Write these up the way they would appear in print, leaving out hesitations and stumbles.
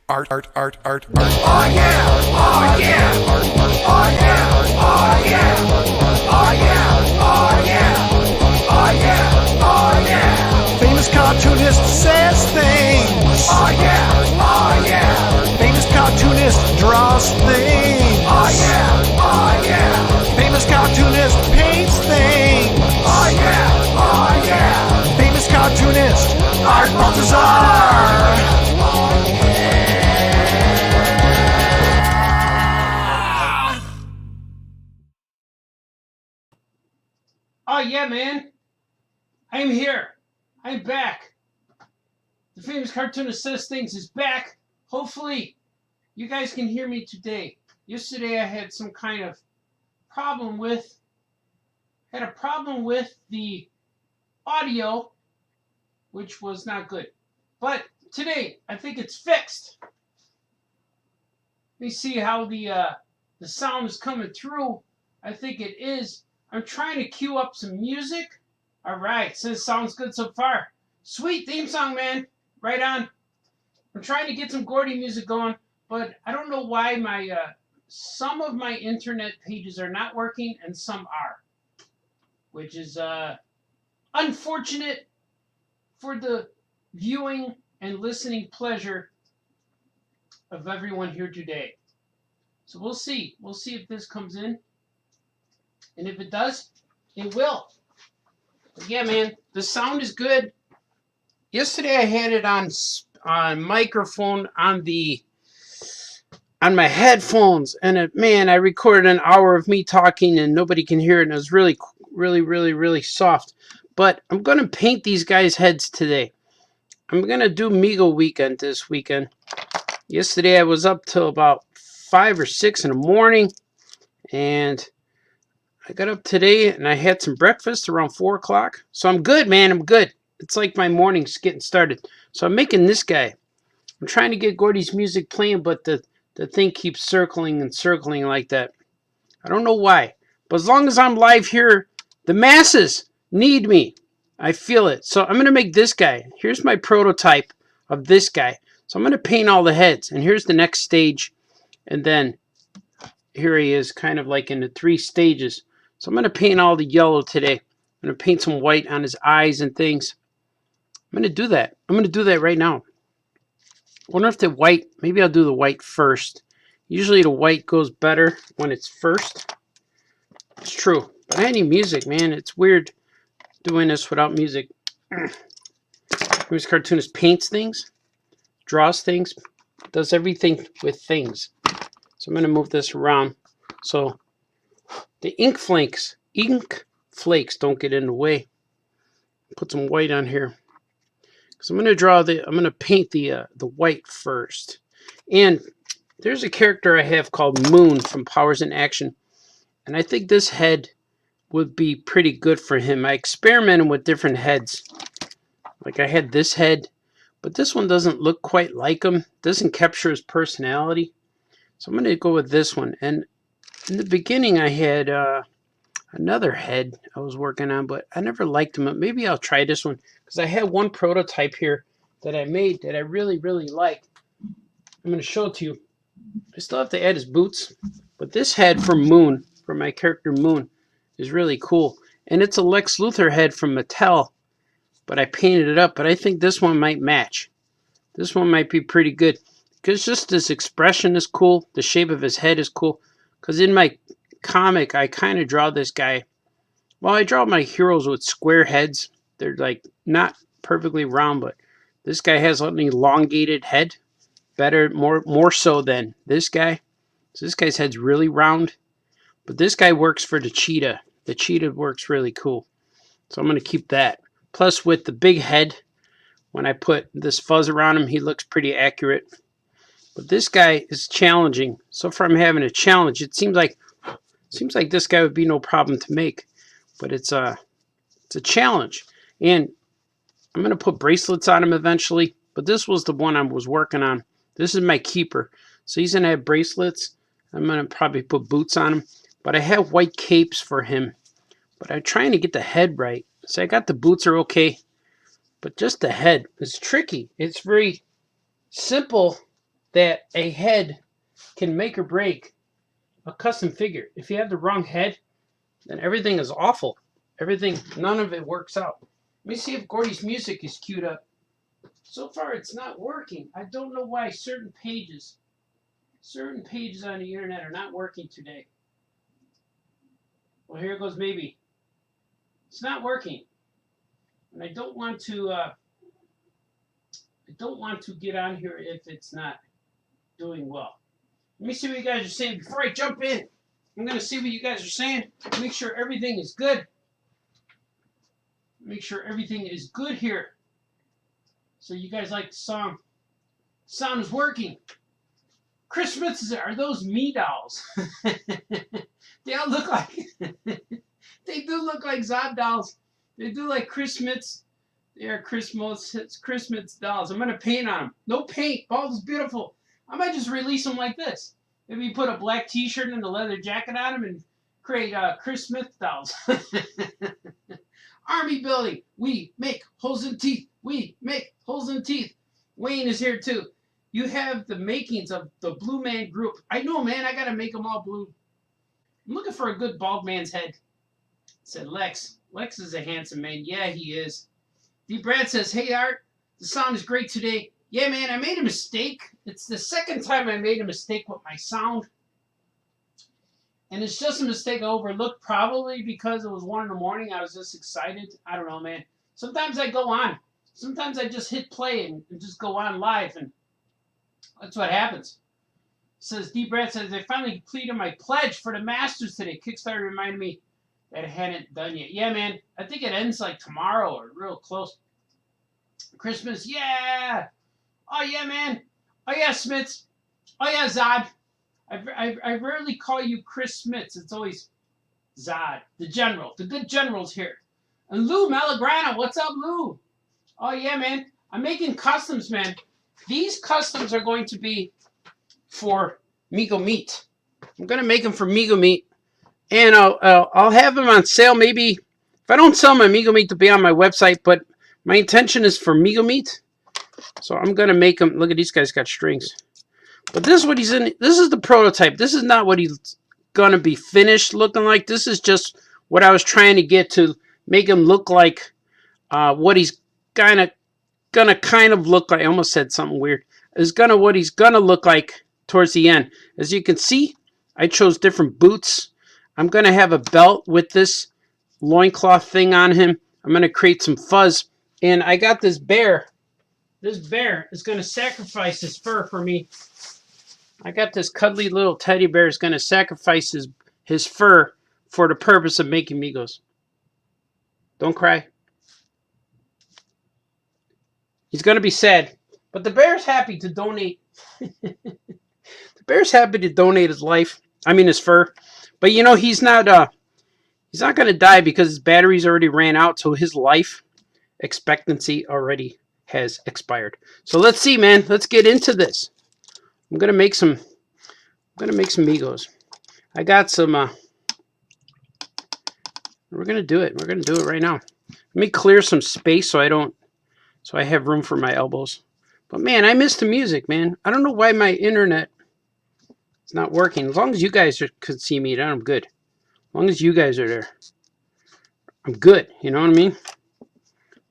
art, art, art, art, art. Oh yeah! Oh yeah! Oh yeah! Oh yeah! Oh yeah! Oh yeah! Oh yeah! Oh yeah! Famous cartoonist says things. Oh yeah! Oh yeah! Famous cartoonist draws things. Oh yeah! Oh yeah! Famous cartoonist paints things. Oh yeah! Oh yeah! Famous cartoonist Art Balthazar. Oh yeah, man. I'm here. I'm back. The famous cartoonist says things is back. Hopefully, you guys can hear me today. Yesterday I had some kind of problem with the audio, which was not good. But today I think it's fixed. Let me see how the sound is coming through. I think it is. I'm trying to cue up some music. All right, says sounds good so far. Sweet theme song, man. Right on. I'm trying to get some Gordy music going, but I don't know why my some of my internet pages are not working and some are, which is unfortunate for the viewing and listening pleasure of everyone here today. So we'll see. We'll see if this comes in. And if it does, it will. But yeah, man, the sound is good. Yesterday I had it on microphone on my headphones, and man, I recorded an hour of me talking and nobody can hear it, and it was really, really, really, really soft. But I'm gonna paint these guys' heads today. I'm gonna do MEGO weekend this weekend. Yesterday I was up till about 5 or 6 in the morning, and I got up today and I had some breakfast around 4 o'clock. So I'm good, man. I'm good. It's like my morning's getting started. So I'm making this guy. I'm trying to get Gordy's music playing, but the thing keeps circling and circling like that. I don't know why. But as long as I'm live here, the masses need me. I feel it. So I'm going to make this guy. Here's my prototype of this guy. So I'm going to paint all the heads. And here's the next stage. And then here he is, kind of like in the 3 stages. So I'm going to paint all the yellow today. I'm going to paint some white on his eyes and things. I'm going to do that. I'm going to do that right now. I wonder if the white, maybe I'll do the white first. Usually the white goes better when it's first. It's true. But I need music, man. It's weird doing this without music. This cartoonist paints things, draws things, does everything with things. So I'm going to move this around so the ink flakes don't get in the way. Put some white on here. So I'm going to paint the white first. And there's a character I have called Moon from Powers in Action. And I think this head would be pretty good for him. I experimented with different heads. Like I had this head, but this one doesn't look quite like him. Doesn't capture his personality. So I'm going to go with this one. And in the beginning I had another head I was working on, but I never liked him. Maybe I'll try this one because I had one prototype here that I made that I really, really like. I'm going to show it to you. I still have to add his boots, but this head for Moon, for my character Moon, is really cool. And it's a Lex Luthor head from Mattel, but I painted it up. But I think this one might match. This one might be pretty good because just his expression is cool. The shape of his head is cool. Because in my comic, I kind of draw this guy. Well, I draw my heroes with square heads. They're like not perfectly round, but this guy has an elongated head. Better, more so than this guy. So this guy's head's really round. But this guy works for the cheetah. The cheetah works really cool. So I'm going to keep that. Plus with the big head, when I put this fuzz around him, he looks pretty accurate. But this guy is challenging. So far I'm having a challenge. It seems like this guy would be no problem to make. But it's a challenge. And I'm going to put bracelets on him eventually. But this was the one I was working on. This is my keeper. So he's going to have bracelets. I'm going to probably put boots on him. But I have white capes for him. But I'm trying to get the head right. So I got the boots are okay. But just the head is tricky. It's very simple that a head can make or break a custom figure. If you have the wrong head, then everything is awful. Everything, none of it works out. Let me see if Gordy's music is queued up. So far, it's not working. I don't know why certain pages on the internet are not working today. Well, here goes maybe. It's not working, and I don't want to get on here if it's not doing well. Let me see what you guys are saying before I jump in. I'm going to see what you guys are saying. Make sure everything is good. Make sure everything is good here. So you guys like the song. Sound is working. Chris Smith says, are those me dolls? They all look like, they do look like Zod dolls. They do like Chris Smith's. They are Chris Smith's dolls. I'm going to paint on them. No paint. Bald is beautiful. I might just release them like this. Maybe put a black t-shirt and a leather jacket on them and create Chris Smith dolls. Army building. We make holes in teeth. We make holes in teeth. Wayne is here too. You have the makings of the Blue Man Group. I know, man. I got to make them all blue. I'm looking for a good bald man's head. Said Lex. Lex is a handsome man. Yeah, he is. D. Brad says, hey, Art. The sound is great today. Yeah, man, I made a mistake. It's the second time I made a mistake with my sound. And it's just a mistake I overlooked, probably because it was 1 in the morning. I was just excited. I don't know, man. Sometimes I go on. Sometimes I just hit play and just go on live, and that's what happens. Says D. Brad says, I finally completed my pledge for the Masters today. Kickstarter reminded me that I hadn't done yet. Yeah, man. I think it ends like tomorrow or real close. Christmas, yeah. Oh, yeah, man. Oh, yeah, Smits. Oh, yeah, Zod. I rarely call you Chris Smits. It's always Zod, the general. The good general's here. And Lou Malagrana. What's up, Lou? Oh, yeah, man. I'm making customs, man. These customs are going to be for Mego Meat. I'm going to make them for Mego Meat. And I'll have them on sale maybe. If I don't sell my Mego Meat, to be on my website. But my intention is for Mego Meat. So I'm going to make them. Look at these guys got strings. But this is what he's in. This is the prototype. This is not what he's going to be finished looking like. This is just what I was trying to get to make him look like what he's gonna kind of look like. I almost said something weird. Is what he's gonna look like towards the end. As you can see, I chose different boots. I'm gonna have a belt with this loincloth thing on him. I'm gonna create some fuzz. And I got this bear. This bear is gonna sacrifice his fur for me. I got this cuddly little teddy bear is gonna sacrifice his fur for the purpose of making Megos. Don't cry. He's going to be sad. But the bear's happy to donate. The bear's happy to donate his life. I mean his fur. But you know, he's not going to die because his batteries already ran out. So his life expectancy already has expired. So let's see, man. Let's get into this. I'm going to make some Megos. I got some we're going to do it. We're going to do it right now. Let me clear some space so I have room for my elbows. But man, I miss the music, man. I don't know why my internet is not working. As long as you guys could see me, then I'm good. As long as you guys are there, I'm good. You know what I mean?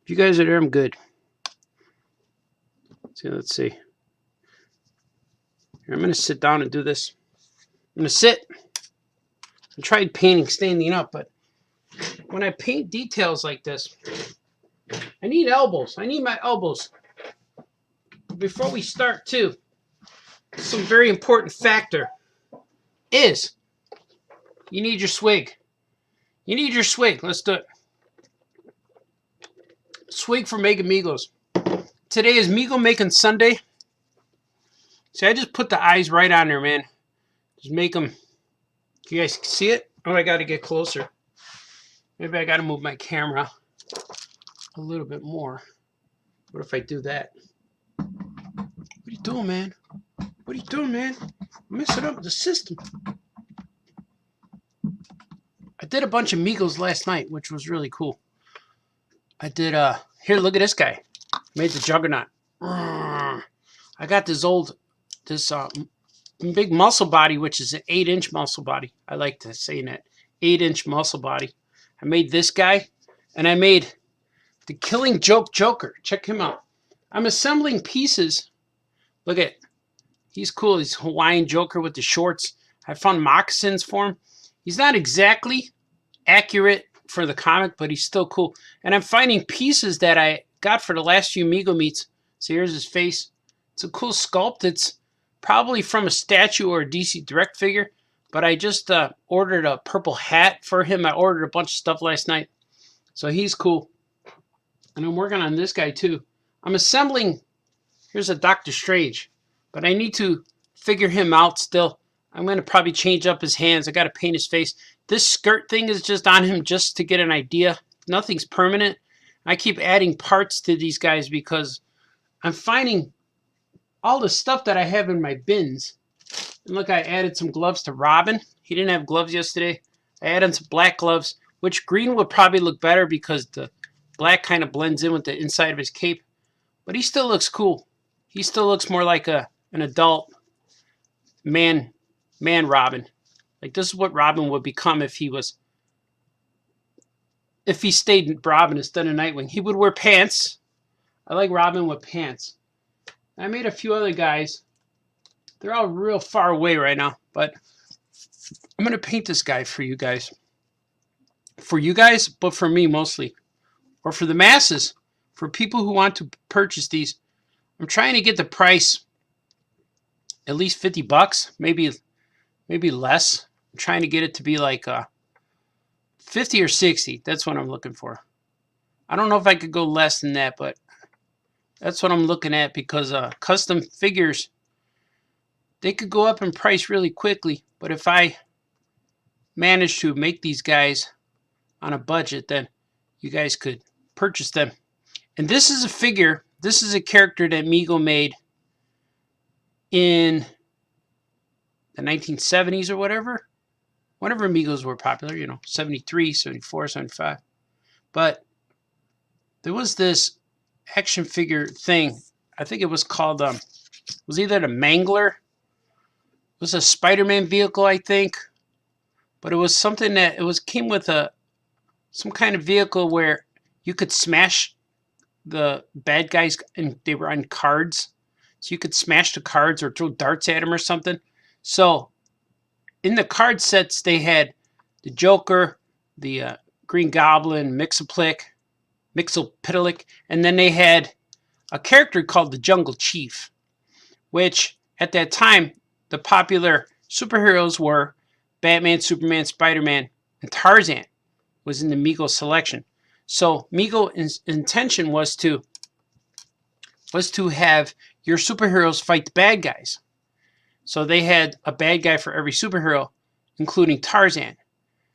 If you guys are there, I'm good. Let's see. Here, I'm going to sit down and do this. I'm going to sit. I tried painting standing up, but when I paint details like this, I need elbows. I need my elbows. Before we start, too, some very important factor is you need your swig. You need your swig. Let's do it. Swig for making Megos. Today is Mego Making Sunday. See, I just put the eyes right on there, man. Just make them. You guys see it? Oh, I got to get closer. Maybe I got to move my camera a little bit more. What if I do that? What are you doing, man? What are you doing, man? I'm messing up the system. I did a bunch of Megos last night, which was really cool. I did, here, look at this guy. Made the Juggernaut. I got this old this big muscle body, which is an 8-inch muscle body. I like to say that 8-inch muscle body. I made this guy, and I made the Killing Joke Joker. Check him out. I'm assembling pieces. Look at, he's cool. He's Hawaiian Joker with the shorts. I found moccasins for him. He's not exactly accurate for the comic, but he's still cool. And I'm finding pieces that I got for the last few Mego meets. So here's his face. It's a cool sculpt. It's probably from a statue or a DC Direct figure, but I just ordered a purple hat for him. I ordered a bunch of stuff last night. So he's cool. And I'm working on this guy too. I'm assembling, here's a Doctor Strange, but I need to figure him out still. I'm going to probably change up his hands. I got to paint his face. This skirt thing is just on him just to get an idea. Nothing's permanent. I keep adding parts to these guys because I'm finding all the stuff that I have in my bins. And look, I added some gloves to Robin. He didn't have gloves yesterday. I added some black gloves, which green would probably look better because the black kind of blends in with the inside of his cape. But he still looks cool. He still looks more like an adult man Robin. Like, this is what Robin would become if he stayed Robin instead of Nightwing. He would wear pants. I like Robin with pants. I made a few other guys. They're all real far away right now, but I'm going to paint this guy for you guys. For you guys, but for me mostly. Or for the masses. For people who want to purchase these. I'm trying to get the price at least $50, maybe less. I'm trying to get it to be like 50 or 60. That's what I'm looking for. I don't know if I could go less than that, but that's what I'm looking at because custom figures, they could go up in price really quickly. But if I manage to make these guys on a budget, then you guys could purchase them. And this is a figure, this is a character that Mego made in the 1970s or whatever. Whenever Megos were popular, 73, 74, 75. But there was this action figure thing. I think it was called, it was either the Mangler. It was a Spider-Man vehicle, I think. But it was something that, came with some kind of vehicle where you could smash the bad guys, and they were on cards. So you could smash the cards or throw darts at them or something. So in the card sets, they had the Joker, the Green Goblin, Mixapitlick, and then they had a character called the Jungle Chief, which at that time, the popular superheroes were Batman, Superman, Spider-Man, and Tarzan was in the Mego selection. So Mego's intention was to have your superheroes fight the bad guys. So they had a bad guy for every superhero, including Tarzan.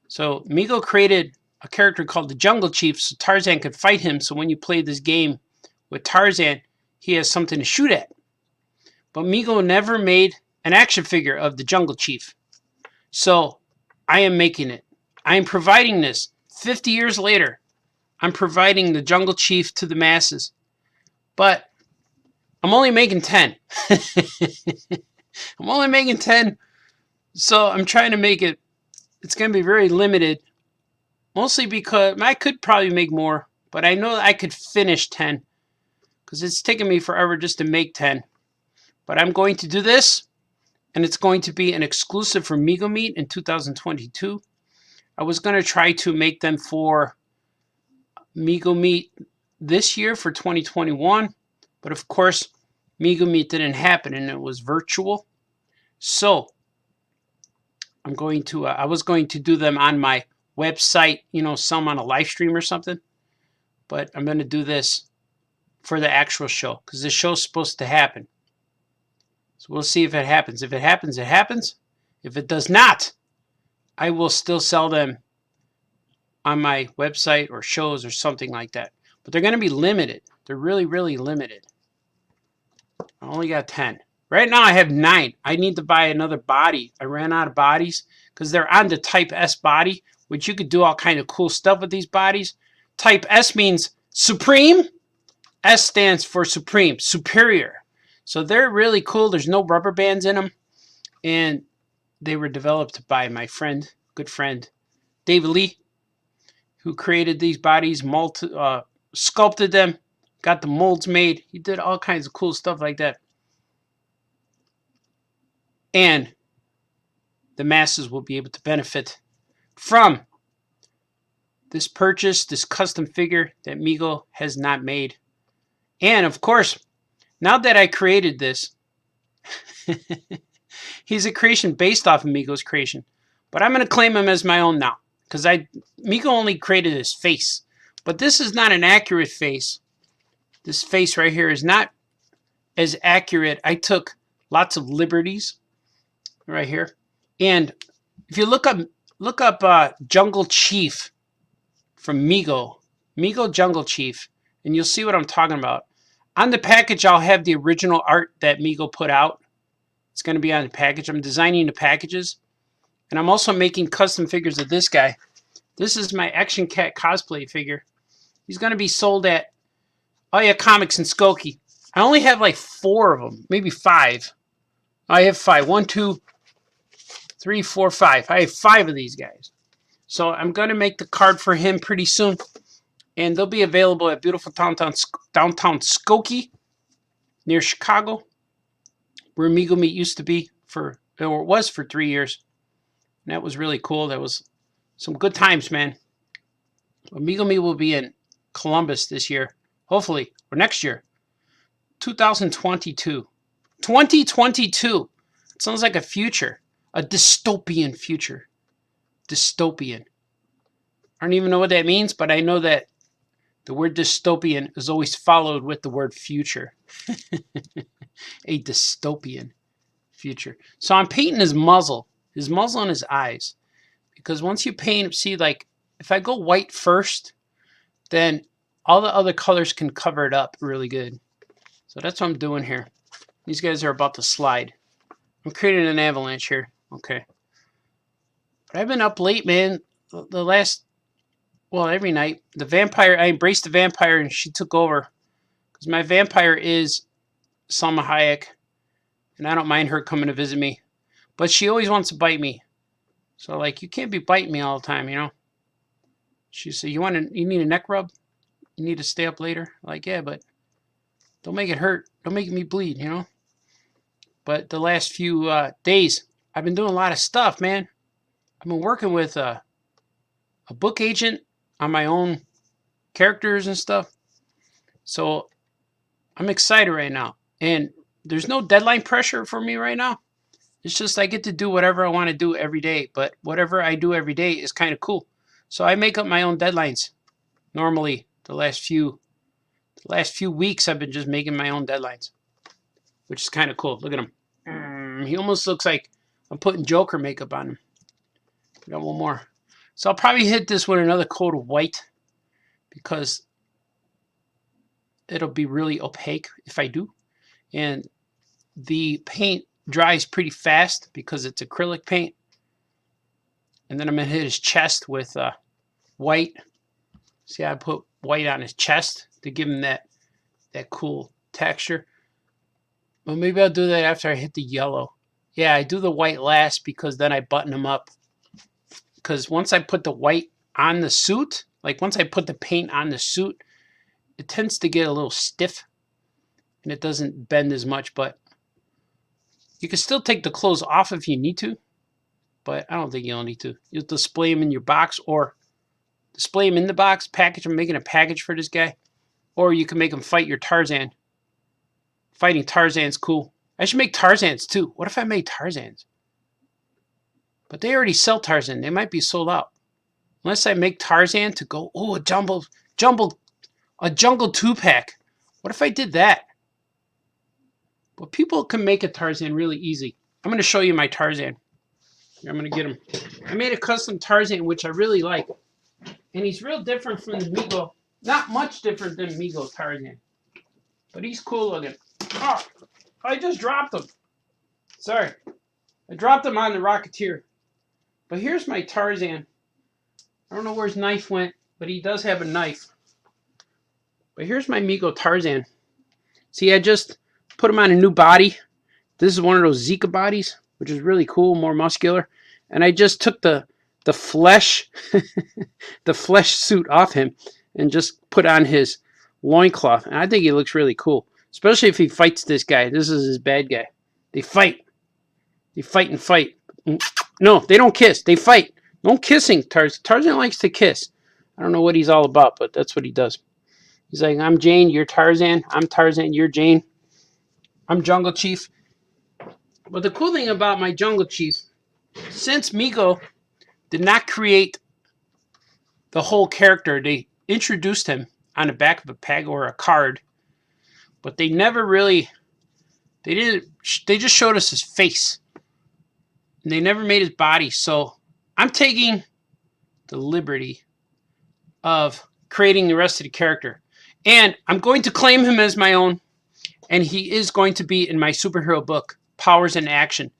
So Mego created a character called the Jungle Chief so Tarzan could fight him. So when you play this game with Tarzan, he has something to shoot at. But Mego never made an action figure of the Jungle Chief. So I am making it. I am providing this 50 years later. I'm providing the Jungle Chief to the masses. But I'm only making 10. I'm only making 10. So I'm trying to make it, it's going to be very limited. Mostly because I could probably make more. But I know I could finish 10. Because it's taken me forever just to make 10. But I'm going to do this. And it's going to be an exclusive for Mego Meet in 2022. I was going to try to make them for Mego Meet this year for 2021. But of course, Mego Meet didn't happen and it was virtual. So I'm going to, I was going to do them on my website, some on a live stream or something. But I'm going to do this for the actual show because the show's supposed to happen. So we'll see if it happens. If it happens, it happens. If it does not, I will still sell them on my website or shows or something like that. But they're going to be limited. They're really, really limited. I only got 10. Right now I have 9. I need to buy another body. I ran out of bodies because they're on the Type S body, which you could do all kind of cool stuff with these bodies. Type S means supreme. S stands for supreme, superior. So they're really cool. There's no rubber bands in them. And they were developed by my friend, good friend, David Lee, who created these bodies, sculpted them, got the molds made. He did all kinds of cool stuff like that. And the masses will be able to benefit from this purchase, this custom figure that Mego has not made. And of course, now that I created this, he's a creation based off of Mego's creation. But I'm going to claim him as my own now. Because Mego only created his face. But this is not an accurate face. This face right here is not as accurate. I took lots of liberties right here. And if you look up Jungle Chief from Mego Jungle Chief, and you'll see what I'm talking about. On the package, I'll have the original art that Mego put out. It's going to be on the package. I'm designing the packages. And I'm also making custom figures of this guy. This is my Action Cat cosplay figure. He's going to be sold at Oh Yeah Comics in Skokie. I only have like 4 of them, maybe 5. I have 5. 1, 2, 3, 4, 5. I have 5 of these guys. So I'm going to make the card for him pretty soon. And they'll be available at beautiful downtown Skokie near Chicago, where Mego Meat used to be or it was for 3 years. And that was really cool. That was some good times, man. Mego Meat will be in Columbus this year, hopefully, or next year. 2022. 2022. It sounds like a future. A dystopian future. Dystopian. I don't even know what that means, but I know that the word dystopian is always followed with the word future. A dystopian future. So I'm painting his muzzle and his eyes. Because once you paint, see, like, if I go white first, then all the other colors can cover it up really good. So that's what I'm doing here. These guys are about to slide. I'm creating an avalanche here. Okay. But I've been up late, man. The last, well, every night. The vampire, I embraced the vampire and she took over. Because my vampire is Salma Hayek. And I don't mind her coming to visit me. But she always wants to bite me. So, like, you can't be biting me all the time, you know? She said, you need a neck rub? You need to stay up later? Like, yeah, but don't make it hurt. Don't make me bleed, you know? But the last few days, I've been doing a lot of stuff, man. I've been working with a book agent on my own characters and stuff. So I'm excited right now. And there's no deadline pressure for me right now. It's just I get to do whatever I want to do every day. But whatever I do every day is kind of cool. So I make up my own deadlines. Normally, the last few weeks, I've been just making my own deadlines. Which is kind of cool. Look at him. He almost looks like I'm putting Joker makeup on him. I got one more. So I'll probably hit this with another coat of white. Because it'll be really opaque if I do. And the paint dries pretty fast because it's acrylic paint. And then I'm going to hit his chest with white. See how I put white on his chest to give him that cool texture. Well, maybe I'll do that after I hit the yellow. Yeah, I do the white last because then I button him up. Because once I put the white on the suit, like once I put the paint on the suit, it tends to get a little stiff. And it doesn't bend as much, but you can still take the clothes off if you need to. But I don't think you'll need to. You'll display them in your box or display them in the box. Package. I'm making a package for this guy. Or you can make him fight your Tarzan. Fighting Tarzan's cool. I should make Tarzans too. What if I made Tarzans? But they already sell Tarzan. They might be sold out. Unless I make Tarzan to go, oh, a jungle 2-pack. What if I did that? But people can make a Tarzan really easy. I'm going to show you my Tarzan. I'm going to get him. I made a custom Tarzan, which I really like. And he's real different from the Mego. Not much different than Mego Tarzan. But he's cool looking. Oh, I just dropped him. Sorry. I dropped him on the Rocketeer. But here's my Tarzan. I don't know where his knife went, but he does have a knife. But here's my Mego Tarzan. See, I just put him on a new body. This is one of those Zika bodies, which is really cool, more muscular. And I just took the flesh, the flesh suit off him and just put on his loincloth. And I think he looks really cool, especially if he fights this guy. This is his bad guy. They fight. They fight and fight. No, they don't kiss. They fight. No kissing. Tarzan likes to kiss. I don't know what he's all about, but that's what he does. He's like, I'm Jane, you're Tarzan. I'm Tarzan, you're Jane. I'm Jungle Chief. But the cool thing about my Jungle Chief, since Mego did not create the whole character, they introduced him on the back of a peg or a card, but they never really, they just showed us his face. And they never made his body. So I'm taking the liberty of creating the rest of the character. And I'm going to claim him as my own. And he is going to be in my superhero book, Powers in Action.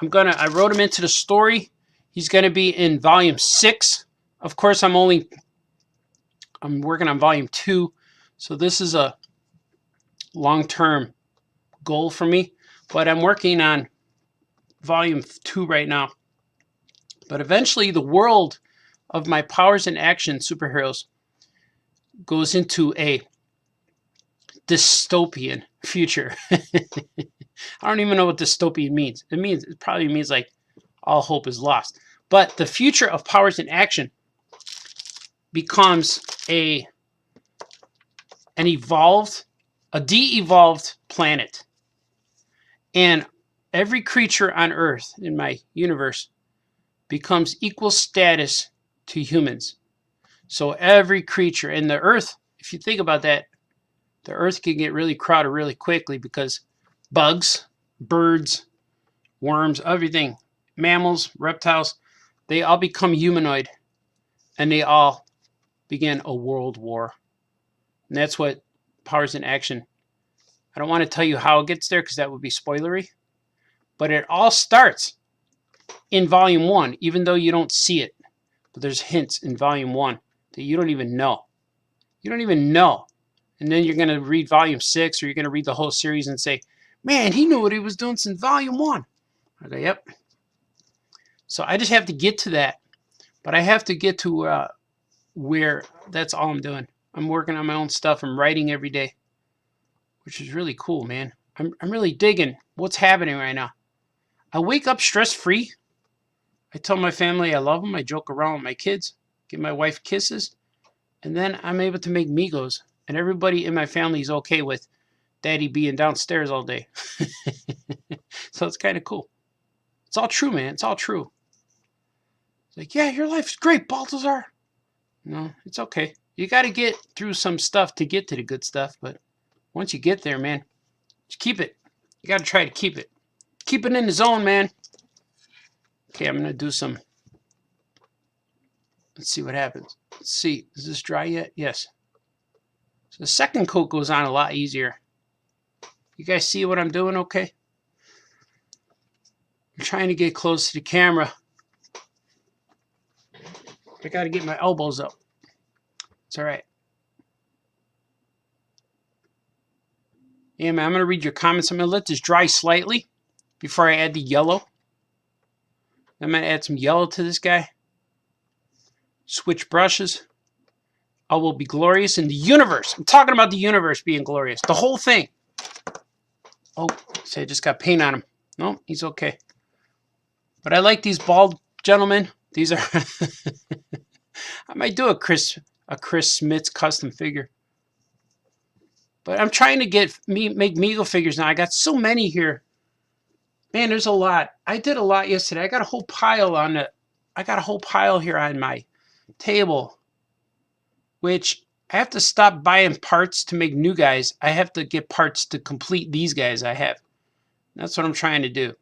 I wrote him into the story. He's going to be in volume 6. Of course, I'm working on volume 2. So this is a long-term goal for me. But I'm working on volume 2 right now. But eventually the world of my Powers in Action superheroes goes into a dystopian future. I don't even know what dystopian means. It probably means like all hope is lost. But the future of Powers in Action becomes a de-evolved planet. And every creature on Earth in my universe becomes equal status to humans. So every creature in the Earth, if you think about that, the Earth can get really crowded really quickly because bugs, birds, worms, everything, mammals, reptiles, they all become humanoid and they all begin a world war. And that's what Powers in Action. I don't want to tell you how it gets there because that would be spoilery. But it all starts in volume 1, even though you don't see it. But there's hints in volume 1 that you don't even know. You don't even know. And then you're going to read volume 6 or you're going to read the whole series and say, man, he knew what he was doing since volume 1. I go, yep. So I just have to get to that. But I have to get to where that's all I'm doing. I'm working on my own stuff. I'm writing every day, which is really cool, man. I'm really digging what's happening right now. I wake up stress-free. I tell my family I love them. I joke around with my kids, give my wife kisses, and then I'm able to make MEGOS. And everybody in my family is okay with Daddy being downstairs all day. So it's kind of cool. It's all true, man. It's all true. It's like, yeah, your life's great, Balthazar. No, it's okay. You got to get through some stuff to get to the good stuff. But once you get there, man, just keep it. You got to try to keep it. Keep it in the zone, man. Okay, I'm going to do some. Let's see what happens. Let's see. Is this dry yet? Yes. So the second coat goes on a lot easier. You guys see what I'm doing okay? I'm trying to get close to the camera. I got to get my elbows up. It's all right. Yeah, man, I'm going to read your comments. I'm going to let this dry slightly before I add the yellow. I'm going to add some yellow to this guy. Switch brushes. I will be glorious in the universe. I'm talking about the universe being glorious. The whole thing. Oh, see, I just got paint on him. No, he's okay. But I like these bald gentlemen. These are... I might do a Chris Smith's custom figure. But I'm trying to make Mego figures now. I got so many here. Man, there's a lot. I did a lot yesterday. I got a whole pile here on my table, which I have to stop buying parts to make new guys. I have to get parts to complete these guys I have. That's what I'm trying to do.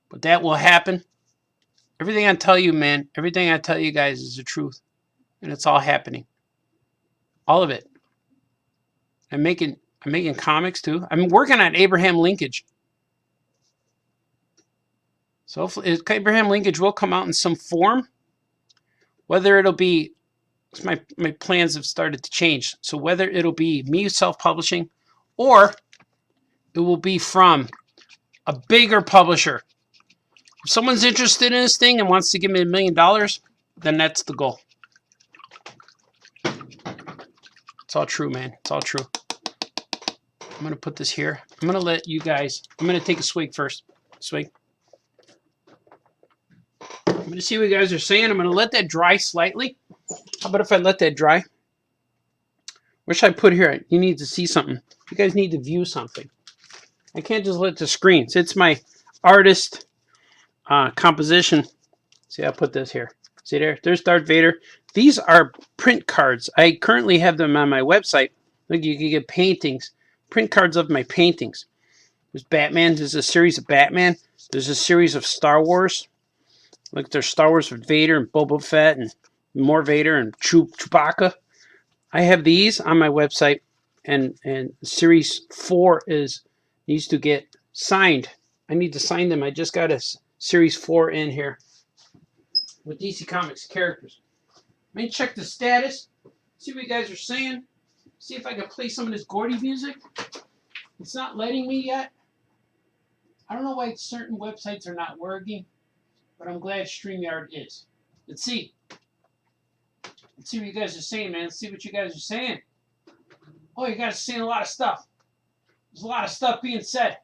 But that will happen. Everything I tell you, man, everything I tell you guys is the truth. And it's all happening. All of it. I'm making comics too. I'm working on Abraham linkage. So hopefully Abraham linkage will come out in some form. Whether it'll be, my plans have started to change. So whether it'll be me self-publishing or it will be from a bigger publisher. If someone's interested in this thing and wants to give me $1 million, then that's the goal. It's all true, man. It's all true. I'm going to put this here. I'm going to let you guys... I'm going to take a swig first. Swig. I'm going to see what you guys are saying. I'm going to let that dry slightly. How about if I let that dry? What should I put here? You need to see something. You guys need to view something. I can't just let the screens. It's my artist composition. See, I'll put this here. See there? There's Darth Vader. These are print cards. I currently have them on my website. Look, you can get paintings. Print cards of my paintings. There's Batman. There's a series of Batman. There's a series of Star Wars. Look, there's Star Wars with Vader and Boba Fett and more Vader and Chewbacca. I have these on my website, and series 4 needs to get signed. I need to sign them. I just got a series 4 in here with DC Comics characters. Let me check the status. See what you guys are saying. See if I can play some of this Gordy music. It's not letting me yet. I don't know why certain websites are not working, but I'm glad StreamYard is. Let's see. Let's see what you guys are saying, man. Let's see what you guys are saying. Oh, you guys are saying a lot of stuff. There's a lot of stuff being said.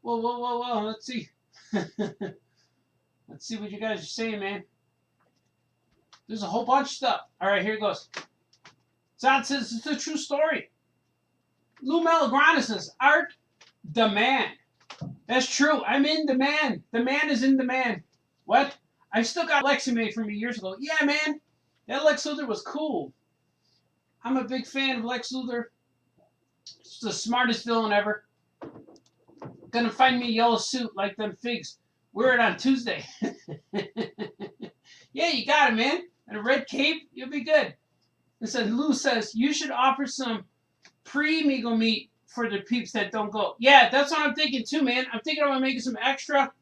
Whoa, whoa, whoa, whoa. Let's see. Let's see what you guys are saying, man. There's a whole bunch of stuff. All right, here it goes. Zod says it's a true story. Lou Malagrana says, art demand. That's true. I'm in demand. The man is in demand. What? I still got Lexi made from me years ago. Yeah, man. That Lex Luthor was cool. I'm a big fan of Lex Luthor. He's the smartest villain ever. Gonna find me a yellow suit like them figs. Wear it on Tuesday. Yeah, you got it, man. And a red cape, you'll be good. And so Lou says, you should offer some pre-Mego meat for the peeps that don't go. Yeah, that's what I'm thinking too, man. I'm thinking about making some extra.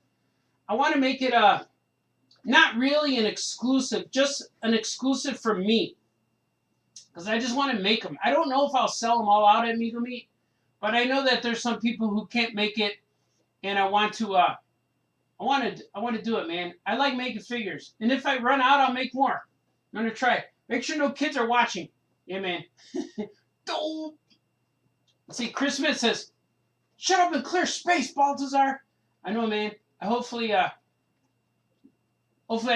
I want to make it not really an exclusive, just an exclusive for me. Because I just want to make them. I don't know if I'll sell them all out at Mego Meat, but I know that there's some people who can't make it, and I want to do it, man. I like making figures, and if I run out, I'll make more. I'm gonna try. Make sure no kids are watching. Yeah, man. Let's see. Chris Smith says, "Shut up and clear space, Baltazar." I know, man. Hopefully I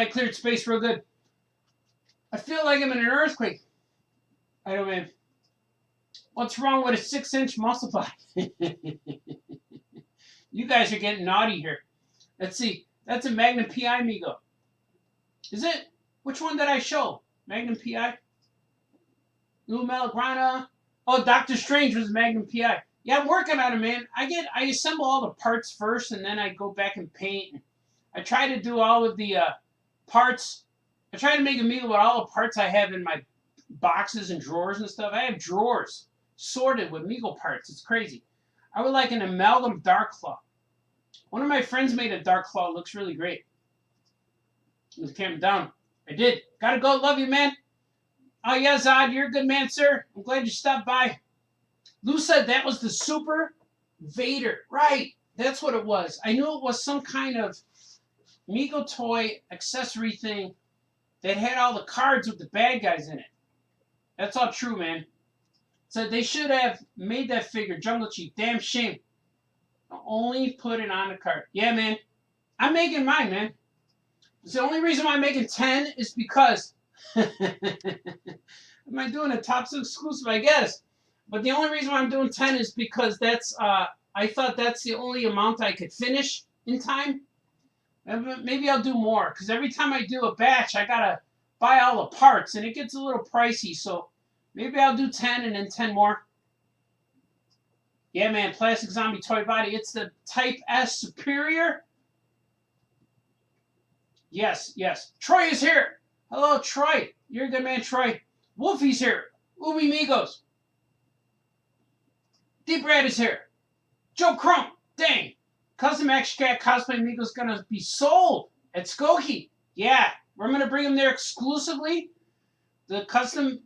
cleared space real good. I feel like I'm in an earthquake. I know, man. What's wrong with a 6-inch muscle body? You guys are getting naughty here. Let's see. That's a Magnum PI Mego. Is it? Which one did I show? Magnum PI? Lou Malagrana? Oh, Doctor Strange was Magnum PI. Yeah, I'm working on it, man. I assemble all the parts first, and then I go back and paint. I try to do all of the parts. I try to make a Mego with all the parts I have in my boxes and drawers and stuff. I have drawers sorted with Mego parts. It's crazy. I would like an amalgam Dark Claw. One of my friends made a Dark Claw. It looks really great. Let's calm down. I did. Gotta go. Love you, man. Oh, yeah, Zod. You're a good man, sir. I'm glad you stopped by. Lou said that was the Super Vader. Right. That's what it was. I knew it was some kind of Mego toy accessory thing that had all the cards with the bad guys in it. That's all true, man. So they should have made that figure. Jungle Chief. Damn shame. I'll only put it on the card. Yeah, man. I'm making mine, man. The only reason why I'm making 10 is because... Am I doing a top exclusive? I guess. But the only reason why I'm doing 10 is because that's... I thought that's the only amount I could finish in time. Maybe I'll do more. Because every time I do a batch, I got to buy all the parts. And it gets a little pricey. So maybe I'll do 10 and then 10 more. Yeah, man. Plastic Zombie Toy Body. It's the Type S Superior. Yes, yes. Troy is here. Hello, Troy. You're a good man, Troy. Wolfie's here. Ubi Migos. Deep Red is here. Joe Crump. Dang. Custom Action Cat Cosplay Migos gonna be sold at Skokie. Yeah, we're gonna bring them there exclusively. The custom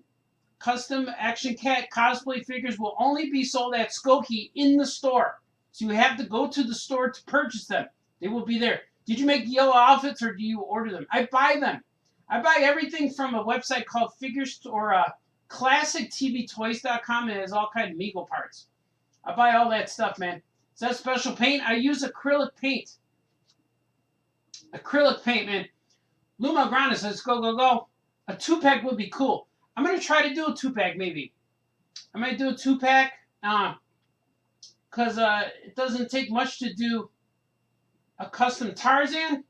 custom Action Cat cosplay figures will only be sold at Skokie in the store. So you have to go to the store to purchase them. They will be there. Did you make yellow outfits or do you order them? I buy them. I buy everything from a website called Figures or ClassicTVToys.com. It has all kinds of Mego parts. I buy all that stuff, man. Is that special paint? I use acrylic paint. Acrylic paint, man. Luma Grana says, go, go, go. A 2-pack would be cool. I'm going to try to do a 2-pack, maybe. I might do a 2-pack. Because it doesn't take much to do a custom Tarzan.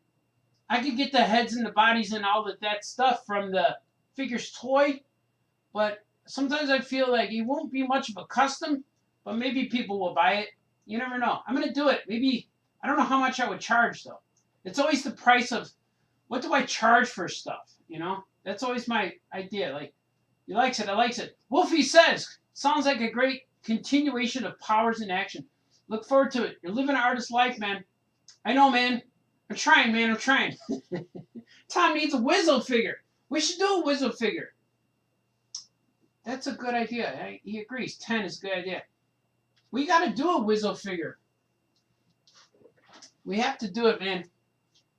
I could get the heads and the bodies and all of that stuff from the Figures toy. But sometimes I feel like it won't be much of a custom. But maybe people will buy it. You never know. I'm going to do it. Maybe, I don't know how much I would charge, though. It's always the price of, what do I charge for stuff, you know? That's always my idea. Like, he likes it, I likes it. Wolfie says, sounds like a great continuation of Powers in Action. Look forward to it. You're living an artist's life, man. I know, man. I'm trying, man. I'm trying. Tom needs a Wizzo figure. We should do a Wizzo figure. That's a good idea. He agrees. 10 is a good idea. We got to do a Wizzo figure. We have to do it, man.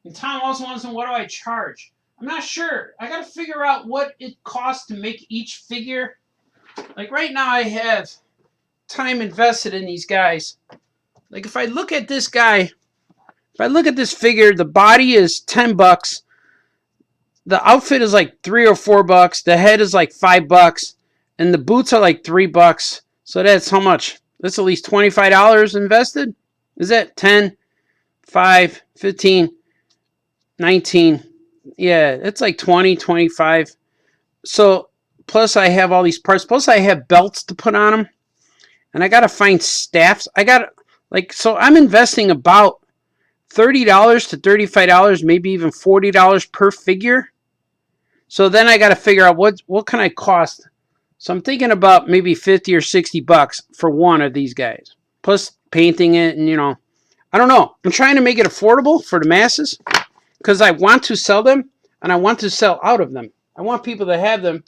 And Tom also wants to know, what do I charge? I'm not sure. I got to figure out what it costs to make each figure. Like right now I have time invested in these guys. Like if I look at this guy, if I look at this figure, the body is $10. The outfit is like $3 or $4. The head is like $5. And the boots are like $3. So that's how much? That's at least $25 invested? Is that 10, 5, 15, 19? Yeah, it's like 20, 25. So plus I have all these parts. Plus I have belts to put on them. And I got to find staffs. I got to, like, so I'm investing about $30 to $35, maybe even $40 per figure. So then I got to figure out what can I cost. So I'm thinking about maybe 50 or 60 bucks for one of these guys. Plus painting it and, you know, I don't know. I'm trying to make it affordable for the masses because I want to sell them and I want to sell out of them. I want people to have them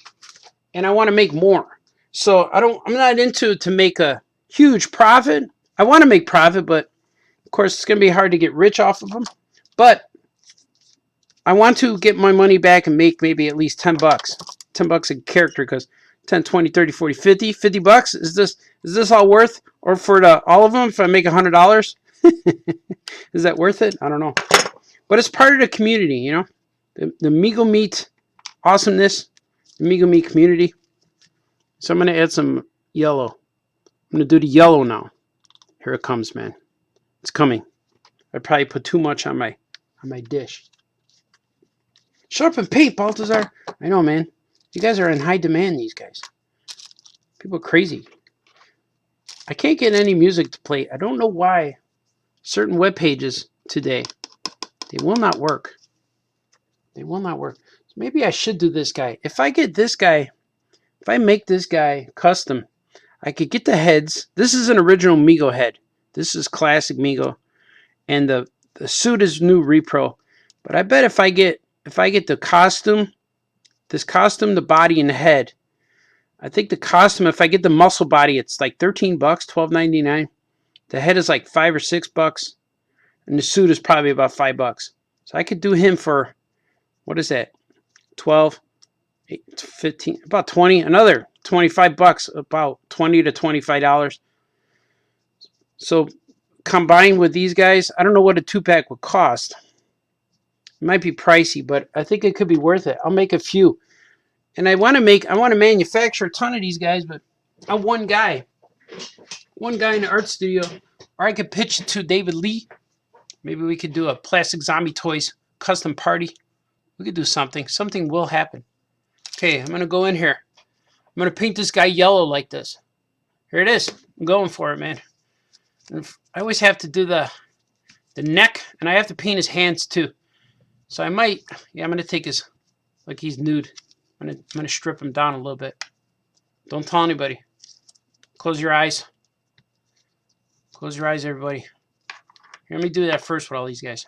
and I want to make more. So I'm not into to make a huge profit. I want to make profit, but of course it's going to be hard to get rich off of them. But I want to get my money back and make maybe at least 10 bucks. 10 bucks a character because 10, 20, 30, 40, 50. 50 bucks? Is this all worth? Or for all of them if I make $100? Is that worth it? I don't know. But it's part of the community, you know? The Mego Meat awesomeness. The Mego Meat community. So I'm going to add some yellow. I'm going to do the yellow now. Here it comes, man. It's coming. I probably put too much on my dish. Shut up and paint, Baltazar. I know, man. You guys are in high demand, these guys. People are crazy. I can't get any music to play. I don't know why certain web pages today, they will not work. They will not work. So maybe I should do this guy. If I get this guy, if I make this guy custom, I could get the heads. This is an original Mego head. This is classic Mego. And the suit is new repro. But I bet if I get the costume, this costume, the body, and the head, I think the costume, if I get the muscle body, it's like 13 bucks, $12.99. The head is like $5 or $6, and the suit is probably about $5. So I could do him for, what is that? 12, 8, 15, about 20, another 25 bucks, about $20 to $25. So combined with these guys, I don't know what a 2-pack would cost. It might be pricey, but I think it could be worth it. I'll make a few. And I want to manufacture a ton of these guys, but I'm one guy. One guy in the art studio. Or I could pitch it to David Lee. Maybe we could do a Plastic Zombie Toys custom party. We could do something. Something will happen. Okay, I'm going to go in here. I'm going to paint this guy yellow like this. Here it is. I'm going for it, man. I always have to do the neck, and I have to paint his hands too. So I might, yeah, I'm going to take his, like he's nude. I'm going to strip him down a little bit. Don't tell anybody. Close your eyes. Close your eyes, everybody. Here, let me do that first with all these guys.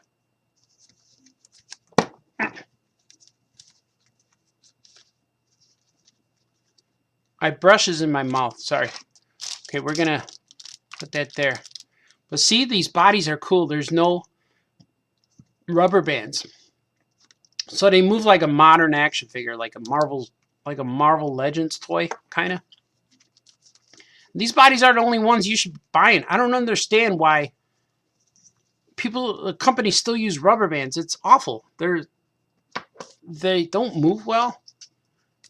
My brush is in my mouth. Sorry. Okay, we're going to put that there. But see, these bodies are cool. There's no rubber bands. So they move like a modern action figure, like a Marvel Legends toy, kind of. These bodies are the only ones you should be buying. I don't understand why companies still use rubber bands. It's awful. They don't move well.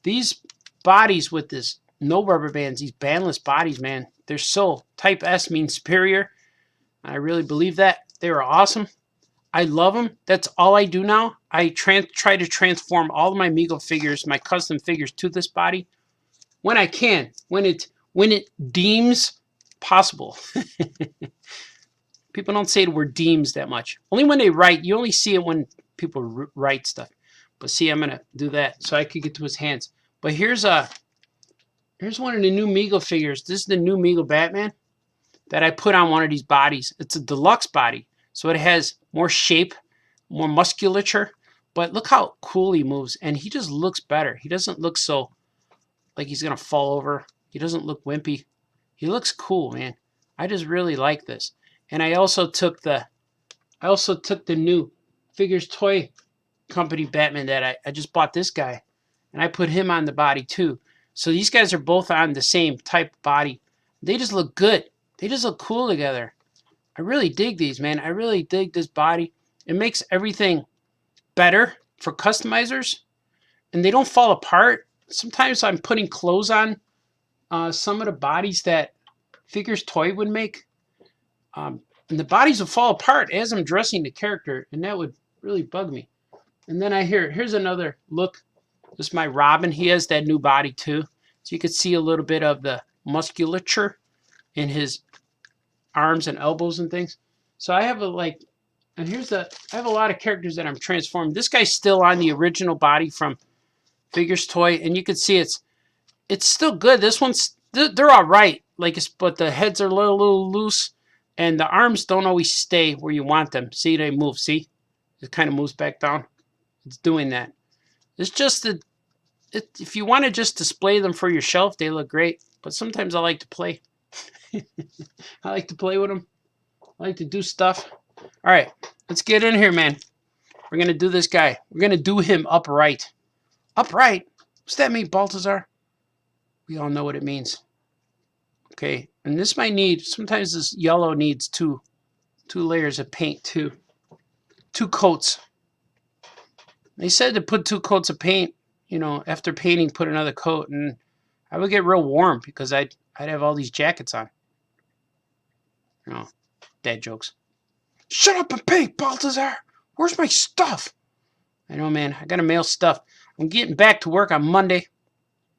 These bodies with this no rubber bands, these bandless bodies, man, they're so Type S means superior. I really believe that. They are awesome. I love them. That's all I do now. I try to transform all of my MEGO figures, my custom figures, to this body when I can, when it deems possible. People don't say the word deems that much. Only when they write. You only see it when people write stuff. But see, I'm gonna do that so I could get to his hands. But here's one of the new MEGO figures. This is the new MEGO Batman that I put on one of these bodies. It's a deluxe body, so it has more shape, more musculature. But look how cool he moves, and he just looks better. He doesn't look so like he's gonna fall over. He doesn't look wimpy. He looks cool, man. I just really like this. And I also took the new Figures Toy Company Batman that I just bought this guy, and I put him on the body too. So these guys are both on the same type of body. They just look good. They just look cool together. I really dig these, man. I really dig this body. It makes everything better for customizers, and they don't fall apart. Sometimes I'm putting clothes on some of the bodies that Figures Toy would make. And the bodies will fall apart as I'm dressing the character, and that would really bug me. And then here's another look. This is my Robin. He has that new body too. So you can see a little bit of the musculature in his arms and elbows and things. So I have I have a lot of characters that I'm transforming. This guy's still on the original body from Figures Toy, and you can see it's still good. This one's, they're all right. But the heads are a little loose, and the arms don't always stay where you want them. See, they move. See, it kind of moves back down. It's doing that. It's just if you want to just display them for your shelf, they look great. But sometimes I like to play. I like to play with them. I like to do stuff. All right, let's get in here, man. We're going to do this guy. We're going to do him upright. Upright? What's that mean, Baltazar? We all know what it means. Okay, and this might need, sometimes this yellow needs two layers of paint too. 2 coats. They said to put 2 coats of paint, after painting, put another coat, and I would get real warm because I'd have all these jackets on. Dad jokes. Shut up and paint, Baltazar. Where's my stuff? I know, man. I gotta mail stuff. I'm getting back to work on Monday,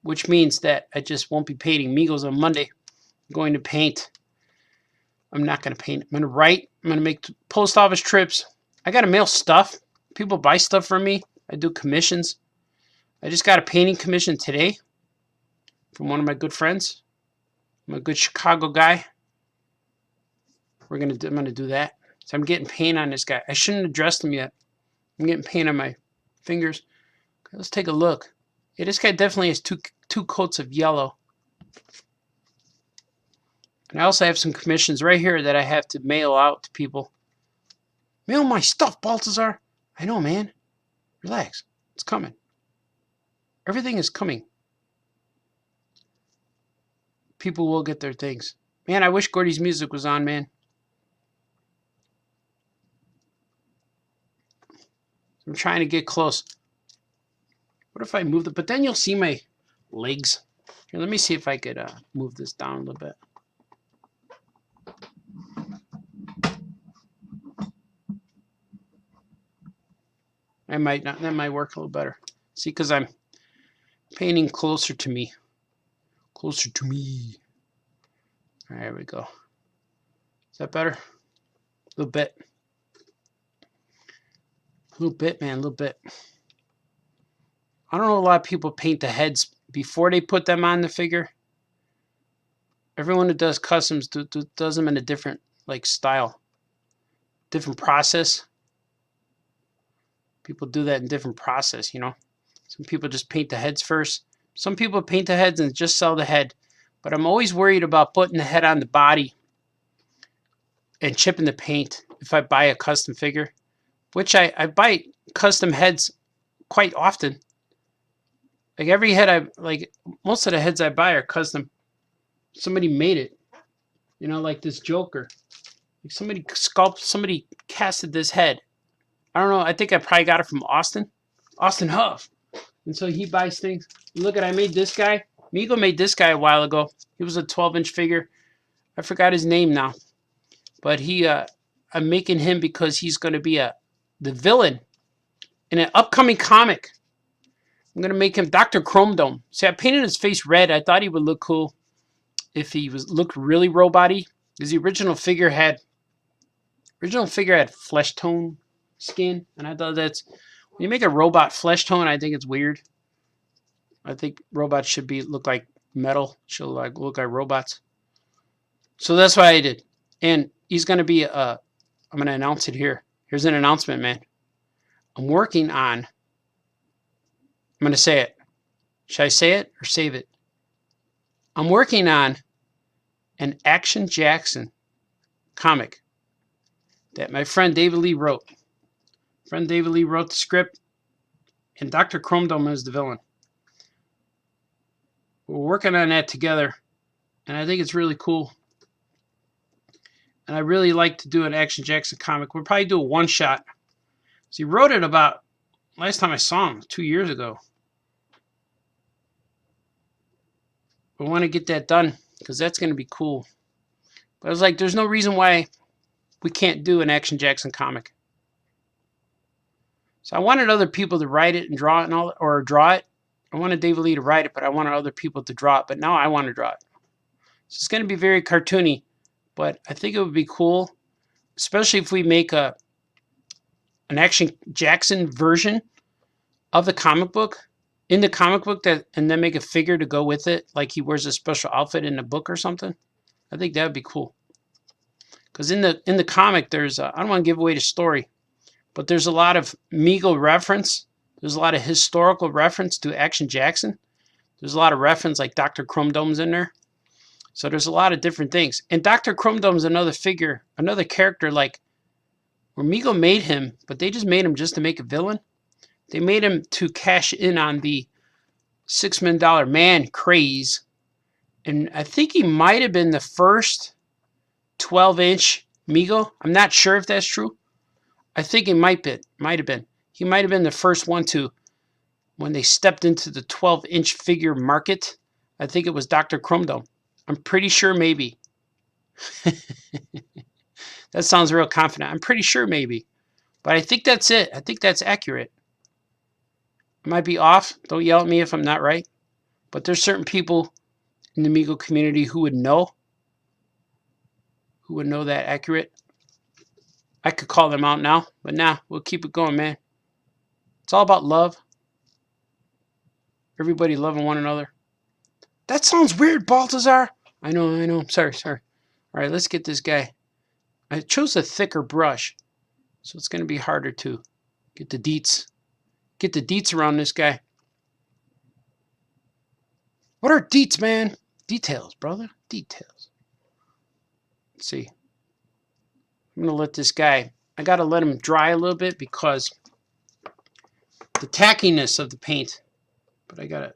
which means that I just won't be painting MEGOS on Monday. I'm going to paint. I'm not going to paint. I'm going to write. I'm going to make post office trips. I got to mail stuff. People buy stuff from me. I do commissions. I just got a painting commission today from one of my good friends. I'm a good Chicago guy. I'm going to do that. So I'm getting paint on this guy. I shouldn't have dressed him yet. I'm getting paint on my fingers. Okay, let's take a look. Yeah, this guy definitely has two coats of yellow. And I also have some commissions right here that I have to mail out to people. Mail my stuff, Baltazar. I know, man. Relax. It's coming. Everything is coming. People will get their things. Man, I wish Gordy's music was on, man. I'm trying to get close. What if I move it? But then you'll see my legs. Here, let me see if I could move this down a little bit. That might work a little better. See, because I'm painting closer to me. Closer to me. All right, there we go. Is that better? A little bit. A little bit, man, a little bit. I don't know, a lot of people paint the heads before they put them on the figure. Everyone who does customs does them in a different style. Different process. People do that in different process, Some people just paint the heads first, Some people paint the heads and just sell the head. But I'm always worried about putting the head on the body and chipping the paint if I buy a custom figure. Which I buy custom heads quite often. Like every head most of the heads I buy are custom. Somebody made it. You know, like this Joker. Like somebody casted this head. I don't know. I think I probably got it from Austin Huff. And so he buys things. Look at, I made this guy. Mego made this guy a while ago. He was a 12-inch figure. I forgot his name now. But I'm making him because he's going to be the villain in an upcoming comic. I'm going to make him Dr. Chrome Dome. See, I painted his face red. I thought he would look cool if he looked really robot-y. Because the original figure had flesh tone skin. And I thought when you make a robot flesh tone, I think it's weird. I think robots should look like metal. Should look like robots. So that's what I did. And he's going to be I'm going to announce it here. Here's an announcement, man. I'm working on, I'm going to say it. Should I say it or save it? I'm working on an Action Jackson comic that my friend David Lee wrote. Friend David Lee wrote the script, and Dr. Chrome Dome is the villain. We're working on that together, and I think it's really cool. And I really like to do an Action Jackson comic. We'll probably do a one-shot. So he wrote it about, last time I saw him, 2 years ago. I want to get that done because that's going to be cool. But I was like, there's no reason why we can't do an Action Jackson comic. So I wanted other people to write it and draw it or draw it. I wanted David Lee to write it, but I wanted other people to draw it. But now I want to draw it. So it's going to be very cartoony, but I think it would be cool, especially if we make an Action Jackson version of the comic book. In the comic book, and then make a figure to go with it, like he wears a special outfit in the book or something. I think that would be cool. Because in the comic, there's I don't want to give away the story, but there's a lot of Mego reference. There's a lot of historical reference to Action Jackson. There's a lot of reference, like Dr. Chrome Dome's in there. So there's a lot of different things. And Dr. Chrome Dome's another figure, another character like where Mego made him, but they just made him just to make a villain. They made him to cash in on the $6 million man craze. And I think he might have been the first 12-inch Mego. I'm not sure if that's true. I think it might have been. He might have been the first one when they stepped into the 12-inch figure market. I think it was Dr. Chrome Dome. I'm pretty sure maybe. That sounds real confident. I'm pretty sure maybe. But I think that's it. I think that's accurate. I might be off. Don't yell at me if I'm not right. But there's certain people in the Mego community who would know that accurate. I could call them out now, but nah, we'll keep it going, man. It's all about love. Everybody loving one another. That sounds weird, Baltazar. I know. I'm sorry. All right, let's get this guy. I chose a thicker brush, so it's going to be harder to get the deets. Get the deets around this guy. What are deets, man? Details, brother. Details. Let's see. I'm going to let this guy, I got to let him dry a little bit because the tackiness of the paint, but I'm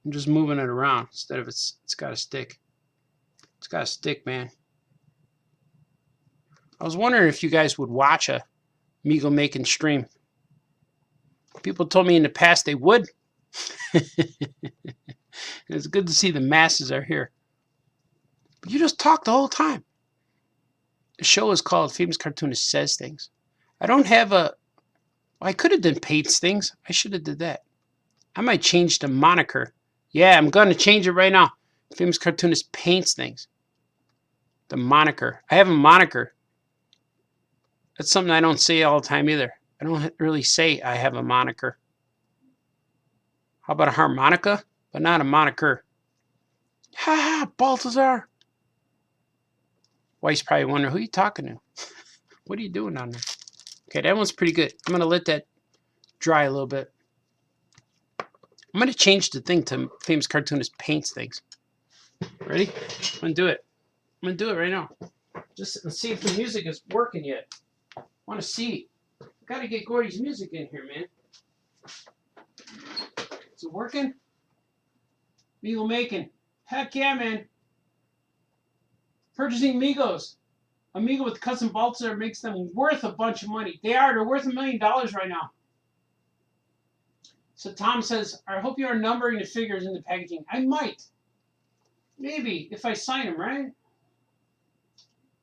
just moving it around instead of it's got to stick. It's got to stick, man. I was wondering if you guys would watch a Mego making stream. People told me in the past they would. It's good to see the masses are here. But you just talk the whole time. The show is called Famous Cartoonist Says Things. I don't have I could have done Pates Things. I should have did that. I might change the moniker. Yeah, I'm going to change it right now. Famous Cartoonist Paints Things. The moniker. I have a moniker. That's something I don't say all the time either. I don't really say I have a moniker. How about a harmonica? But not a moniker. Ha ha, Baltazar. Wife's probably wondering, who are you talking to? What are you doing down there? Okay, that one's pretty good. I'm going to let that dry a little bit. I'm going to change the thing to Famous Cartoonist Paints Things. Ready? I'm going to do it. I'm going to do it right now. Just let's see if the music is working yet. I want to see. Got to get Gordy's music in here, man. Is it working? Mego making. Heck yeah, man. Purchasing MEGOS. Amigo with custom bolts there makes them worth a bunch of money. They are. They're worth $1 million right now. So Tom says, I hope you are numbering the figures in the packaging. I might. Maybe, if I sign them, right?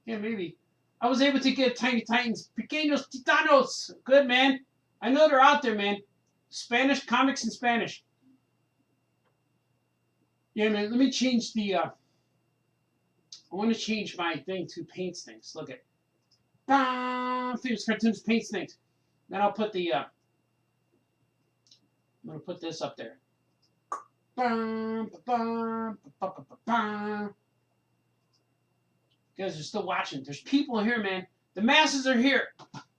Yeah, maybe. I was able to get Tiny Titans. Pequeños Titanos. Good, man. I know they're out there, man. Spanish, comics in Spanish. Yeah, man, let me change the... I want to change my thing to Paints Things. Look at... Famous Cartoonist Paints Things. Then I'll put the... I'm going to put this up there. You guys are still watching. There's people here, man. The masses are here.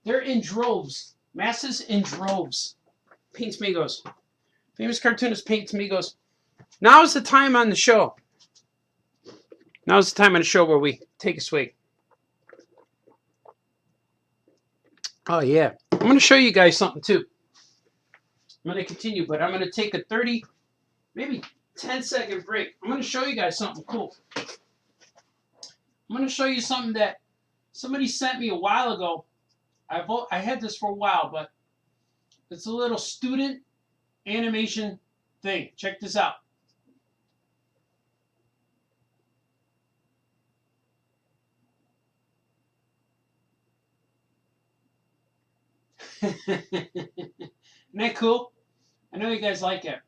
They're in droves. Masses in droves. Paints MEGOS. Famous Cartoonist Paints MEGOS. Now is the time on the show. Now is the time on the show where we take a swig. Oh, yeah. I'm going to show you guys something, too. I'm going to continue, but I'm going to take a 30, maybe 10-second break. I'm going to show you guys something cool. I'm going to show you something that somebody sent me a while ago. I had this for a while, but it's a little student animation thing. Check this out. Isn't that cool? I know you guys like it.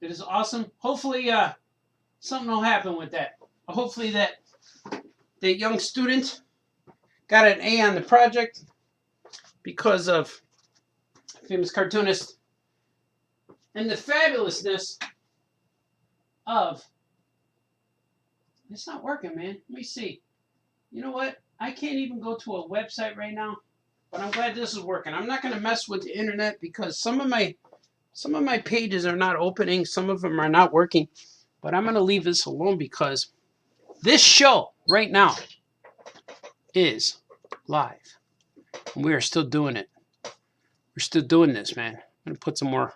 It is awesome. Hopefully, something will happen with that. Hopefully that young student got an A on the project because of Famous Cartoonist and the fabulousness of... It's not working, man. Let me see. You know what? I can't even go to a website right now, but I'm glad this is working. I'm not going to mess with the internet because some of my pages are not opening. Some of them are not working. But I'm going to leave this alone because this show right now is live. And we are still doing it. We're still doing this, man. I'm going to put some more. I'm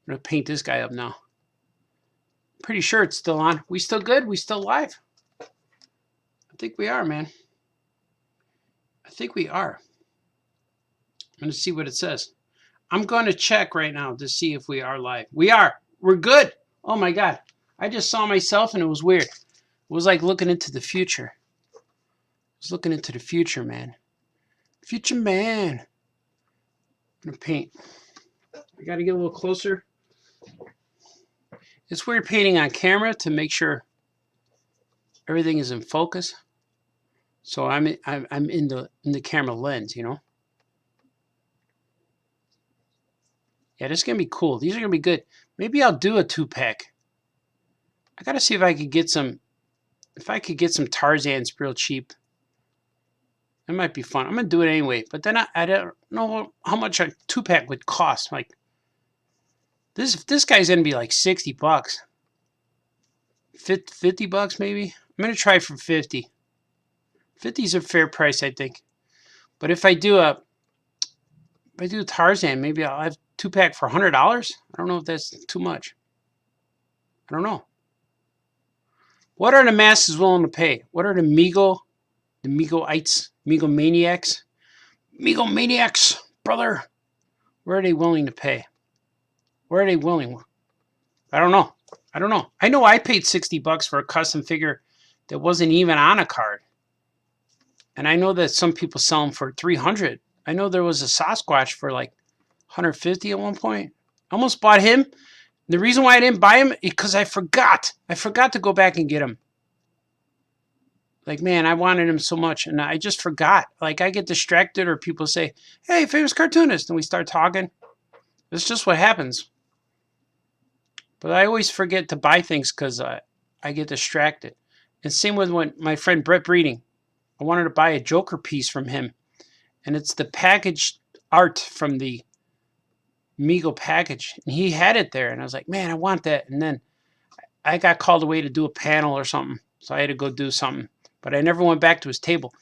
going to paint this guy up now. Pretty sure it's still on. We still good? We still live? I think we are, man. I think we are. I'm going to see what it says. I'm going to check right now to see if we are live. We are. We're good. Oh, my God. I just saw myself, and it was weird. It was like looking into the future. I was looking into the future, man. Future man. I'm going to paint. I got to get a little closer. It's weird painting on camera to make sure everything is in focus. So I'm in the camera lens, you know. Yeah, this is gonna be cool. These are gonna be good. Maybe I'll do a 2-pack. I gotta see if I could get some. If I could get some Tarzans real cheap. That might be fun. I'm gonna do it anyway. But then I don't know how much a 2-pack would cost. Like this guy's gonna be like $60. 50 bucks maybe. I'm gonna try for 50. 50 is a fair price, I think. But if I do Tarzan, maybe I'll have 2-pack for $100. I don't know if that's too much. I don't know. What are the masses willing to pay? What are the Megoites, Megomaniacs? Megomaniacs, brother. Where are they willing to pay? Where are they willing? I don't know. I don't know. I know I paid $60 for a custom figure that wasn't even on a card. And I know that some people sell them for $300. I know there was a Sasquatch for like $150 at one point. I almost bought him. The reason why I didn't buy him is because I forgot. I forgot to go back and get him. Like, man, I wanted him so much, and I just forgot. Like, I get distracted, or people say, hey, famous cartoonist, and we start talking. It's just what happens. But I always forget to buy things because I get distracted. And same with when my friend Brett Breeding. I wanted to buy a Joker piece from him. And it's the packaged art from the Mego package, and he had it there, and I was like, man, I want that. And then I got called away to do a panel or something, so I had to go do something. But I never went back to his table.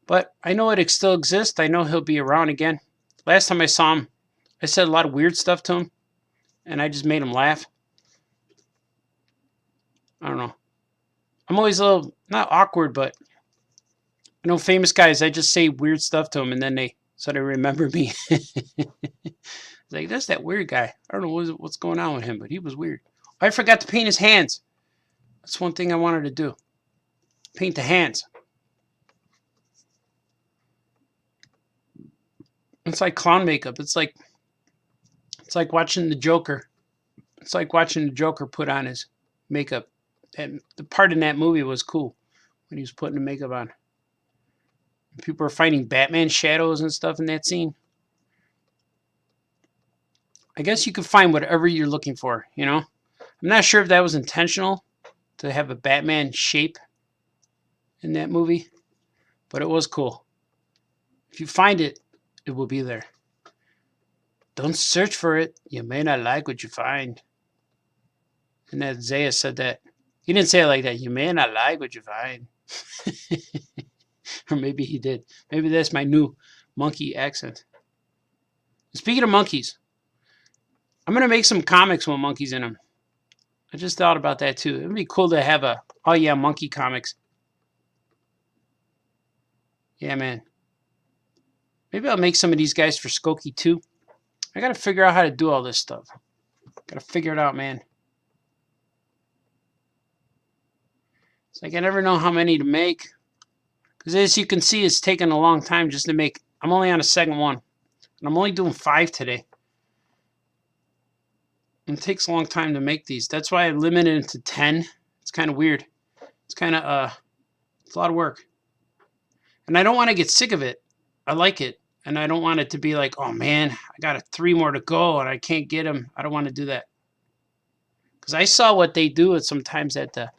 But I know it still exists. I know he'll be around again. Last time I saw him, I said a lot of weird stuff to him, and I just made him laugh. I don't know. I'm always a little, not awkward, but I know famous guys, I just say weird stuff to them, and then they remember me. Like, that's that weird guy. I don't know what's going on with him, but he was weird. I forgot to paint his hands. That's one thing I wanted to do. Paint the hands. It's like clown makeup. It's like watching the Joker. It's like watching the Joker put on his makeup. And the part in that movie was cool when he was putting the makeup on. People are fighting Batman shadows and stuff in that scene. I guess you could find whatever you're looking for, you know? I'm not sure if that was intentional to have a Batman shape in that movie, but it was cool. If you find it, it will be there. Don't search for it. You may not like what you find. And that Zaya said that. He didn't say it like that. You may not like what you find. Or maybe he did. Maybe that's my new monkey accent. Speaking of monkeys, I'm going to make some comics with monkeys in them. I just thought about that too. It would be cool to have a, oh yeah, monkey comics. Yeah, man. Maybe I'll make some of these guys for Skokie too. I got to figure out how to do all this stuff. Got to figure it out, man. It's like I never know how many to make. Because as you can see, it's taken a long time just to make. I'm only on the second one. And I'm only doing 5 today. And it takes a long time to make these. That's why I limited it to 10. It's kind of weird. It's kind of, it's a lot of work. And I don't want to get sick of it. I like it. And I don't want it to be like, oh man, I got 3 more to go and I can't get them. I don't want to do that. Because I saw what they do sometimes at the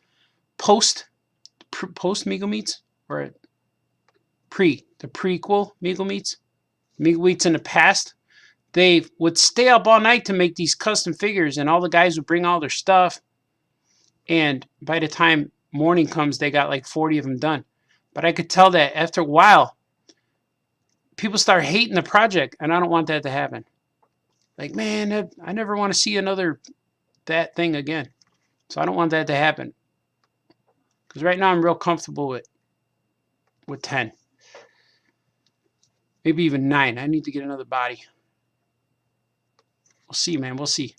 post Mego Meets. Or the prequel Mego Meets. Mego Meets in the past. They would stay up all night to make these custom figures, and all the guys would bring all their stuff. And by the time morning comes, they got like 40 of them done. But I could tell that after a while, people start hating the project, and I don't want that to happen. Like, man, I never want to see another that thing again. So I don't want that to happen. Because right now I'm real comfortable with 10. Maybe even 9. I need to get another body. We'll see, man. We'll see.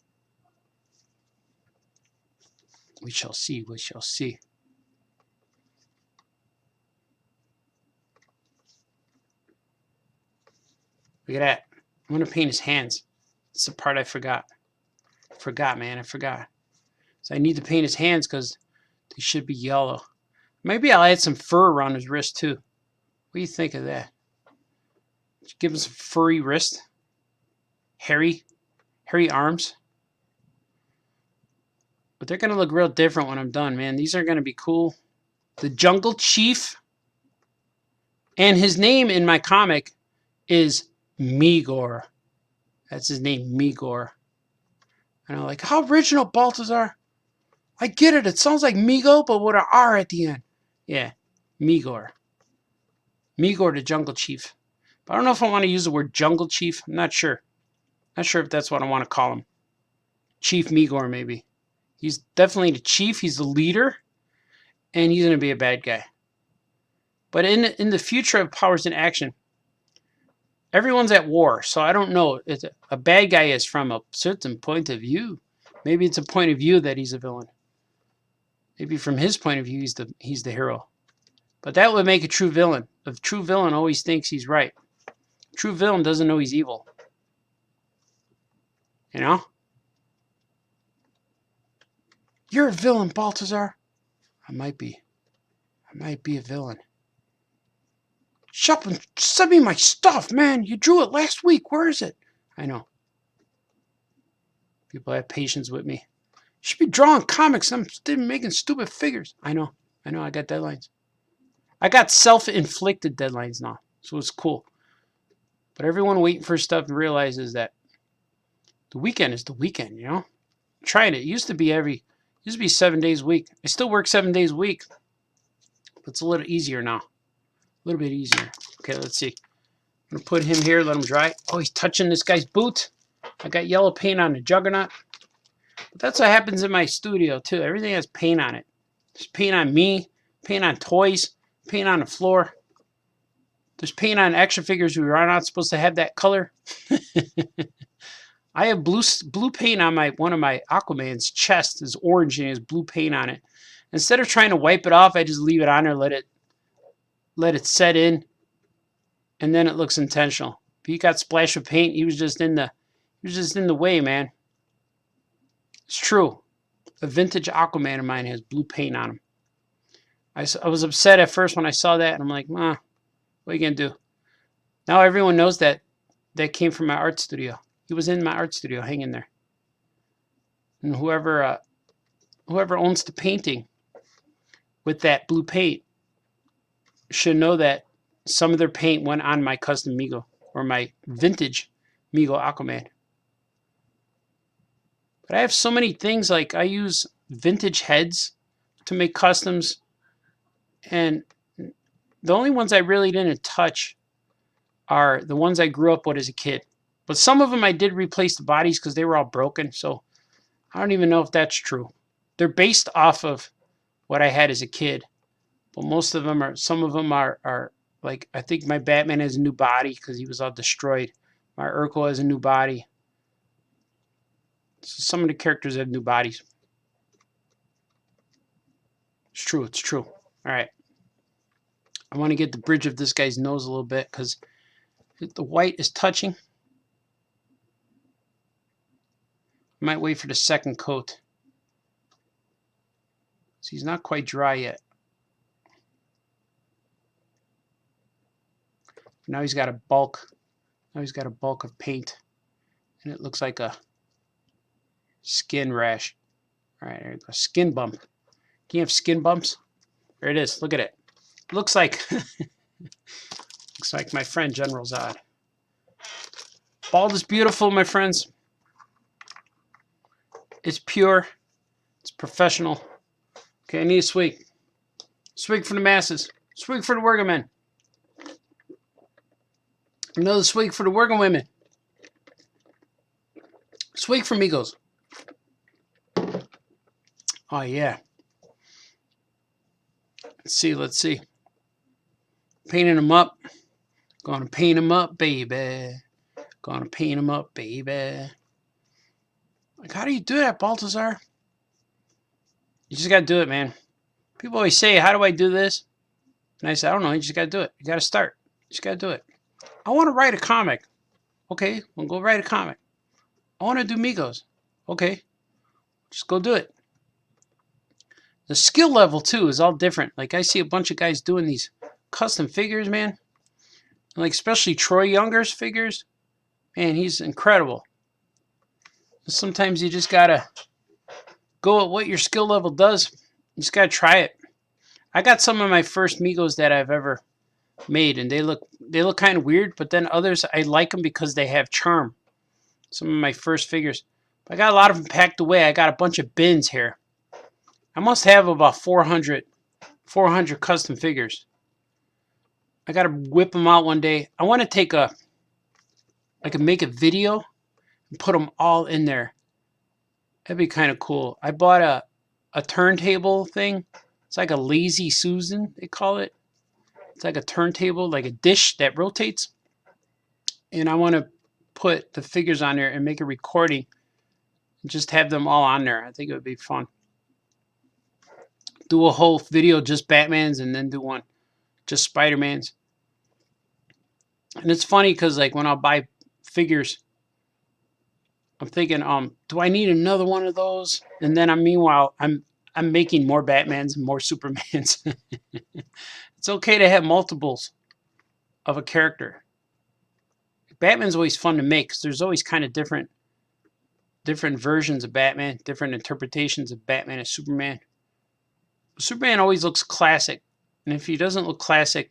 We shall see. We shall see. Look at that. I'm going to paint his hands. It's the part I forgot. Man. I forgot. So I need to paint his hands because they should be yellow. Maybe I'll add some fur around his wrist too. What do you think of that? Give him some furry wrist. Hairy arms. But they're going to look real different when I'm done, man. These are going to be cool. The Jungle Chief. And his name in my comic is Megor. That's his name, Megor. And I'm like, how original, Baltazar. I get it. It sounds like Mego, but with an R at the end. Yeah, Megor. Megor the Jungle Chief. But I don't know if I want to use the word Jungle Chief. I'm not sure. Not sure if that's what I want to call him. Chief Megor, maybe. He's definitely the chief. He's the leader. And he's going to be a bad guy. But in the future of Powers in Action, everyone's at war. So I don't know. A bad guy is from a certain point of view. Maybe it's a point of view that he's a villain. Maybe from his point of view, he's the hero. But that would make a true villain. A true villain always thinks he's right. A true villain doesn't know he's evil. You know? You're a villain, Baltazar. I might be. I might be a villain. Shut up and send me my stuff, man. You drew it last week. Where is it? I know. People have patience with me. You should be drawing comics. I'm still making stupid figures. I know. I got deadlines. I got self-inflicted deadlines now. So it's cool. But everyone waiting for stuff realizes that The weekend is the weekend, you know? Trying it. It used to be 7 days a week. I still work 7 days a week, but it's a little easier now. A little bit easier. Okay, let's see. I'm gonna put him here, let him dry. Oh, he's touching this guy's boot. I got yellow paint on the Juggernaut. But that's what happens in my studio too. Everything has paint on it. There's paint on me, paint on toys, paint on the floor. There's paint on action figures who are not supposed to have that color. I have blue paint on one of my Aquaman's chest. Is orange and it has blue paint on it. Instead of trying to wipe it off, I just leave it on there, let it set in, and then it looks intentional. If he got splashed with paint, he was just in the way, man. It's true. A vintage Aquaman of mine has blue paint on him. I was upset at first when I saw that, and I'm like, what are you gonna do? Now everyone knows that came from my art studio. He was in my art studio, hanging there. And whoever owns the painting with that blue paint should know that some of their paint went on my custom Mego or my vintage Mego Aquaman. But I have so many things, like I use vintage heads to make customs, and the only ones I really didn't touch are the ones I grew up with as a kid. But some of them I did replace the bodies because they were all broken, so I don't even know if that's true. They're based off of what I had as a kid, but some of them are like, I think my Batman has a new body because he was all destroyed. My Urkel has a new body. So some of the characters have new bodies. It's true, it's true. All right. I want to get the bridge of this guy's nose a little bit because the white is touching. Might wait for the second coat. So he's not quite dry yet. Now he's got a bulk. Now he's got a bulk of paint. And it looks like a skin rash. All right, there you go. Skin bump. Can you have skin bumps? There it is. Look at it. Looks like looks like my friend General Zod. Bald is beautiful, my friends. It's pure. It's professional. Okay, I need a swig. Swig for the masses. Swig for the working men. Another swig for the working women. Swig for MEGOS. Oh, yeah. Let's see. Painting them up. Gonna paint them up, baby. Gonna paint them up, baby. Like, how do you do that, Baltazar? You just gotta do it, man. People always say, how do I do this? And I say, I don't know, you just gotta do it. You gotta start. You just gotta do it. I want to write a comic. Okay, we'll go write a comic. I want to do MEGOS. Okay, just go do it. The skill level, too, is all different. Like, I see a bunch of guys doing these custom figures, man. Like, especially Troy Younger's figures. Man, he's incredible. Sometimes you just gotta go at what your skill level does. You just gotta try it. I got some of my first MEGOS that I've ever made, and they look kind of weird, but then others, I like them because they have charm. Some of my first figures. I got a lot of them packed away. I got a bunch of bins here. I must have about 400 custom figures. I gotta whip them out one day. I want to take make a video and put them all in there. That'd be kind of cool. I bought a turntable thing. It's like a Lazy Susan, they call it. It's like a turntable, like a dish that rotates. And I want to put the figures on there and make a recording and just have them all on there. I think it would be fun. Do a whole video just Batman's and then do one just Spider-Man's. And it's funny because, like, when I'll buy figures, I'm thinking, do I need another one of those? And then meanwhile, I'm making more Batmans and more Supermans. It's okay to have multiples of a character. Batman's always fun to make because there's always kind of different versions of Batman, different interpretations of Batman and Superman. Superman always looks classic, and if he doesn't look classic,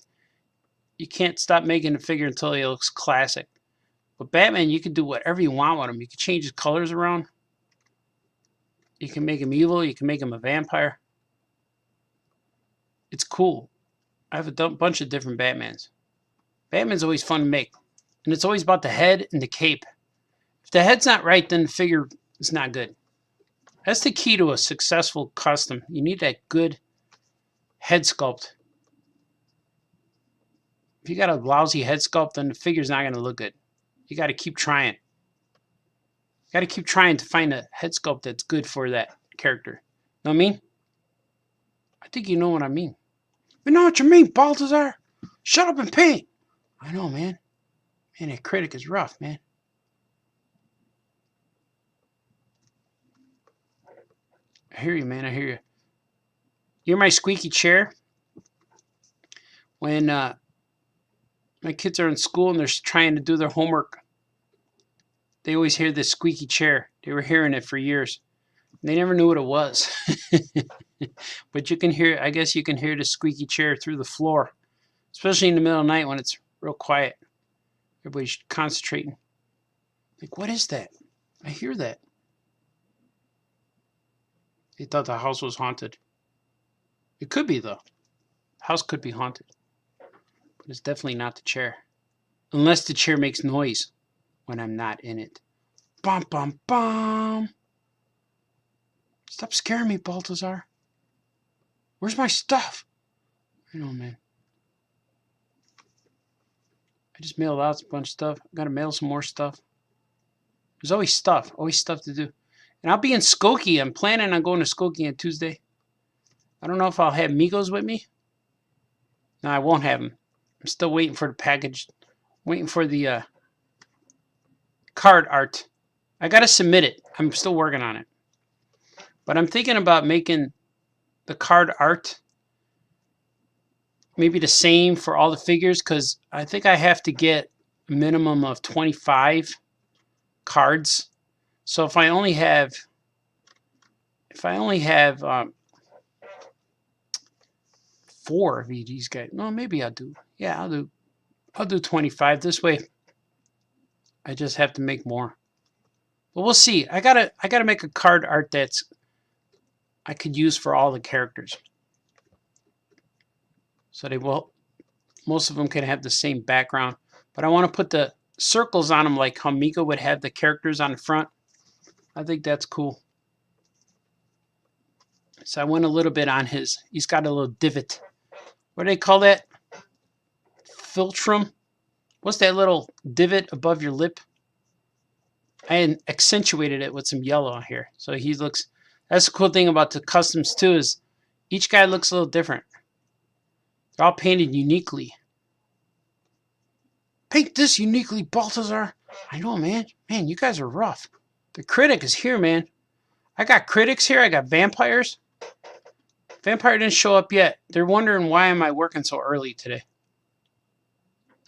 you can't stop making a figure until he looks classic. But Batman, you can do whatever you want with him. You can change his colors around. You can make him evil. You can make him a vampire. It's cool. I have a bunch of different Batmans. Batman's always fun to make. And it's always about the head and the cape. If the head's not right, then the figure is not good. That's the key to a successful custom. You need that good head sculpt. If you got a lousy head sculpt, then the figure's not going to look good. You got to keep trying. You got to keep trying to find a head sculpt that's good for that character. Know what I mean? I think you know what I mean. You know what you mean, Balthazar? Shut up and paint. I know, man. Man, that critic is rough, man. I hear you, man. I hear you. You're my squeaky chair. When my kids are in school and they're trying to do their homework, they always hear this squeaky chair. They were hearing it for years. They never knew what it was. But you can hear, I guess you can hear the squeaky chair through the floor, especially in the middle of the night when it's real quiet. Everybody's concentrating. Like, what is that? I hear that. They thought the house was haunted. It could be, though. The house could be haunted. But it's definitely not the chair. Unless the chair makes noise when I'm not in it. Bum, bum, bum. Stop scaring me, Balthazar. Where's my stuff? I know, man. I just mailed out a bunch of stuff. I gotta mail some more stuff. There's always stuff to do. And I'll be in Skokie. I'm planning on going to Skokie on Tuesday. I don't know if I'll have MEGOS with me. No, I won't have them. I'm still waiting for the package. Waiting for the card art. I gotta submit it. I'm still working on it. But I'm thinking about making the card art maybe the same for all the figures, because I think I have to get a minimum of 25 cards. So if I only have 4 of these guys, no, maybe I'll do. Yeah, I'll do 25. This way, I just have to make more. But we'll see. I gotta make a card art that's I could use for all the characters. So they will, most of them can have the same background. But I want to put the circles on them like how Mika would have the characters on the front. I think that's cool. So I went a little bit on his, he's got a little divot. What do they call that? Philtrum? What's that little divot above your lip? I accentuated it with some yellow here. So he looks, that's the cool thing about the customs too, is each guy looks a little different. They're all painted uniquely. Paint this uniquely, Balthazar. I know, man. Man, you guys are rough. The critic is here, man. I got critics here. I got vampires. Vampire didn't show up yet. They're wondering why am I working so early today.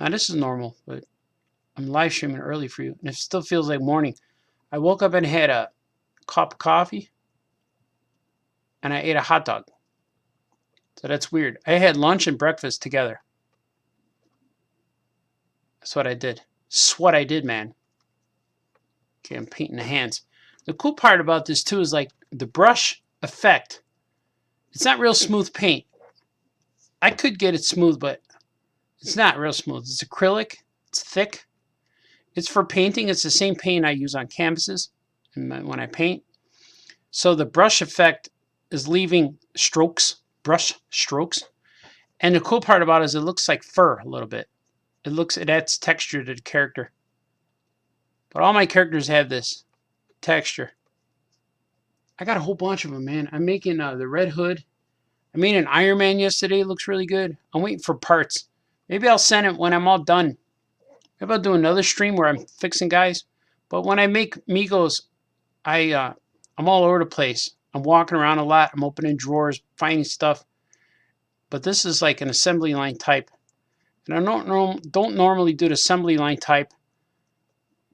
Now, this is normal, but I'm live streaming early for you. And it still feels like morning. I woke up and had a cup of coffee. And I ate a hot dog. So that's weird. I had lunch and breakfast together. That's what I did. That's what I did, man. Okay, I'm painting the hands. The cool part about this, too, is like the brush effect. It's not real smooth paint. I could get it smooth, but it's not real smooth. It's acrylic. It's thick. It's for painting. It's the same paint I use on canvases when I paint. So the brush effect is leaving strokes. Brush strokes. And the cool part about it is it looks like fur a little bit. It adds texture to the character. But all my characters have this texture. I got a whole bunch of them, man. I'm making the Red Hood. I made an Iron Man yesterday. It looks really good. I'm waiting for parts. Maybe I'll send it when I'm all done. Maybe I'll do another stream where I'm fixing guys. But when I make MEGOS, I'm all over the place. I'm walking around a lot. I'm opening drawers, finding stuff. But this is like an assembly line type. And I don't normally do the assembly line type.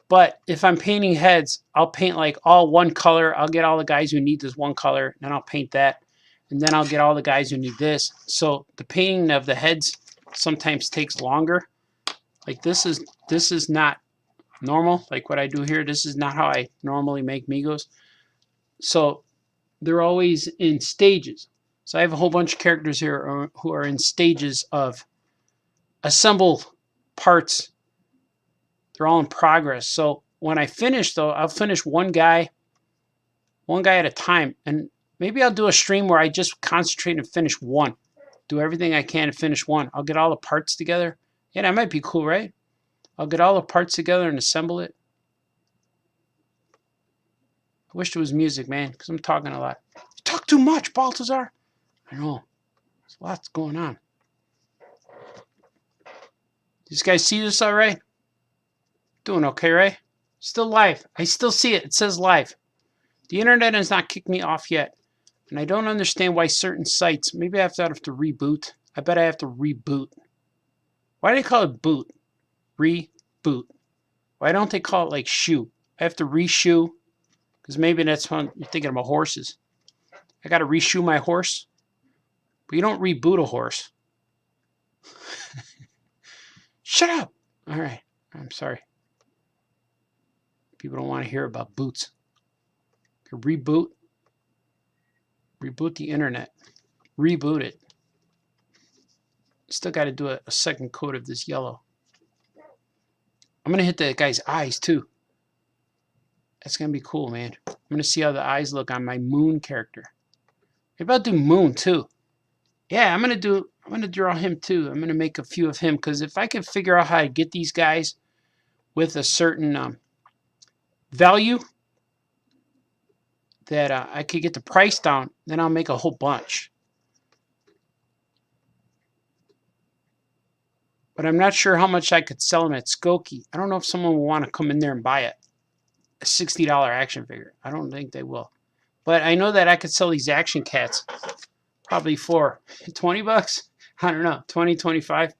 But if I'm painting heads, I'll paint like all one color. I'll get all the guys who need this one color. And I'll paint that. And then I'll get all the guys who need this. So the painting of the heads sometimes takes longer. Like this is not normal, like what I do here. This is not how I normally make MEGOS. So they're always in stages. So I have a whole bunch of characters here who are in stages of assemble parts. They're all in progress. So when I finish, though, I'll finish one guy at a time. And maybe I'll do a stream where I just concentrate and finish one. Do everything I can to finish one. I'll get all the parts together. Yeah, that might be cool, right? I'll get all the parts together and assemble it. I wish there was music, man, because I'm talking a lot. You talk too much, Baltazar. I know. There's lots going on. These guys see this all right? Doing okay, right? Still live. I still see it. It says live. The internet has not kicked me off yet. And I don't understand why certain sites, maybe I have to reboot. I bet I have to reboot. Why do they call it boot? Reboot. Why don't they call it like shoe? I have to reshoe. Because maybe that's when you're thinking about horses. I got to reshoe my horse. But you don't reboot a horse. Shut up. All right. I'm sorry. People don't want to hear about boots. Reboot. Reboot the internet. Reboot it. Still got to do a second coat of this yellow. I'm going to hit that guy's eyes too. That's going to be cool, man. I'm going to see how the eyes look on my moon character. Maybe I'll do moon too. Yeah, I'm going to draw him too. I'm going to make a few of him because if I can figure out how to get these guys with a certain value that I could get the price down, then I'll make a whole bunch. But I'm not sure how much I could sell them at Skokie. I don't know if someone will want to come in there and buy it. A $60 action figure. I don't think they will. But I know that I could sell these action cats probably for 20 bucks. I don't know, 20, 25.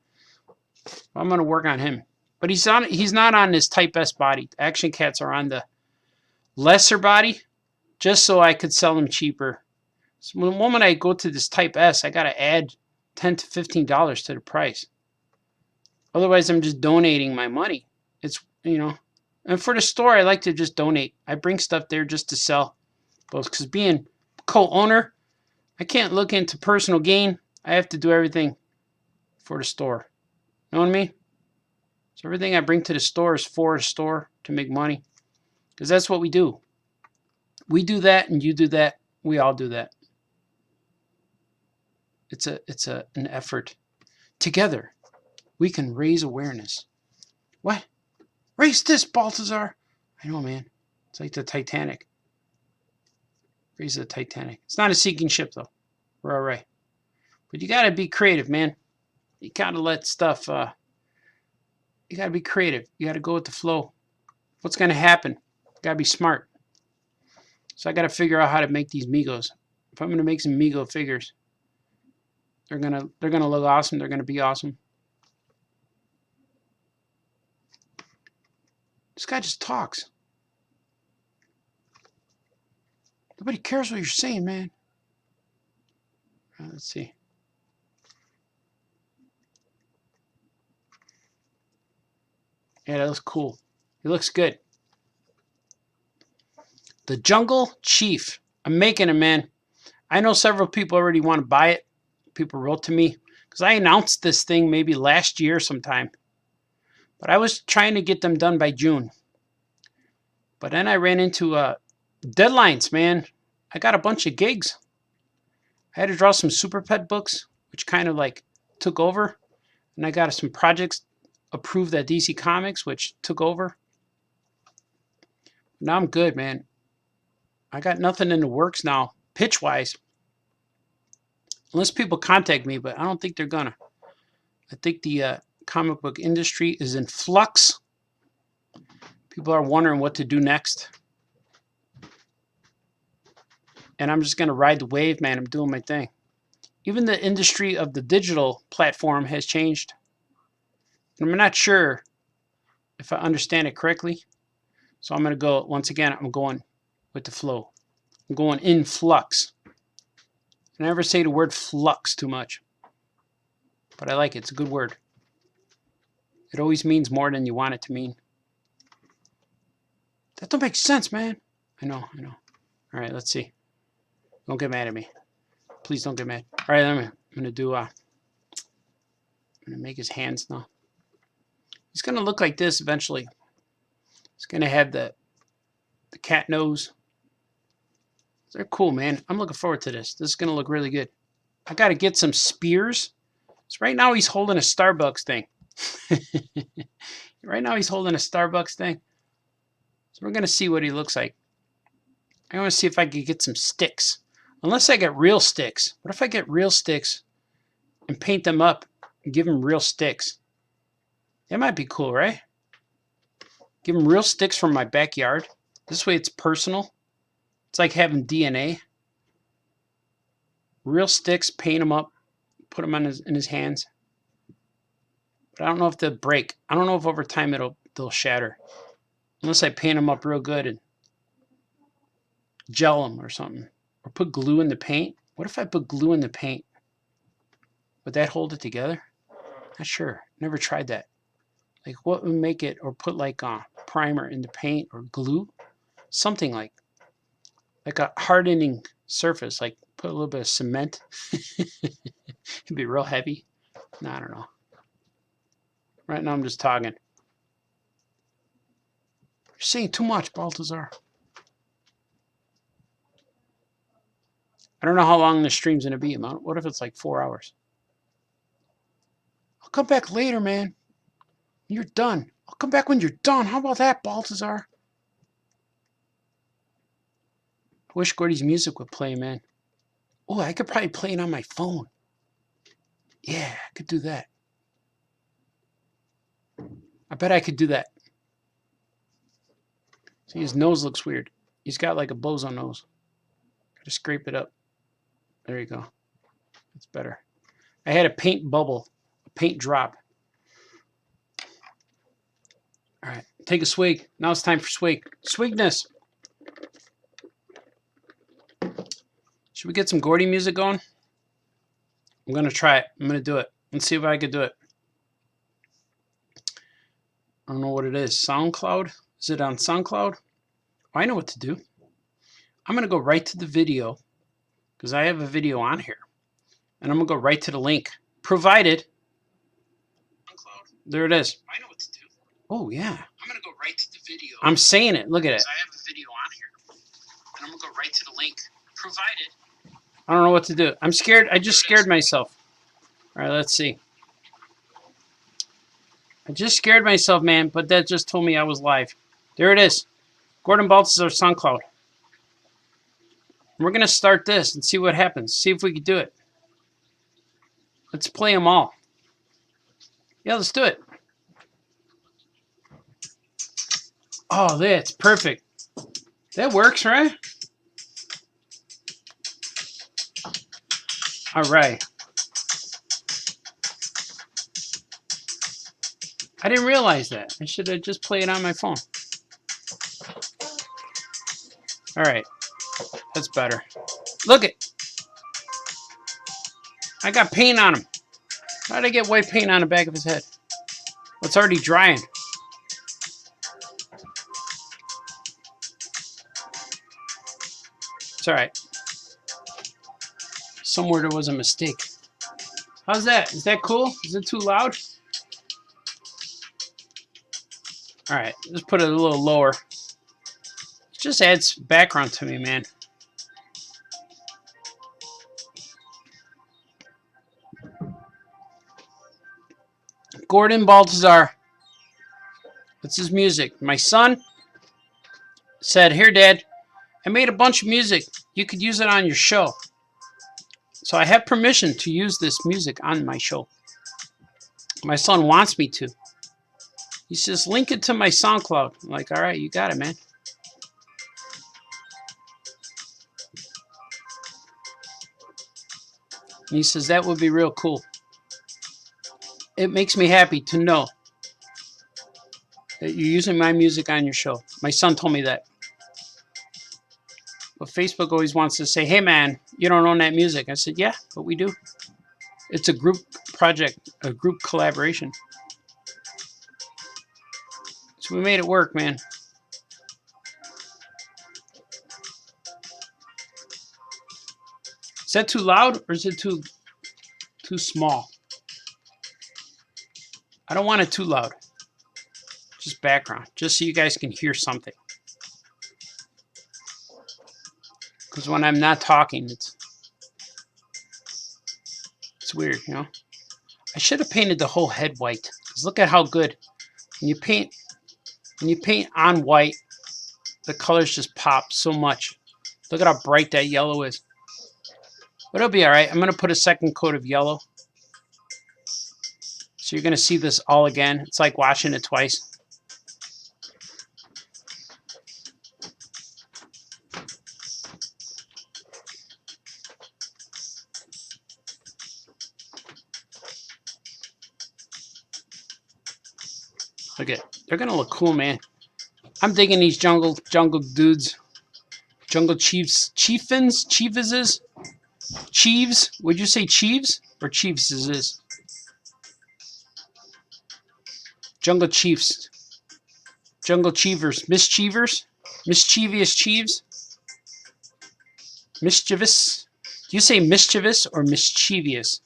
I'm going to work on him. But he's not on this Type S body. Action cats are on the lesser body just so I could sell them cheaper. So the moment I go to this Type S, I got to add $10 to $15 to the price. Otherwise, I'm just donating my money. It's, you know. And for the store, I like to just donate. I bring stuff there just to sell. Because being co-owner, I can't look into personal gain. I have to do everything for the store. You know what I mean? So everything I bring to the store is for the store to make money. Because that's what we do. We do that and you do that. We all do that. It's an effort. Together, we can raise awareness. What? Raise this, Baltazar. I know, man. It's like the Titanic. Raise the Titanic. It's not a sinking ship, though. We're all right. But you got to be creative, man. You got to let stuff... you got to be creative. You got to go with the flow. What's going to happen? You got to be smart. So I got to figure out how to make these MEGOS. If I'm going to make some MEGO figures, they're gonna look awesome. They're going to be awesome. This guy just talks. Nobody cares what you're saying, man. Let's see. Yeah, that looks cool. He looks good. The Jungle Chief. I'm making him, man. I know several people already want to buy it. People wrote to me because I announced this thing maybe last year sometime. But I was trying to get them done by June. But then I ran into deadlines, man. I got a bunch of gigs. I had to draw some Super Pet books, which kind of like took over. And I got some projects approved at DC Comics, which took over. Now I'm good, man. I got nothing in the works now, pitch-wise. Unless people contact me, but I don't think they're gonna. I think the comic book industry is in flux. People are wondering what to do next. And I'm just going to ride the wave, man. I'm doing my thing. Even the industry of the digital platform has changed. And I'm not sure if I understand it correctly. So I'm going to go, once again, I'm going with the flow. I'm going in flux. I never say the word flux too much. But I like it. It's a good word. It always means more than you want it to mean. That don't make sense, man. I know. All right, let's see. Don't get mad at me. Please don't get mad. All right, I'm gonna do. I'm gonna make his hands now. He's gonna look like this eventually. He's gonna have the cat nose. They're cool, man. I'm looking forward to this. This is gonna look really good. I gotta get some spears. So right now he's holding a Starbucks thing. Right now he's holding a Starbucks thing. So we're gonna see what he looks like. I want to see if I could get some sticks. Unless I get real sticks. What if I get real sticks and paint them up and give them real sticks? That might be cool, right? Give them real sticks from my backyard. This way it's personal. It's like having DNA. Real sticks, paint them up, put them on in his hands. But I don't know if they'll break. I don't know if over time they'll shatter. Unless I paint them up real good and gel them or something. Or put glue in the paint. What if I put glue in the paint? Would that hold it together? Not sure. Never tried that. Like what would make it, or put like a primer in the paint or glue? Something like a hardening surface. Like put a little bit of cement. It'd be real heavy. No, I don't know. Right now I'm just talking. You're saying too much, Baltazar. I don't know how long the stream's going to be. What if it's like 4 hours? I'll come back later, man. You're done. I'll come back when you're done. How about that, Baltazar? I wish Gordy's music would play, man. Oh, I could probably play it on my phone. Yeah, I could do that. I bet I could do that. See, his nose looks weird. He's got like a bozo nose. Gotta scrape it up. There you go. That's better. I had a paint bubble, a paint drop. All right, take a swig. Now it's time for swig. Swigness. Should we get some Gordy music going? I'm going to try it. I'm going to do it. Let's see if I can do it. I don't know what it is. SoundCloud? Is it on SoundCloud? Oh, I know what to do. I'm going to go right to the video because I have a video on here. And I'm going to go right to the link. Provided. There it is. I know what to do. Oh, yeah. I'm going to go right to the video. I'm saying it. Look at it. I have a video on here. And I'm going to go right to the link. Provided. I don't know what to do. I'm scared. I just scared myself. All right, let's see. I just scared myself, man, but that just told me I was live. There it is. Gordon Baltazar SoundCloud. We're going to start this and see what happens. See if we can do it. Let's play them all. Yeah, let's do it. Oh, that's perfect. That works, right? All right. I didn't realize that. I should have just played it on my phone. All right. That's better. Look it. I got paint on him. How did I get white paint on the back of his head? Well, it's already drying. It's all right. Somewhere there was a mistake. How's that? Is that cool? Is it too loud? All right, just put it a little lower. It just adds background to me, man. Gordon Baltazar. That's his music. My son said, "Here, Dad, I made a bunch of music. You could use it on your show." So I have permission to use this music on my show. My son wants me to. He says, link it to my SoundCloud. I'm like, all right, you got it, man. And he says, that would be real cool. It makes me happy to know that you're using my music on your show. My son told me that. But Facebook always wants to say, hey, man, you don't own that music. I said, yeah, but we do. It's a group project, a group collaboration. So we made it work, man. that too loud or is it too small? I don't want it too loud. Just background, just so you guys can hear something. Because when I'm not talking, it's weird, you know. I should have painted the whole head white. Because look at how good when you paint on white, the colors just pop so much. Look at how bright that yellow is. But it'll be all right. I'm gonna put a second coat of yellow. So you're gonna see this all again. It's like watching it twice. Look at, they're gonna look cool, man. I'm digging these jungle dudes, jungle chiefs, chiefins, chieveses, chieves. Would you say chieves or chiefses? Jungle chiefs, jungle chievers, mischievers, mischievous chieves, mischievous. Do you say mischievous or mischievous?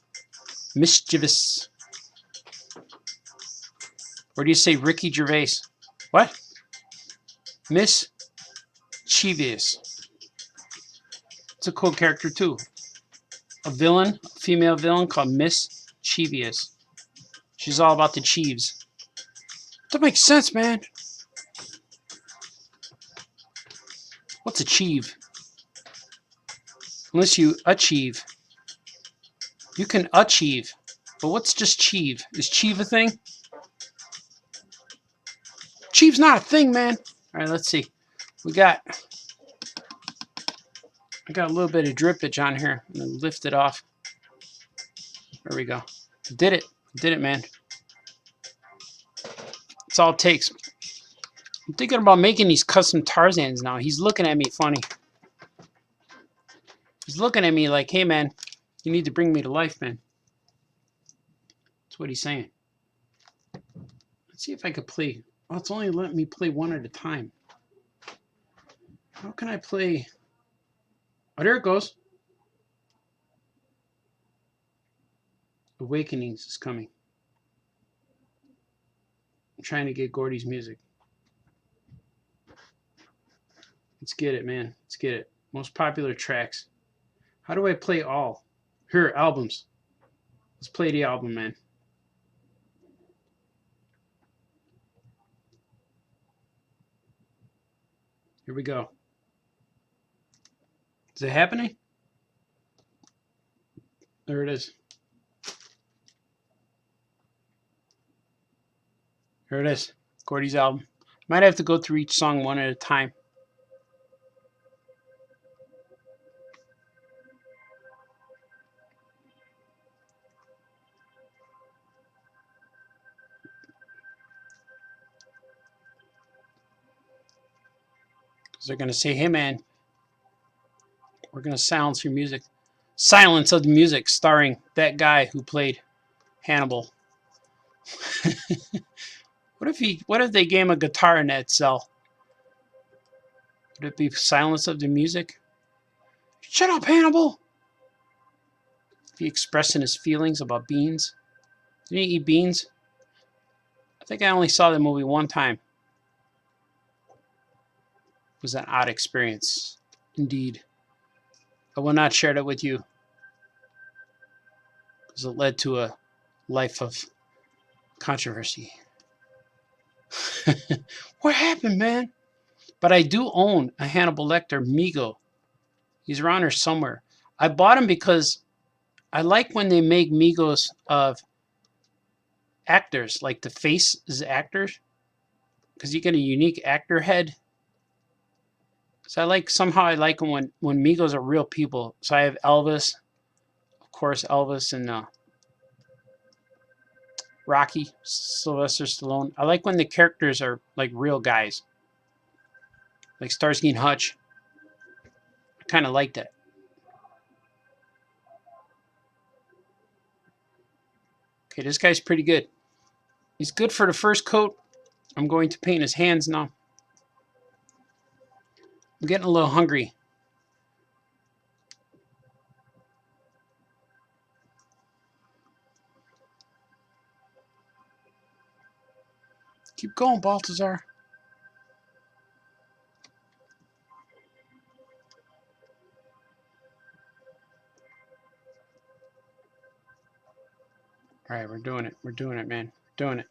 Mischievous. Or do you say Ricky Gervais? What? Mischievous. It's a cool character too. A villain, a female villain called Mischievous. She's all about the chieves. That makes sense, man. What's achieve? Unless you achieve. You can achieve. But what's just chieve? Is chieve a thing? Chieve's not a thing, man. All right, let's see. I got a little bit of drippage on here. I'm gonna lift it off. There we go. Did it. Did it, man. That's all it takes. I'm thinking about making these custom Tarzans now. He's looking at me funny. He's looking at me like, hey, man, you need to bring me to life, man. That's what he's saying. Let's see if I could play. Oh, it's only letting me play one at a time. How can I play? Oh, there it goes. Awakenings is coming. I'm trying to get Gordy's music. Let's get it, man. Let's get it. Most popular tracks. How do I play all? Here, albums. Let's play the album, man. Here we go. Is it happening? There it is. Here it is. Gordy's album. Might have to go through each song one at a time. They're going to say, hey, man, we're going to silence your music. Silence of the Music, starring that guy who played Hannibal. What if they gave him a guitar in that cell? Would it be Silence of the Music? Shut up, Hannibal! Is he expressing his feelings about beans? Did he eat beans? I think I only saw the movie one time. It was an odd experience, indeed. I will not share that with you, because it led to a life of controversy. What happened, man? But I do own a Hannibal Lecter MEGO. He's around here somewhere. I bought him because I like when they make MEGOS of actors, like the face is actors, because you get a unique actor head. So somehow I like them when MEGOS are real people. So I have Elvis, of course, Elvis and Rocky, Sylvester Stallone. I like when the characters are like real guys, like Starsky and Hutch. I kind of like that. Okay, this guy's pretty good. He's good for the first coat. I'm going to paint his hands now. I'm getting a little hungry. Keep going, Balthazar. All right, we're doing it. We're doing it, man. Doing it.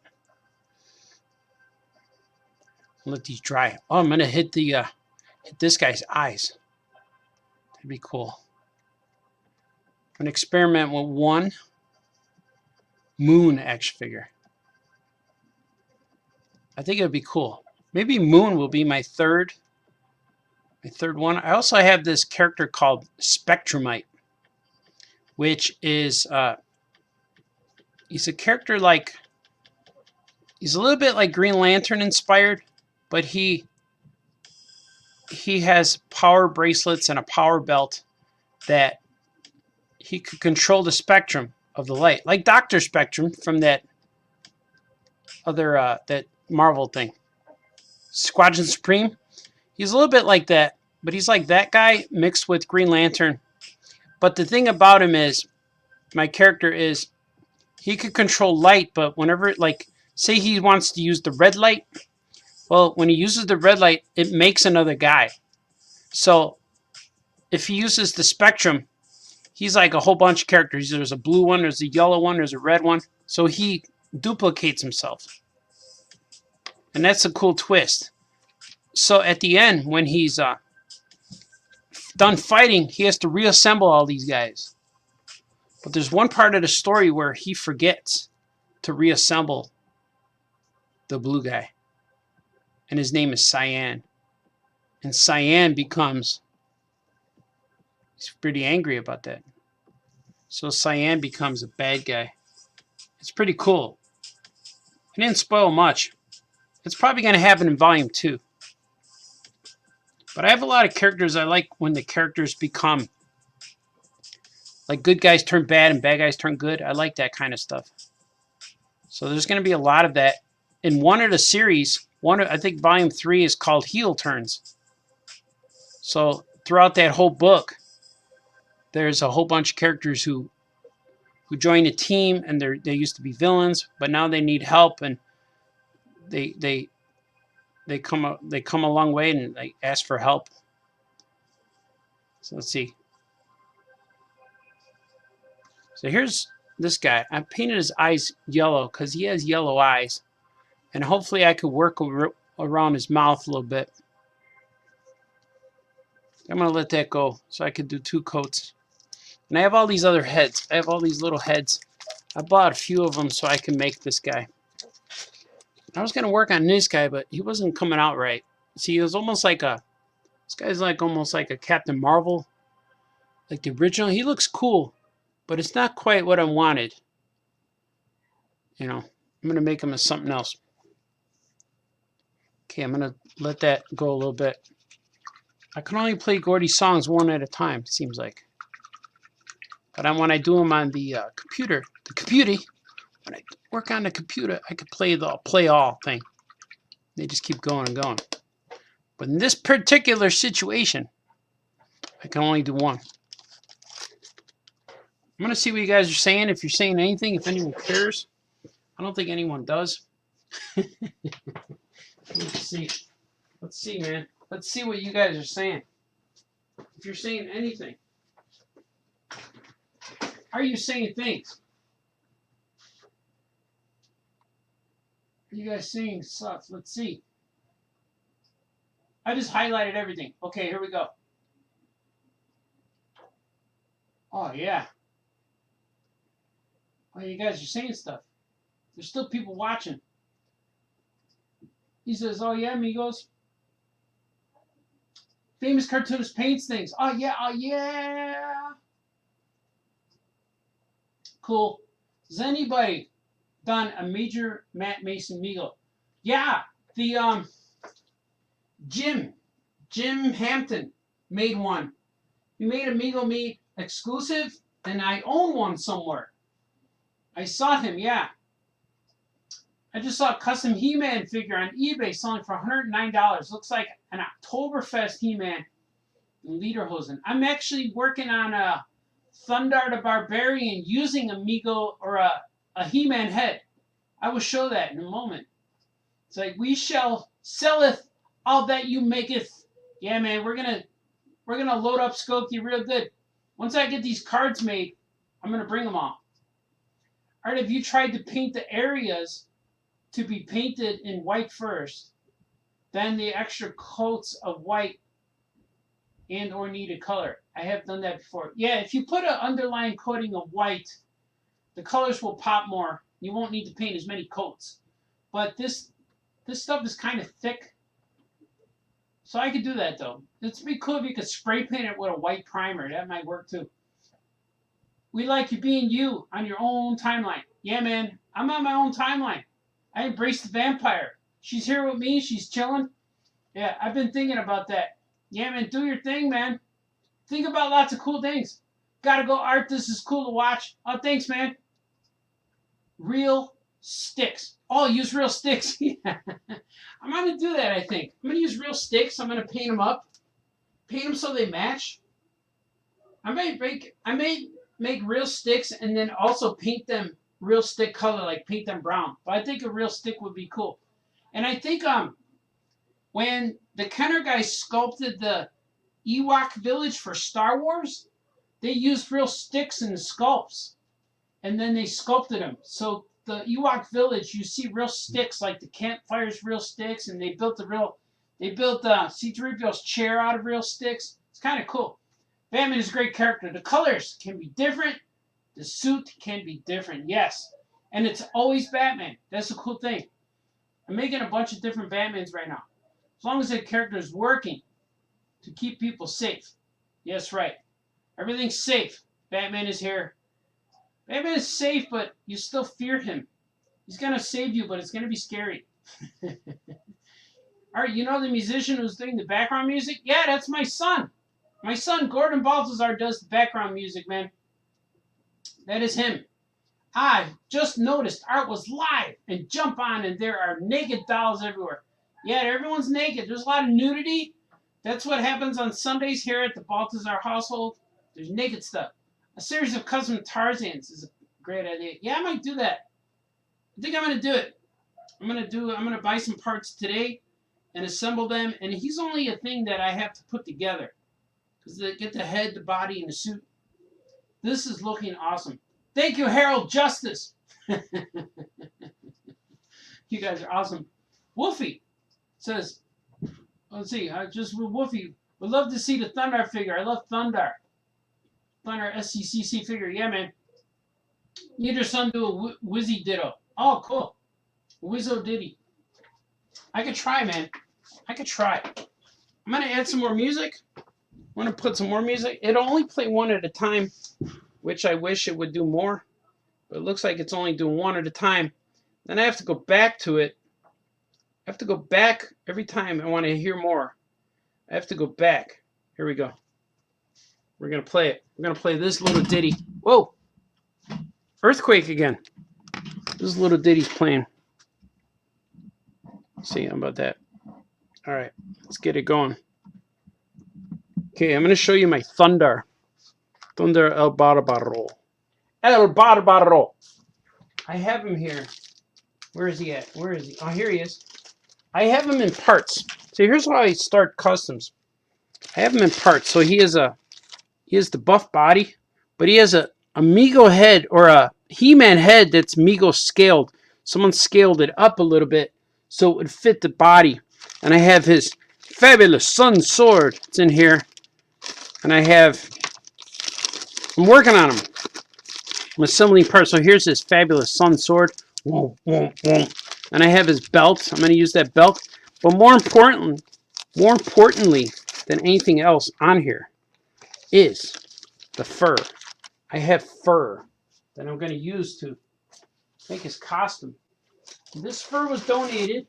Let these dry. Oh, I'm gonna hit the hit this guy's eyes. That'd be cool. I'm gonna experiment with one Moon action figure. I think it would be cool. Maybe Moon will be my third one. I also have this character called Spectrumite, which is he's a character like, he's a little bit like Green Lantern inspired, but he has power bracelets and a power belt that he could control the spectrum of the light, like Dr. Spectrum from that other that Marvel thing, Squadron Supreme. He's a little bit like that, but he's like that guy mixed with Green Lantern. But the thing about him is, my character is, he could control light, but whenever, like, say he wants to use the red light, well, when he uses the red light, it makes another guy. So if he uses the spectrum, he's like a whole bunch of characters. There's a blue one, there's a yellow one, there's a red one. So he duplicates himself. And that's a cool twist. So at the end, when he's done fighting, he has to reassemble all these guys. But there's one part of the story where he forgets to reassemble the blue guy. And his name is Cyan. And Cyan becomes, he's pretty angry about that. So Cyan becomes a bad guy. It's pretty cool. I didn't spoil much. It's probably going to happen in Volume 2. But I have a lot of characters I like when the characters become, like, good guys turn bad and bad guys turn good. I like that kind of stuff. So there's going to be a lot of that. In one of the series, I think Volume 3 is called Heel Turns. So throughout that whole book, there's a whole bunch of characters who join a team, and they used to be villains, but now they need help, and they come a long way, and they ask for help. So let's see. So here's this guy. I painted his eyes yellow because he has yellow eyes, and hopefully I could work around his mouth a little bit. I'm gonna let that go so I could do 2 coats. And I have all these other heads. I have all these little heads. I bought a few of them so I can make this guy. I was gonna work on this guy, but he wasn't coming out right. See, he was almost like this guy's like almost like a Captain Marvel, like the original. He looks cool, but it's not quite what I wanted. You know, I'm gonna make him as something else. Okay, I'm gonna let that go a little bit. I can only play Gordy songs one at a time, it seems like. But when I do them on the computer, when I work on the computer, I could play the play all thing. They just keep going and going. But in this particular situation, I can only do one. I'm going to see what you guys are saying. If you're saying anything, if anyone cares. I don't think anyone does. Let's see. Let's see, man. Let's see what you guys are saying. If you're saying anything. Are you saying things? Are you guys saying stuff? Let's see. I just highlighted everything. Okay, here we go. Oh, yeah. Oh, you guys are saying stuff. There's still people watching. He says, oh, yeah, amigos. Famous cartoonist paints things. Oh, yeah, oh, yeah. Cool. Has anybody done a major Matt Mason Mego? Yeah, the Jim Hampton made one. He made a Mego Me exclusive, and I own one somewhere. I saw him, yeah. I just saw a custom He-Man figure on eBay selling for $109. Looks like an Oktoberfest He-Man in Lederhosen. I'm actually working on a Thundar the Barbarian using a Mego or a He-Man head. I will show that in a moment. It's like, we shall selleth all that you maketh. Yeah, man, we're gonna load up Skokie real good. Once I get these cards made, I'm gonna bring them all. All right, if you tried to paint the areas to be painted in white first, then the extra coats of white and or needed color. I have done that before. Yeah, if you put an underlying coating of white, the colors will pop more. You won't need to paint as many coats. But this stuff is kind of thick, so I could do that though. It'd be cool if you could spray paint it with a white primer. That might work too. We like you being you on your own timeline. Yeah, man, I'm on my own timeline. I embrace the vampire. She's here with me. She's chilling. Yeah, I've been thinking about that. Yeah, man, do your thing, man. Think about lots of cool things. Gotta go, Art. This is cool to watch. Oh, thanks, man. Real sticks. Oh, use real sticks. Yeah. I'm going to do that, I think. I'm going to use real sticks. I'm going to paint them up. Paint them so they match. I may make real sticks and then also paint them real stick color, like paint them brown. But I think a real stick would be cool. And I think when the Kenner guys sculpted the Ewok village for Star Wars, they used real sticks in the sculpts. And then they sculpted them. So the Ewok village, you see real sticks, like the campfire's real sticks, and they built C-3PO's chair out of real sticks. It's kind of cool. Batman is a great character. The colors can be different. The suit can be different, yes. And it's always Batman. That's the cool thing. I'm making a bunch of different Batmans right now. As long as that character is working to keep people safe. Yes, right. Everything's safe. Batman is here. Batman is safe, but you still fear him. He's going to save you, but it's going to be scary. All right, you know the musician who's doing the background music? Yeah, that's my son. My son, Gordon Balthazar, does the background music, man. That is him. I just noticed Art was live and jump on, and there are naked dolls everywhere. Yeah, everyone's naked. There's a lot of nudity. That's what happens on Sundays here at the Balthazar household. There's naked stuff. A series of custom Tarzans is a great idea. Yeah, I might do that. I think I'm going to do it. I'm going to buy some parts today and assemble them. And he's only a thing that I have to put together. Because they get the head, the body, and the suit. This is looking awesome. Thank you, Harold Justice. You guys are awesome. Wolfie says, let's see, Wolfie would love to see the Thundar figure. I love Thundar. Thunder SCCC figure. Yeah, man. You and your son do a Wizzy Ditto. Oh, cool. Wizzo Diddy. I could try, man. I could try. I'm going to add some more music. I'm going to put some more music. It'll only play one at a time, which I wish it would do more. But it looks like it's only doing one at a time. Then I have to go back to it. I have to go back every time I want to hear more. I have to go back. Here we go. We're going to play it. We're going to play this little ditty. Whoa. Earthquake again. This little ditty's playing. Let's see how about that. All right. Let's get it going. Okay, I'm going to show you my Thunder. Thunder El Barbaro. El Barbaro. I have him here. Where is he at? Where is he? Oh, here he is. I have him in parts. So here's how I start customs. I have him in parts. So he has the buff body, but he has a Mego head, or a He-Man head that's Mego scaled. Someone scaled it up a little bit so it would fit the body. And I have his fabulous sun sword. It's in here. And I'm working on him. I'm assembling parts. So here's his fabulous sun sword. Whoa, whoa, whoa. And I have his belt. I'm going to use that belt. But more importantly than anything else on here is the fur. I have fur that I'm going to use to make his costume. This fur was donated.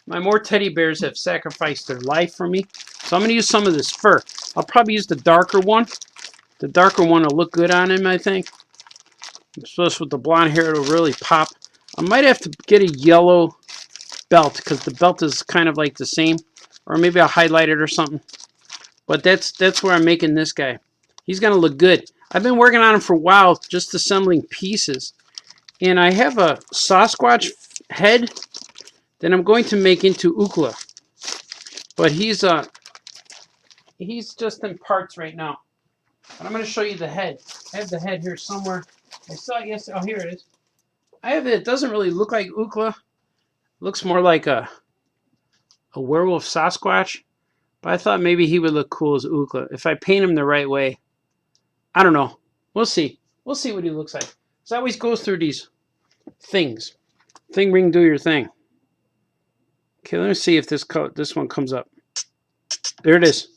My more teddy bears have sacrificed their life for me. So I'm going to use some of this fur. I'll probably use the darker one. The darker one will look good on him, I think. Especially with the blonde hair, it'll really pop. I might have to get a yellow belt because the belt is kind of like the same. Or maybe I'll highlight it or something. But that's where I'm making this guy. He's going to look good. I've been working on him for a while, just assembling pieces. And I have a Sasquatch head that I'm going to make into Ukla. But he's just in parts right now. But I'm going to show you the head. I have the head here somewhere. I saw it yesterday. Oh, here it is. I have it. It doesn't really look like Ukla. It looks more like a werewolf Sasquatch. But I thought maybe he would look cool as Ukla if I paint him the right way. I don't know. We'll see. We'll see what he looks like. So it always goes through these things. Thing ring, do your thing. Okay, let me see if this one comes up. There it is.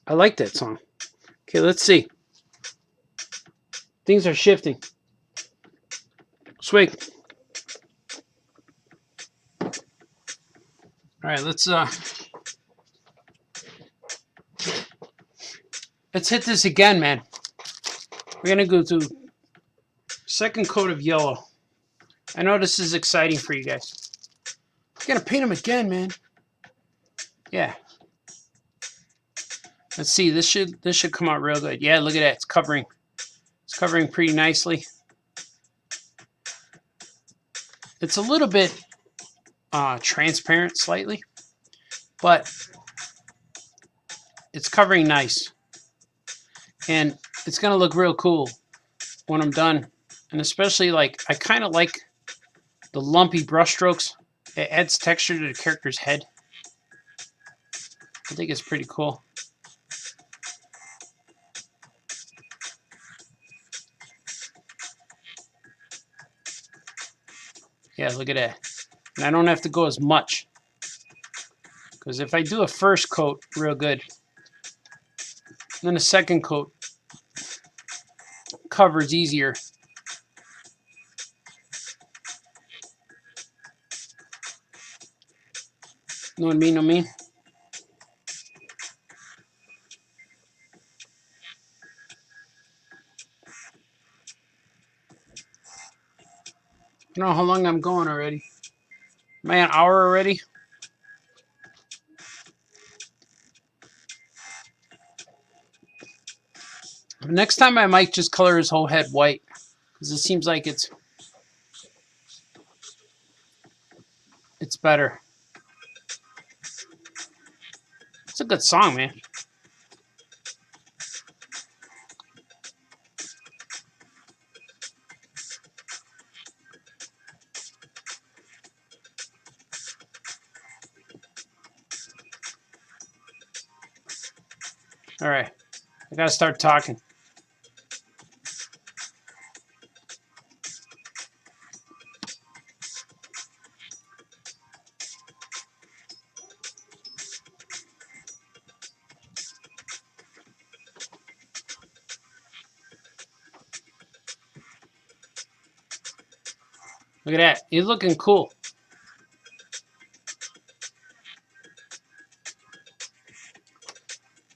I like that song. Okay, let's see. Things are shifting. Swig. All right, let's hit this again, man. We're gonna go to second coat of yellow. I know this is exciting for you guys. I'm gonna paint them again, man. Yeah. Let's see. This should come out real good. Yeah, look at that. It's covering. It's covering pretty nicely. It's a little bit transparent, slightly, but it's covering nice, and it's gonna look real cool when I'm done. And especially, like, I kind of like the lumpy brush strokes. It adds texture to the character's head. I think it's pretty cool. Yeah, look at that. And I don't have to go as much, because if I do a first coat real good, then a second coat covers easier. Know what I mean? I don't know how long I'm going already. Am I an hour already? Next time I might just color his whole head white, because it seems like it's better. It's a good song, man. All right, I gotta start talking. Look at that. He's looking cool.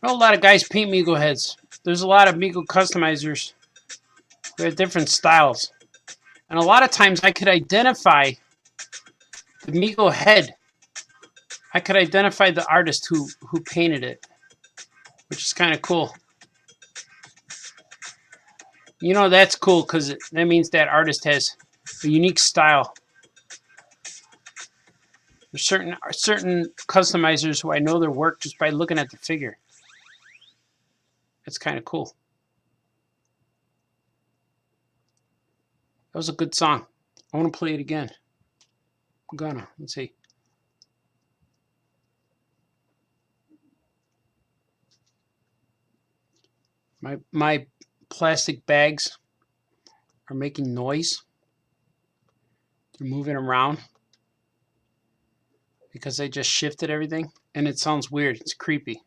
I know a lot of guys paint Mego heads. There's a lot of Mego customizers who have different styles. And a lot of times I could identify the Mego head. I could identify the artist who painted it, which is kind of cool. You know, that's cool because that means that artist has a unique style. There's certain customizers who I know their work just by looking at the figure. It's kind of cool. That was a good song. I want to play it again. I'm gonna. Let's see. My plastic bags are making noise. They're moving around because I just shifted everything, and it sounds weird. It's creepy.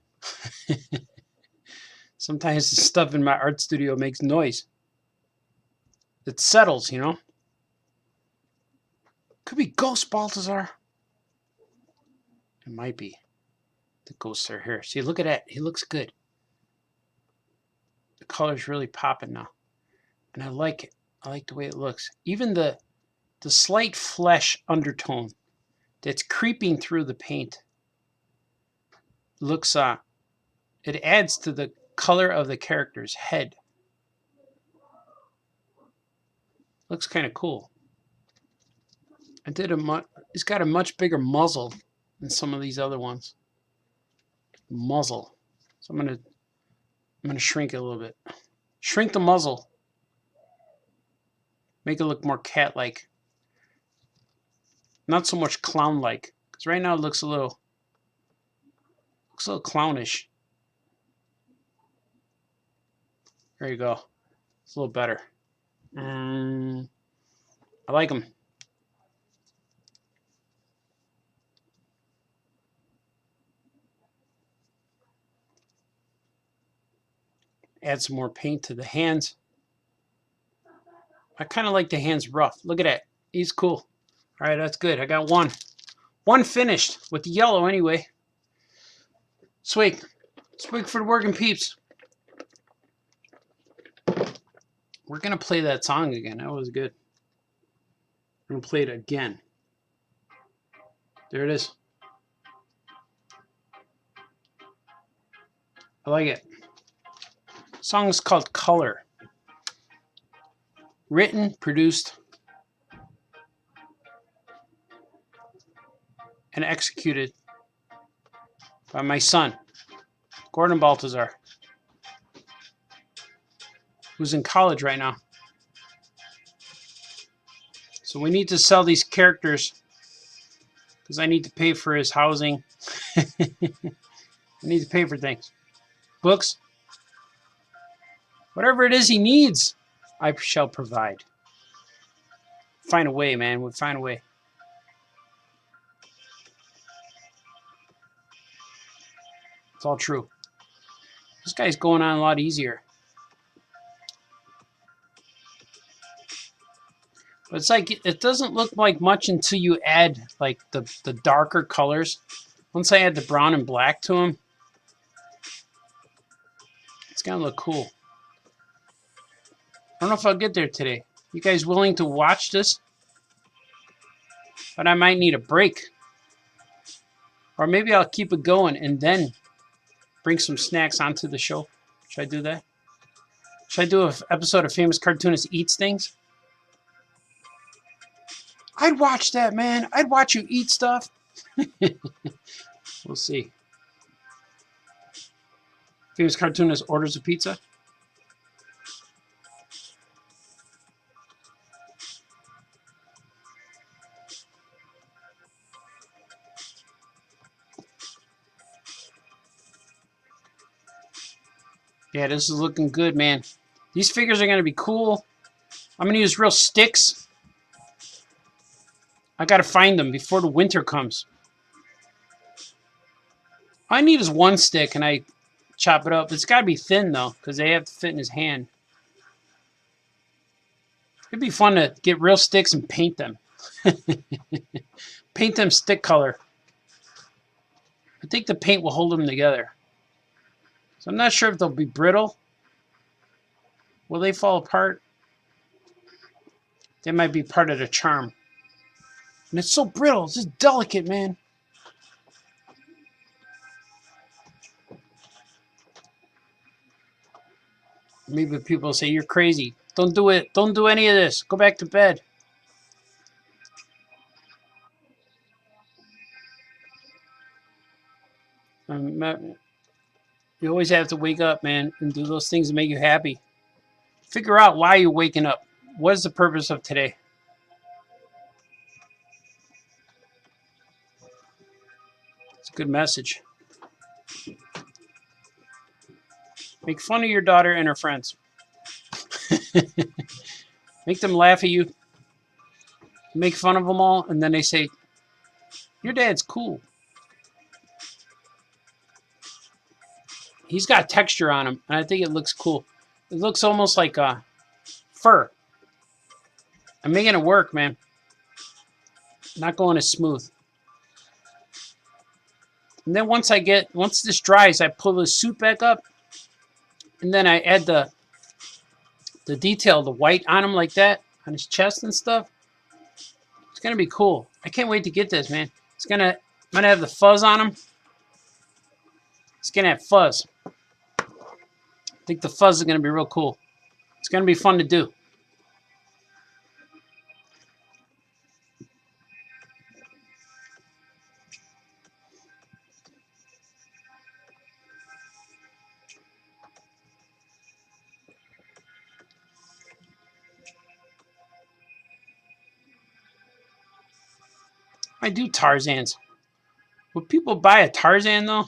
Sometimes the stuff in my art studio makes noise. It settles, you know. Could be ghosts, Balthazar. It might be. The ghosts are here. See, look at that. He looks good. The color's really popping now. And I like it. I like the way it looks. Even the slight flesh undertone that's creeping through the paint looks, it adds to the color of the character's head. Looks kind of cool. I did it's got a much bigger muzzle than some of these other ones. Muzzle. So I'm gonna shrink it a little bit. Shrink the muzzle. Make it look more cat-like. Not so much clown-like. Because right now it looks a little clownish. There you go. It's a little better. I like them. Add some more paint to the hands. I kind of like the hands rough. Look at that. He's cool. All right, that's good. I got one. One finished with the yellow anyway. Sweet. Sweet for the working peeps. We're going to play that song again. That was good. We're going to play it again. There it is. I like it. The song is called Color. Written, produced, and executed by my son, Gordon Baltazar, who's in college right now. So we need to sell these characters because I need to pay for his housing. I need to pay for things. Books. Whatever it is he needs, I shall provide. Find a way, man. We'll find a way. It's all true. This guy's going on a lot easier. But it's like, it doesn't look like much until you add like the darker colors. Once I add the brown and black to them, it's gonna look cool. I don't know if I'll get there today. You guys willing to watch this? But I might need a break. Or maybe I'll keep it going and then bring some snacks onto the show. Should I do that? Should I do an episode of Famous Cartoonist Eats Things? I'd watch that, man. I'd watch you eat stuff. We'll see. Famous Cartoonist orders a pizza. Yeah, this is looking good, man. These figures are going to be cool. I'm going to use real sticks. I got to find them before the winter comes. All I need is one stick, and I chop it up. It's got to be thin, though, because they have to fit in his hand. It'd be fun to get real sticks and paint them. Paint them stick color. I think the paint will hold them together. So I'm not sure if they'll be brittle. Will they fall apart? They might be part of the charm. And it's so brittle. It's just delicate, man. Maybe people say, you're crazy. Don't do it. Don't do any of this. Go back to bed. You always have to wake up, man, and do those things that make you happy. Figure out why you're waking up. What is the purpose of today? It's a good message. Make fun of your daughter and her friends. Make them laugh at you. Make fun of them all, and then they say, your dad's cool. He's got texture on him, and I think it looks cool. It looks almost like fur. I'm making it work, man. Not going as smooth. And then once this dries, I pull the suit back up, and then I add the detail, the white on him like that, on his chest and stuff. It's gonna be cool. I can't wait to get this, man. I'm gonna have the fuzz on him. It's gonna have fuzz. I think the fuzz is gonna be real cool. It's gonna be fun to do. I do Tarzans. Would people buy a Tarzan though?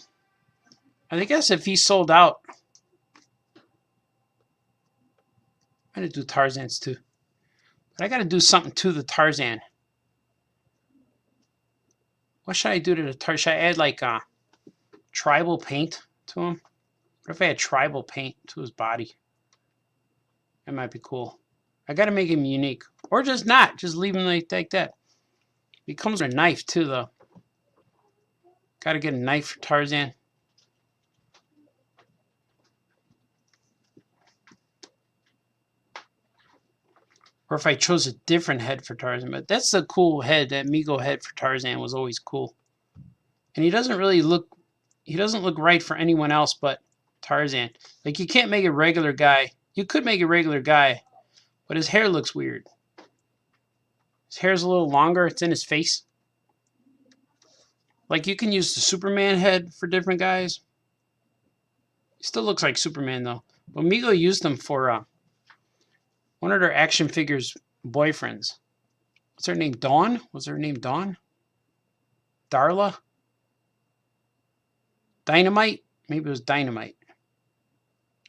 I guess if he sold out, I'm gonna do Tarzans too. But I gotta do something to the Tarzan. What should I do to the Tarzan? Should I add like tribal paint to him? What if I had tribal paint to his body? That might be cool. I gotta make him unique. Or just not. Just leave him like that. He comes with a knife too though. Gotta get a knife for Tarzan. Or if I chose a different head for Tarzan. But that's a cool head. That Mego head for Tarzan was always cool. And he doesn't really look... He doesn't look right for anyone else but Tarzan. Like, you can't make a regular guy. You could make a regular guy. But his hair looks weird. His hair's a little longer. It's in his face. Like, you can use the Superman head for different guys. He still looks like Superman, though. But Mego used them for... one of their action figures' boyfriends. What's her name? Dawn? Was her name Dawn? Darla? Dynamite? Maybe it was Dynamite.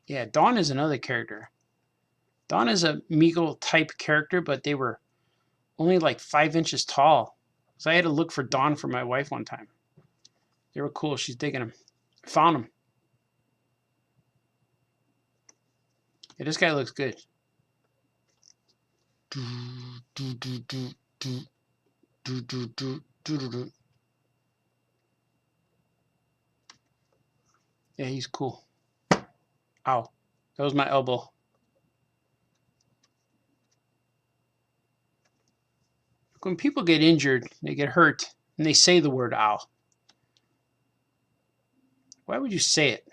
Yeah, Dawn is another character. Dawn is a Mego type character, but they were only like 5 inches tall. So I had to look for Dawn for my wife one time. They were cool. She's digging them. Found them. Yeah, this guy looks good. Yeah, he's cool. Ow. That was my elbow. When people get injured, they get hurt, and they say the word ow. Why would you say it?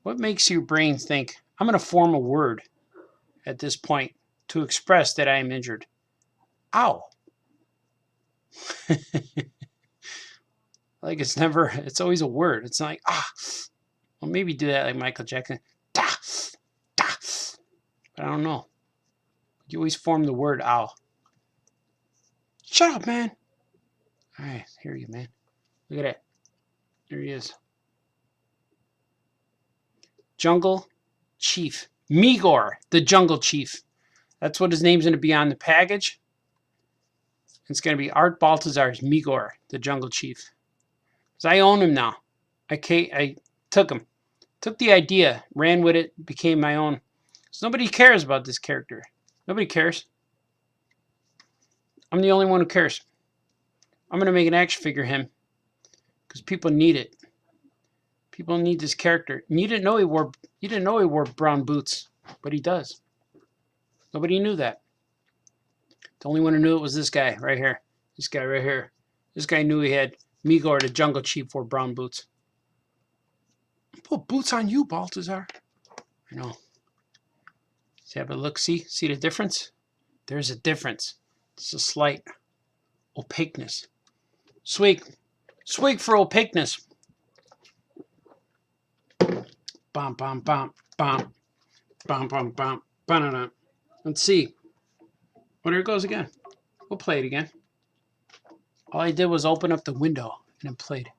What makes your brain think, I'm going to form a word at this point to express that I am injured? Ow. Like it's always a word. It's not like, ah. Well, maybe do that like Michael Jackson. Da, da. But I don't know. You always form the word ow. Shut up, man. All right, here you, man. Look at that. There he is. Jungle Chief. Megor, the Jungle Chief. That's what his name's going to be on the package. It's going to be Art Baltazar's Megor, the Jungle Chief. Because I own him now. I took him. Took the idea, ran with it, became my own. So nobody cares about this character. Nobody cares. I'm the only one who cares. I'm going to make an action figure of him. Because people need it. People need this character. And you didn't know he wore brown boots. But he does. Nobody knew that. The only one who knew it was this guy right here. This guy right here. This guy knew he had Megor, the Jungle Chief, wore brown boots. Put boots on you, Baltazar. I know. See, have a look. See the difference? There's a difference. It's a slight opaqueness. Swig for opaqueness. Bam, bam, bam, bam, bam, bam, bam, bam. Let's see. Oh, there it goes again. We'll play it again. All I did was open up the window and it played.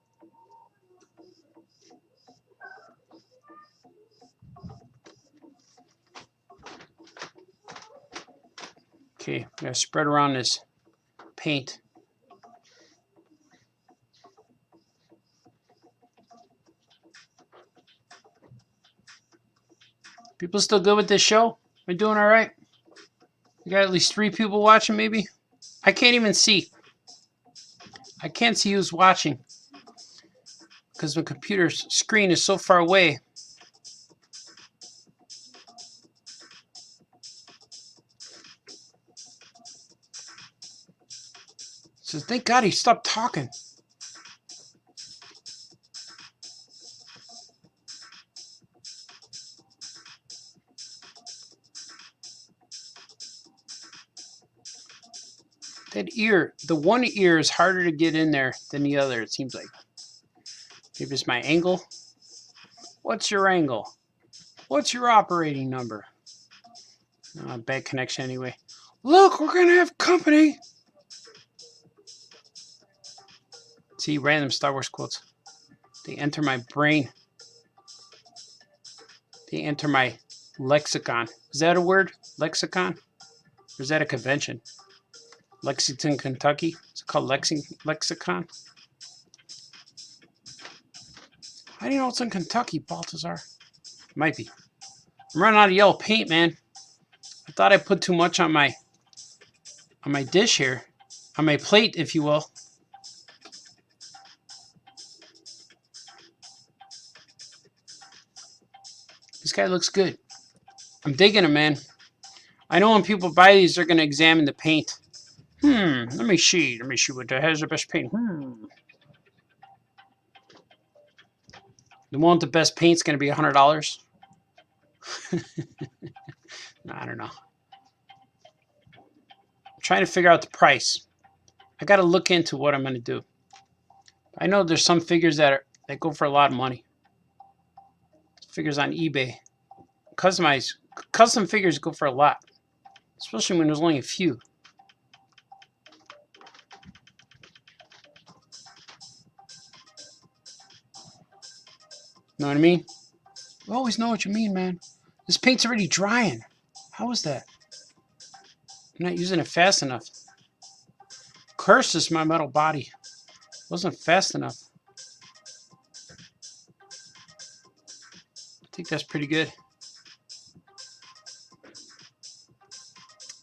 Okay, I'm going to spread around this paint. People still good with this show? We're doing all right? We got at least 3 people watching, maybe? I can't even see. I can't see who's watching. Because my computer's screen is so far away. So thank God he stopped talking. That ear, the one ear is harder to get in there than the other, it seems like. Maybe it's my angle. What's your angle? What's your operating number? Bad connection anyway. Look, we're going to have company. See, random Star Wars quotes. They enter my brain. They enter my lexicon. Is that a word? Lexicon? Or is that a convention? Lexington, Kentucky? Is it called Lexicon? How do you know it's in Kentucky, Baltazar? Might be. I'm running out of yellow paint, man. I thought I put too much on my dish here. On my plate, if you will. This guy looks good. I'm digging him, man. I know when people buy these, they're going to examine the paint. Let me see. Let me see what has the best paint. The one with the best paint's going to be $100. No, I don't know. I'm trying to figure out the price. I got to look into what I'm going to do. I know there's some figures that go for a lot of money. Figures on eBay. Custom figures go for a lot. Especially when there's only a few. Know what I mean? I always know what you mean, man. This paint's already drying. How is that? I'm not using it fast enough. Curse is my metal body. Wasn't fast enough. I think that's pretty good.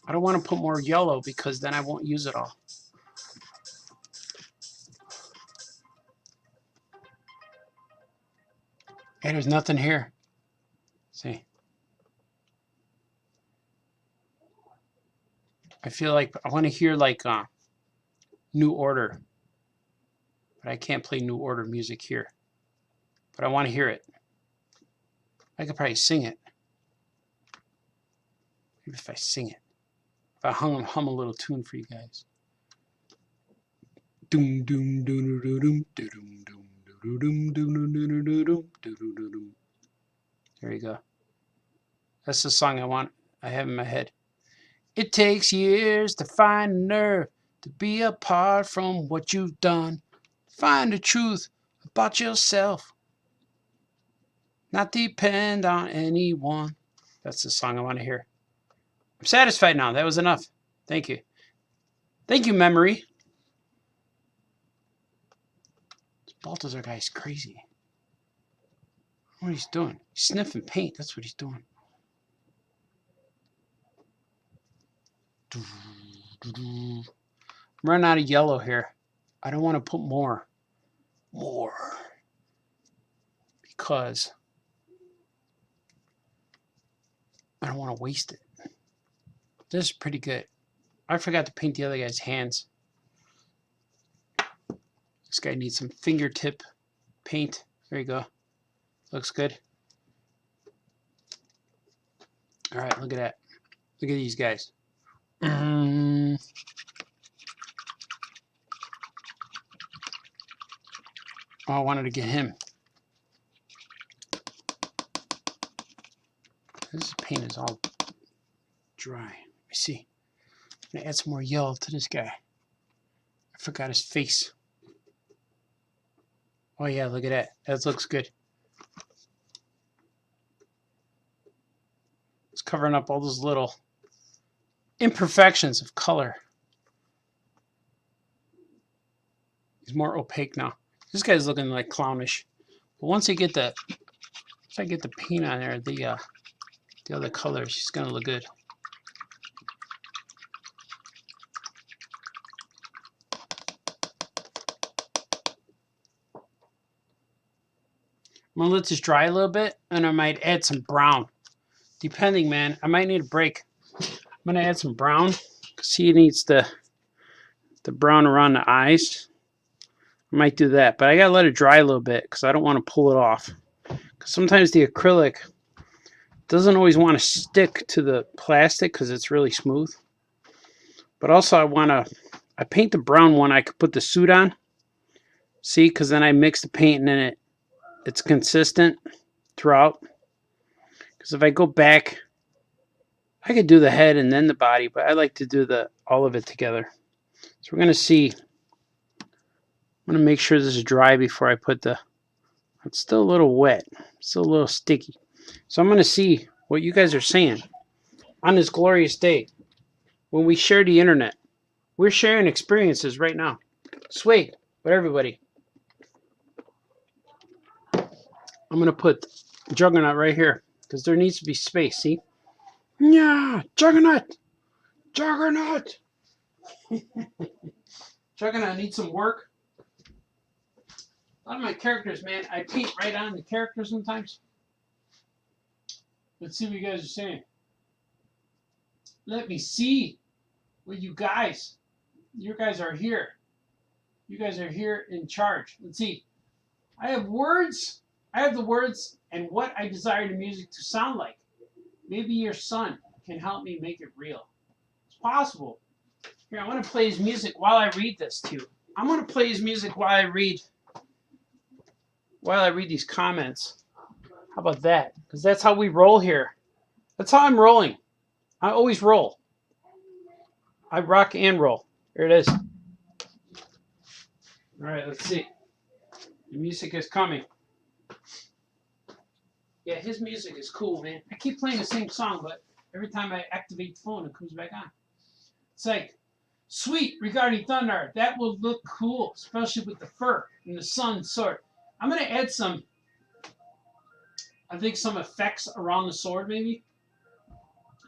I don't want to put more yellow because then I won't use it all. Hey, there's nothing here. See? I feel like I want to hear like New Order. But I can't play New Order music here. But I want to hear it. I could probably sing it. Maybe if I sing it. If I hum a little tune for you guys. Doom doom doom doom doom doom doom. There you go. That's the song I have in my head. It takes years to find a nerve to be apart from what you've done. Find the truth about yourself. Not depend on anyone. That's the song I want to hear. I'm satisfied now. That was enough. Thank you. Thank you, memory. Baltazar guy's crazy. What he's doing? He's sniffing paint. That's what he's doing. I'm running out of yellow here. I don't want to put more. Because I don't want to waste it. This is pretty good. I forgot to paint the other guy's hands. This guy needs some fingertip paint. There you go. Looks good. All right, look at that. Look at these guys. Oh, I wanted to get him. This paint is all dry. Let me see. I'm going to add some more yellow to this guy. I forgot his face. Oh yeah, look at that. That looks good. It's covering up all those little imperfections of color. He's more opaque now. This guy's looking like clownish. But once I get the paint on there, the other colors, he's gonna look good. I'm gonna let this dry a little bit, and I might add some brown. Depending, man, I might need a break. I'm gonna add some brown, because he needs the brown around the eyes. I might do that, but I gotta let it dry a little bit, because I don't want to pull it off. Because sometimes the acrylic doesn't always want to stick to the plastic, because it's really smooth. But also I paint the brown one, I could put the suit on. See, because then I mix the paint and then it's consistent throughout. Because if I go back, I could do the head and then the body, but I like to do all of it together. So we're going to see I'm going to make sure this is dry before I put the... It's still a little wet. Still a little sticky. So I'm going to see what you guys are saying on this glorious day when we share the internet. We're sharing experiences right now. Swig with everybody. I'm going to put Juggernaut right here because there needs to be space. See? Yeah, Juggernaut! Juggernaut! Juggernaut needs some work. A lot of my characters, man, I paint right on the characters sometimes. Let's see what you guys are saying. Let me see what you guys are here. You guys are here in charge. Let's see. I have words. I have the words and what I desire the music to sound like. Maybe your son can help me make it real. It's possible. Here, I want to play his music while I read this to you. I'm going to play his music while I read these comments. How about that? Because that's how we roll here. That's how I'm rolling. I always roll. I rock and roll. Here it is. All right, let's see. The music is coming. Yeah, his music is cool, man. I keep playing the same song, but every time I activate the phone, it comes back on. It's like, sweet regarding Thunder. That will look cool, especially with the fur and the sun sword. I'm going to add some, I think some effects around the sword, maybe.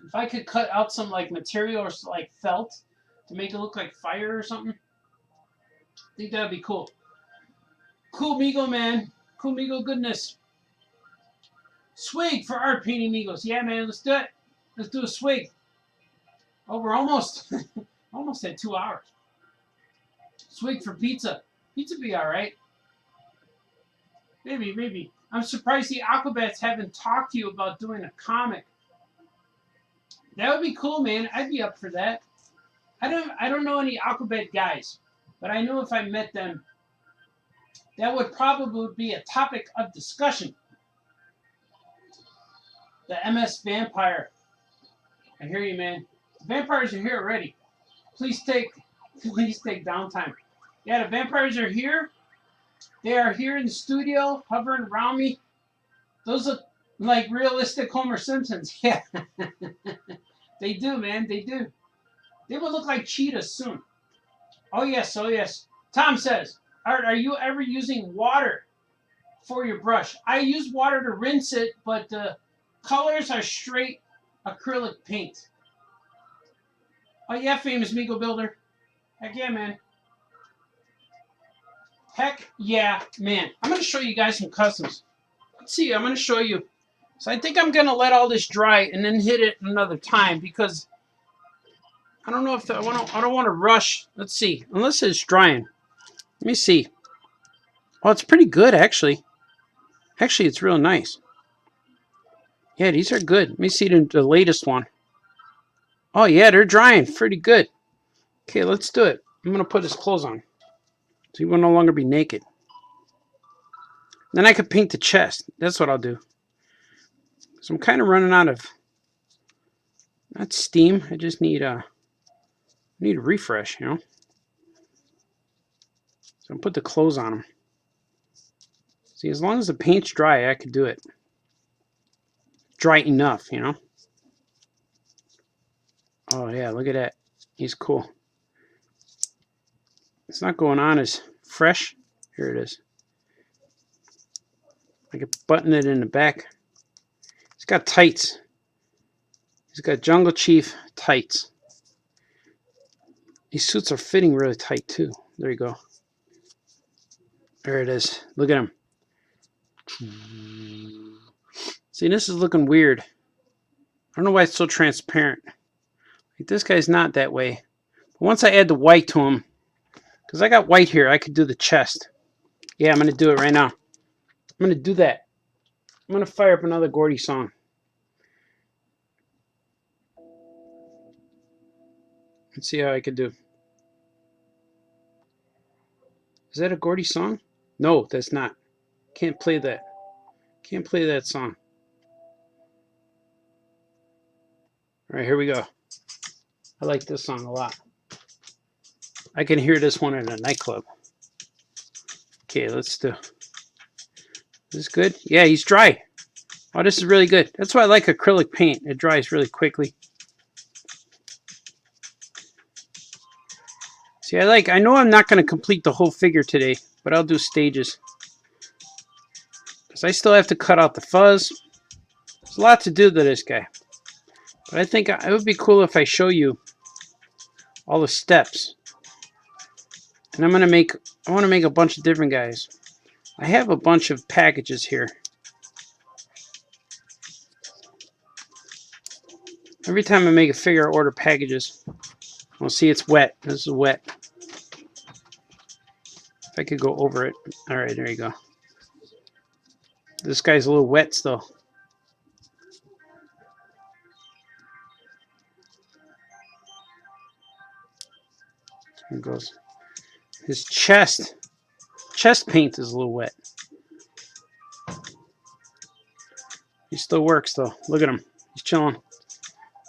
If I could cut out some like material or like felt to make it look like fire or something, I think that would be cool. Cool Mego, man. Cool Mego goodness. Swig for art painting Megos. Yeah, man, let's do it. Let's do a swig. Oh, we're almost almost at 2 hours. Swig for pizza. Pizza be all right. Maybe. I'm surprised the Aquabats haven't talked to you about doing a comic. That would be cool, man. I'd be up for that. I don't know any Aquabat guys, but I know if I met them, that would probably be a topic of discussion. The MS Vampire. I hear you, man. The vampires are here already. Please take downtime. Yeah, the vampires are here. They are here in the studio, hovering around me. Those are like realistic Homer Simpsons. Yeah. They do, man. They do. They will look like cheetahs soon. Oh, yes. Oh, yes. Tom says, Art, are you ever using water for your brush? I use water to rinse it, but the colors are straight acrylic paint. Oh, yeah, famous Mego Builder. Heck yeah, man. Heck yeah, man. I'm going to show you guys some customs. Let's see. I'm going to show you. So I think I'm going to let all this dry and then hit it another time because I don't know if I don't want to rush. Let's see. Unless it's drying. Let me see. Oh, it's pretty good, actually. Actually, it's real nice. Yeah, these are good. Let me see the latest one. Oh, yeah, they're drying pretty good. Okay, let's do it. I'm going to put his clothes on so he will no longer be naked. Then I could paint the chest. That's what I'll do. So I'm kind of running out of, not steam. I just need a refresh, you know. So I'll put the clothes on him. See, as long as the paint's dry, I could do it. Dry enough, you know. Oh, yeah, look at that. He's cool. It's not going on as fresh. Here it is. I can button it in the back. He's got tights. He's got Jungle Chief tights. These suits are fitting really tight, too. There you go. There it is. Look at him. See, this is looking weird. I don't know why it's so transparent. Like, this guy's not that way. But once I add the white to him, because I got white here, I could do the chest. Yeah, I'm going to do it right now. I'm going to do that. I'm going to fire up another Gordy song. Let's see how I could do. Is that a Gordy song? No, that's not. Can't play that. Can't play that song. All right, here we go. I like this song a lot. I can hear this one in a nightclub. Okay, let's do. This is good. Yeah, he's dry. Oh, this is really good. That's why I like acrylic paint. It dries really quickly. See, I know I'm not going to complete the whole figure today, but I'll do stages. Because I still have to cut out the fuzz. There's a lot to do to this guy. But I think it would be cool if I show you all the steps. And I want to make a bunch of different guys. I have a bunch of packages here. Every time I make a figure, I order packages. Well, see, it's wet. This is wet. If I could go over it. All right, there you go. This guy's a little wet still. There it goes. His chest paint is a little wet. He still works though. Look at him. He's chilling.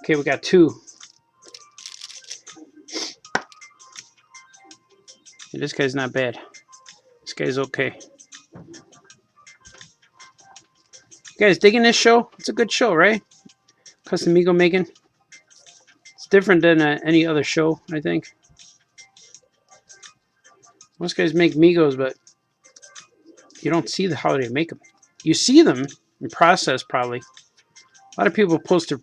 Okay, we got 2. Yeah, this guy's not bad. This guy's okay. You guys digging this show? It's a good show, right? Custom Mego making. It's different than any other show, I think. Most guys make Megos, but you don't see how they make them. You see them in process, probably. A lot of people post their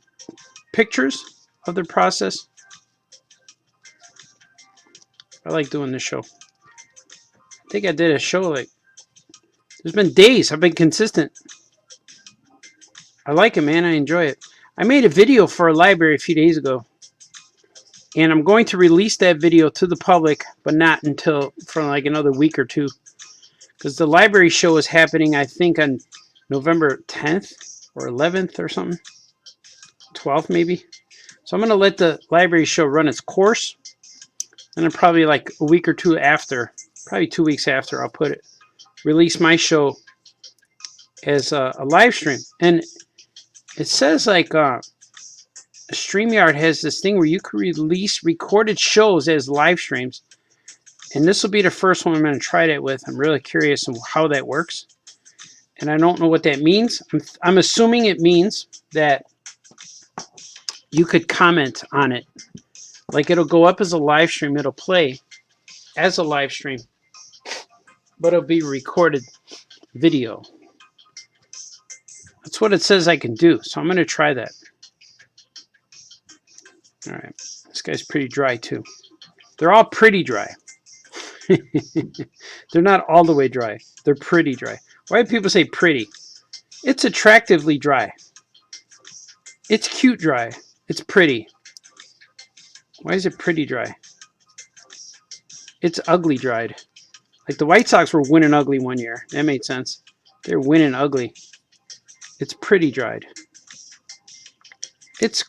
pictures of their process. I like doing this show. I think I did a show like... There's been days. I've been consistent. I like it, man. I enjoy it. I made a video for a library a few days ago. And I'm going to release that video to the public, but not until for like another week or 2. Because the library show is happening, I think, on November 10th or 11th or something. 12th, maybe. So I'm going to let the library show run its course. And then probably like a week or 2 after, probably 2 weeks after, I'll release my show as a live stream. And it says like... StreamYard has this thing where you can release recorded shows as live streams. And this will be the first one I'm going to try that with. I'm really curious on how that works. And I don't know what that means. I'm assuming it means that you could comment on it. Like it'll go up as a live stream. It'll play as a live stream. But it'll be recorded video. That's what it says I can do. So I'm going to try that. All right, this guy's pretty dry too. They're all pretty dry. They're not all the way dry. They're pretty dry. Why do people say pretty? It's attractively dry. It's cute dry. It's pretty. Why is it pretty dry? It's ugly dried. Like the White Sox were winning ugly one year. That made sense. They're winning ugly. It's pretty dried. It's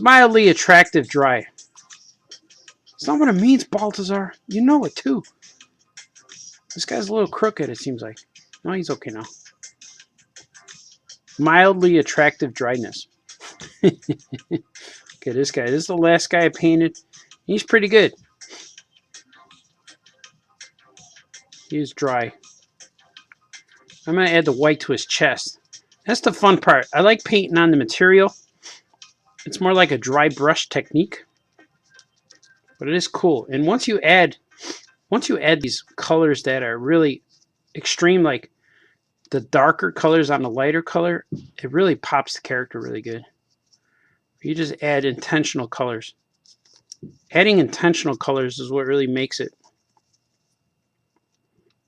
mildly attractive dry. It's not what it means, Baltazar. You know it too. This guy's a little crooked, it seems like. No, he's okay now. Mildly attractive dryness. Okay, this guy. This is the last guy I painted. He's pretty good. He's dry. I'm going to add the white to his chest. That's the fun part. I like painting on the material. It's more like a dry brush technique, but it is cool. And once you add these colors that are really extreme, like the darker colors on the lighter color, it really pops the character really good. You just add intentional colors. Adding intentional colors is what really makes it.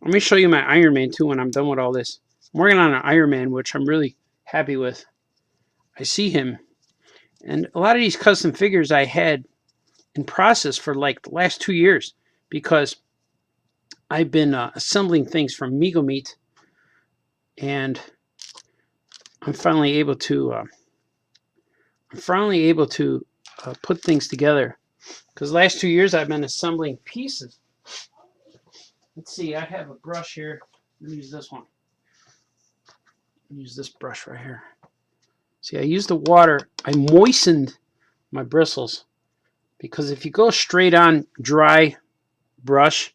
Let me show you my Iron Man too when I'm done with all this. I'm working on an Iron Man, which I'm really happy with. I see him. And a lot of these custom figures I had in process for like the last 2 years because I've been assembling things from Mego Meat, and I'm finally able to put things together. Because the last 2 years I've been assembling pieces. Let's see, I have a brush here. Let me use this one. Use this brush right here. See, I used the water. I moistened my bristles because if you go straight on dry brush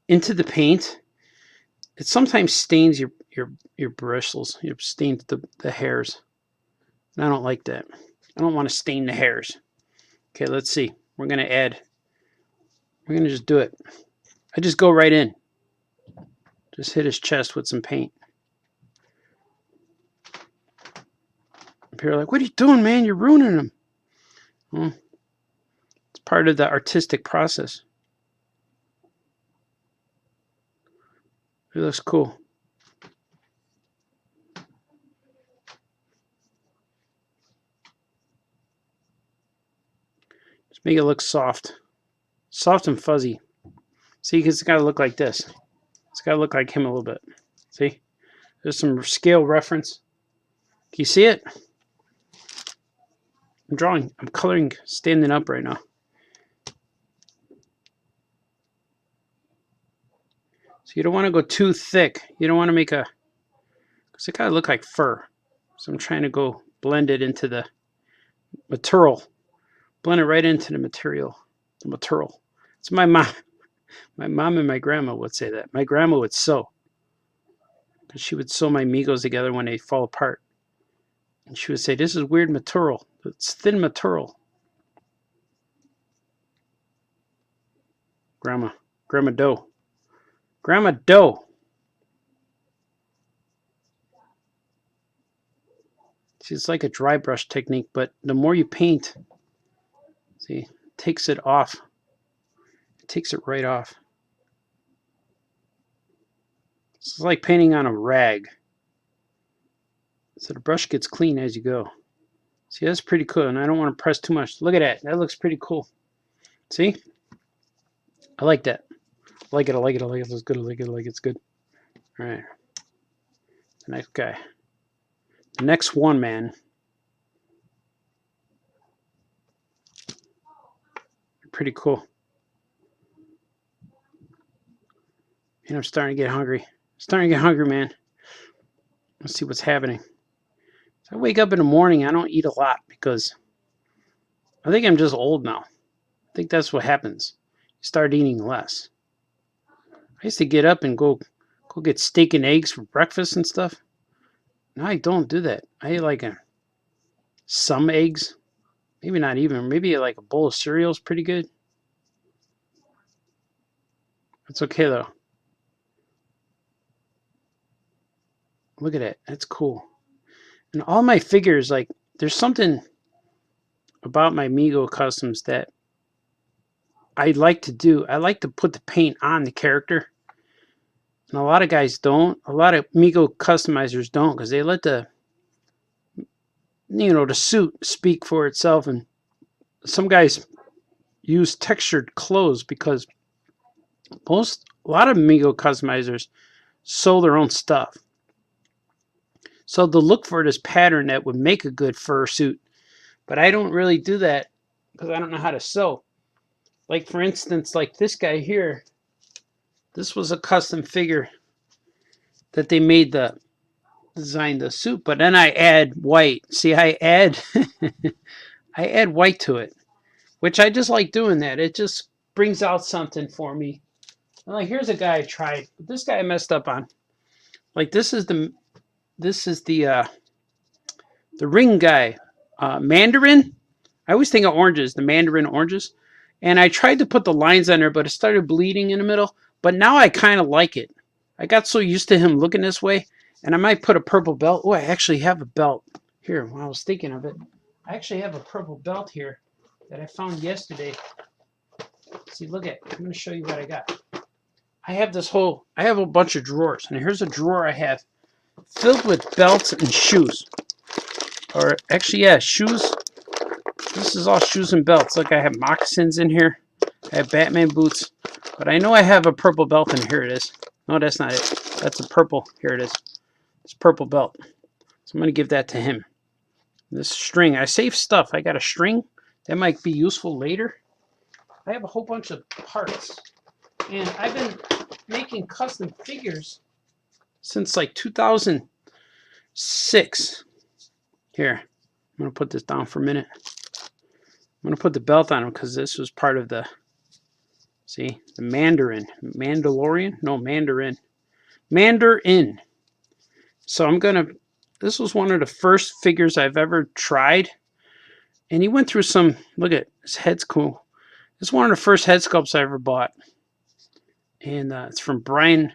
into the paint, it sometimes stains your bristles. It stains the hairs. And I don't like that. I don't want to stain the hairs. Okay, let's see. We're going to just do it. I just go right in. Just hit his chest with some paint. People are like, what are you doing, man? You're ruining him. Well, it's part of the artistic process. It looks cool. Just make it look soft. Soft and fuzzy. See, because it's got to look like this. It's got to look like him a little bit. See? There's some scale reference. Can you see it? I'm coloring standing up right now. So you don't want to go too thick. You don't want to make because it gotta look like fur. So I'm trying to go blend it into the material. Blend it right into the material. The material. It's my mom. My mom and my grandma would say that. My grandma would sew. Because she would sew my MEGOS together when they fall apart. And she would say, this is weird material. It's thin material. Grandma Doe. Grandma Doe. See, it's like a dry brush technique, but the more you paint, see, it takes it off. It takes it right off. It's like painting on a rag. So the brush gets clean as you go. See, that's pretty cool, and I don't want to press too much. Look at that. That looks pretty cool. See? I like that. I like it. I like it. I like it. It's good. I like it. I like it. It's good. All right. The next guy. The next one, man. Pretty cool. And I'm starting to get hungry. Starting to get hungry, man. Let's see what's happening. So I wake up in the morning. I don't eat a lot because I think I'm just old now. I think that's what happens. You start eating less. I used to get up and go get steak and eggs for breakfast and stuff. Now I don't do that. I eat like some eggs. Maybe not even. Maybe like a bowl of cereal is pretty good. It's okay though. Look at it. That's cool. And all my figures, like, there's something about my MEGO customs that I like to do. I like to put the paint on the character. And a lot of guys don't. A lot of MEGO customizers don't because they let the suit speak for itself. And some guys use textured clothes because a lot of MEGO customizers sew their own stuff. So they'll look for this pattern that would make a good fur suit. But I don't really do that because I don't know how to sew. Like, for instance, like this guy here. This was a custom figure that they made designed the suit. But then I add white. See, I add white to it. Which I just like doing that. It just brings out something for me. And like, here's a guy I tried. But this guy I messed up on. Like, this is the ring guy, Mandarin. I always think of oranges, the Mandarin oranges. And I tried to put the lines on there, but it started bleeding in the middle. But now I kind of like it. I got so used to him looking this way. And I might put a purple belt. Oh, I actually have a belt here. When I was thinking of it, I actually have a purple belt here that I found yesterday. See, look at. I'm going to show you what I got. I have a bunch of drawers. And here's a drawer I have filled with belts and shoes. Or actually, yeah, shoes. This is all shoes and belts. Look, I have moccasins in here. I have Batman boots. But I know I have a purple belt in here. It is. No, that's not it. That's a purple. Here it is. It's purple belt. So I'm going to give that to him. This string. I saved stuff. I got a string. That might be useful later. I have a whole bunch of parts. And I've been making custom figures since like 2006. Here. I'm going to put this down for a minute. I'm going to put the belt on him because this was part of the, see, the Mandarin. Mandalorian? No, Mandarin. Mandarin. So I'm gonna. This was one of the first figures I've ever tried, and he went through some. Look at his head's cool. It's one of the first head sculpts I ever bought, and it's from Brian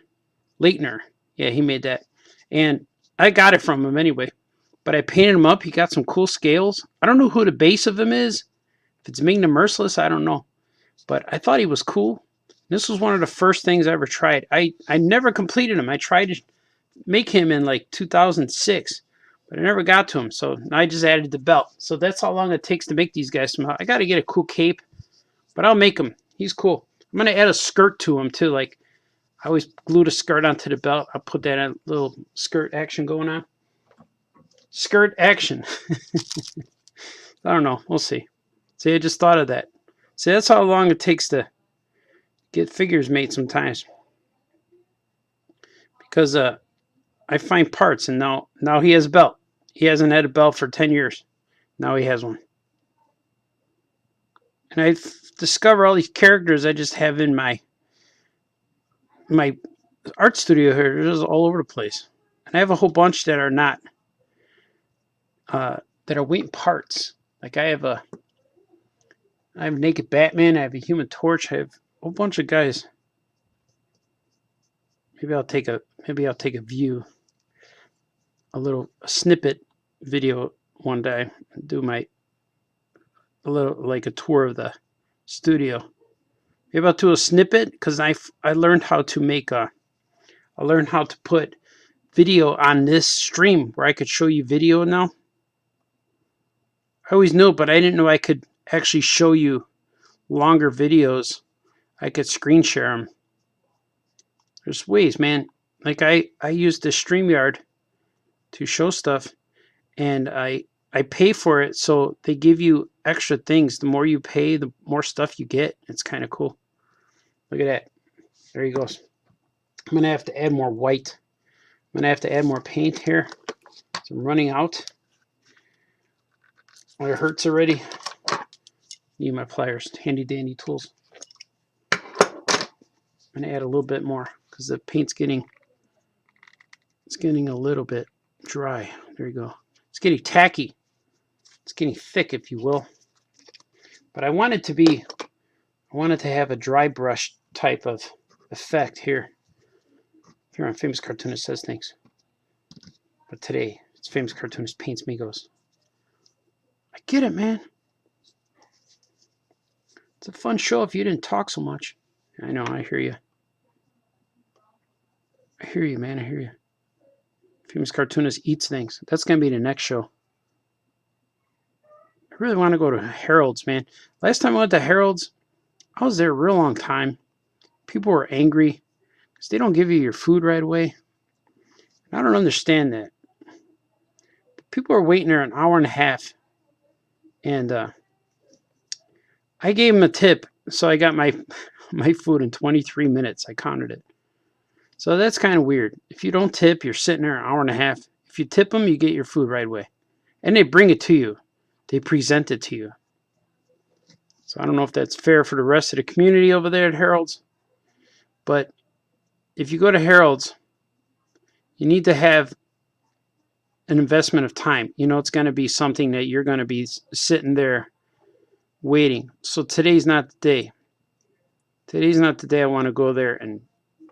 Leitner. Yeah, he made that, and I got it from him anyway. But I painted him up. He got some cool scales. I don't know who the base of him is. If it's Ming the Merciless, I don't know. But I thought he was cool. This was one of the first things I ever tried. I never completed him. I tried to make him in like 2006, but I never got to him. So I just added the belt. So that's how long it takes to make these guys somehow. I got to get a cool cape, but I'll make him. He's cool. I'm going to add a skirt to him too. Like I always glued a skirt onto the belt. I'll put that little skirt action going on. Skirt action. I don't know. We'll see. See, I just thought of that. See, that's how long it takes to get figures made sometimes. Because I find parts, and now he has a belt. He hasn't had a belt for 10 years. Now he has one. And I discover all these characters I just have in my art studio here. They're just all over the place. And I have a whole bunch that are not, that are waiting parts. Like I have Naked Batman. I have a Human Torch. I have a whole bunch of guys. Maybe I'll take a view, a snippet video one day. Do a little like a tour of the studio. Maybe I'll do a snippet because I learned how to make I learned how to put video on this stream where I could show you video now. I always knew, but I didn't know I could actually show you longer videos. I could screen share them. There's ways, man. Like I use the StreamYard to show stuff, and I pay for it, so they give you extra things. The more you pay, the more stuff you get. It's kind of cool. Look at that. There he goes. I'm going to have to add more white. I'm going to have to add more paint here. So I'm running out. Oh, it hurts already. Need my pliers. Handy dandy tools. I'm going to add a little bit more because the paint's getting a little bit dry. There you go. It's getting tacky. It's getting thick, if you will. But I want it to have a dry brush type of effect here. Here on Famous Cartoonist Says Things. But today, it's Famous Cartoonist Paints MEGOS. I get it, man. It's a fun show if you didn't talk so much. I know, I hear you. I hear you, man, I hear you. Famous Cartoonist Eats Things. That's going to be the next show. I really want to go to Harold's, man. Last time I went to Harold's, I was there a real long time. People were angry because they don't give you your food right away. I don't understand that. People are waiting there an hour and a half. And I gave them a tip, so I got my food in 23 minutes. I counted it. So that's kind of weird. If you don't tip, you're sitting there an hour and a half. If you tip them, you get your food right away. And they bring it to you. They present it to you. So I don't know if that's fair for the rest of the community over there at Harold's. But if you go to Harold's, you need to have an investment of time. You know, it's going to be something that you're going to be sitting there waiting. So today's not the day. Today's not the day I want to go there and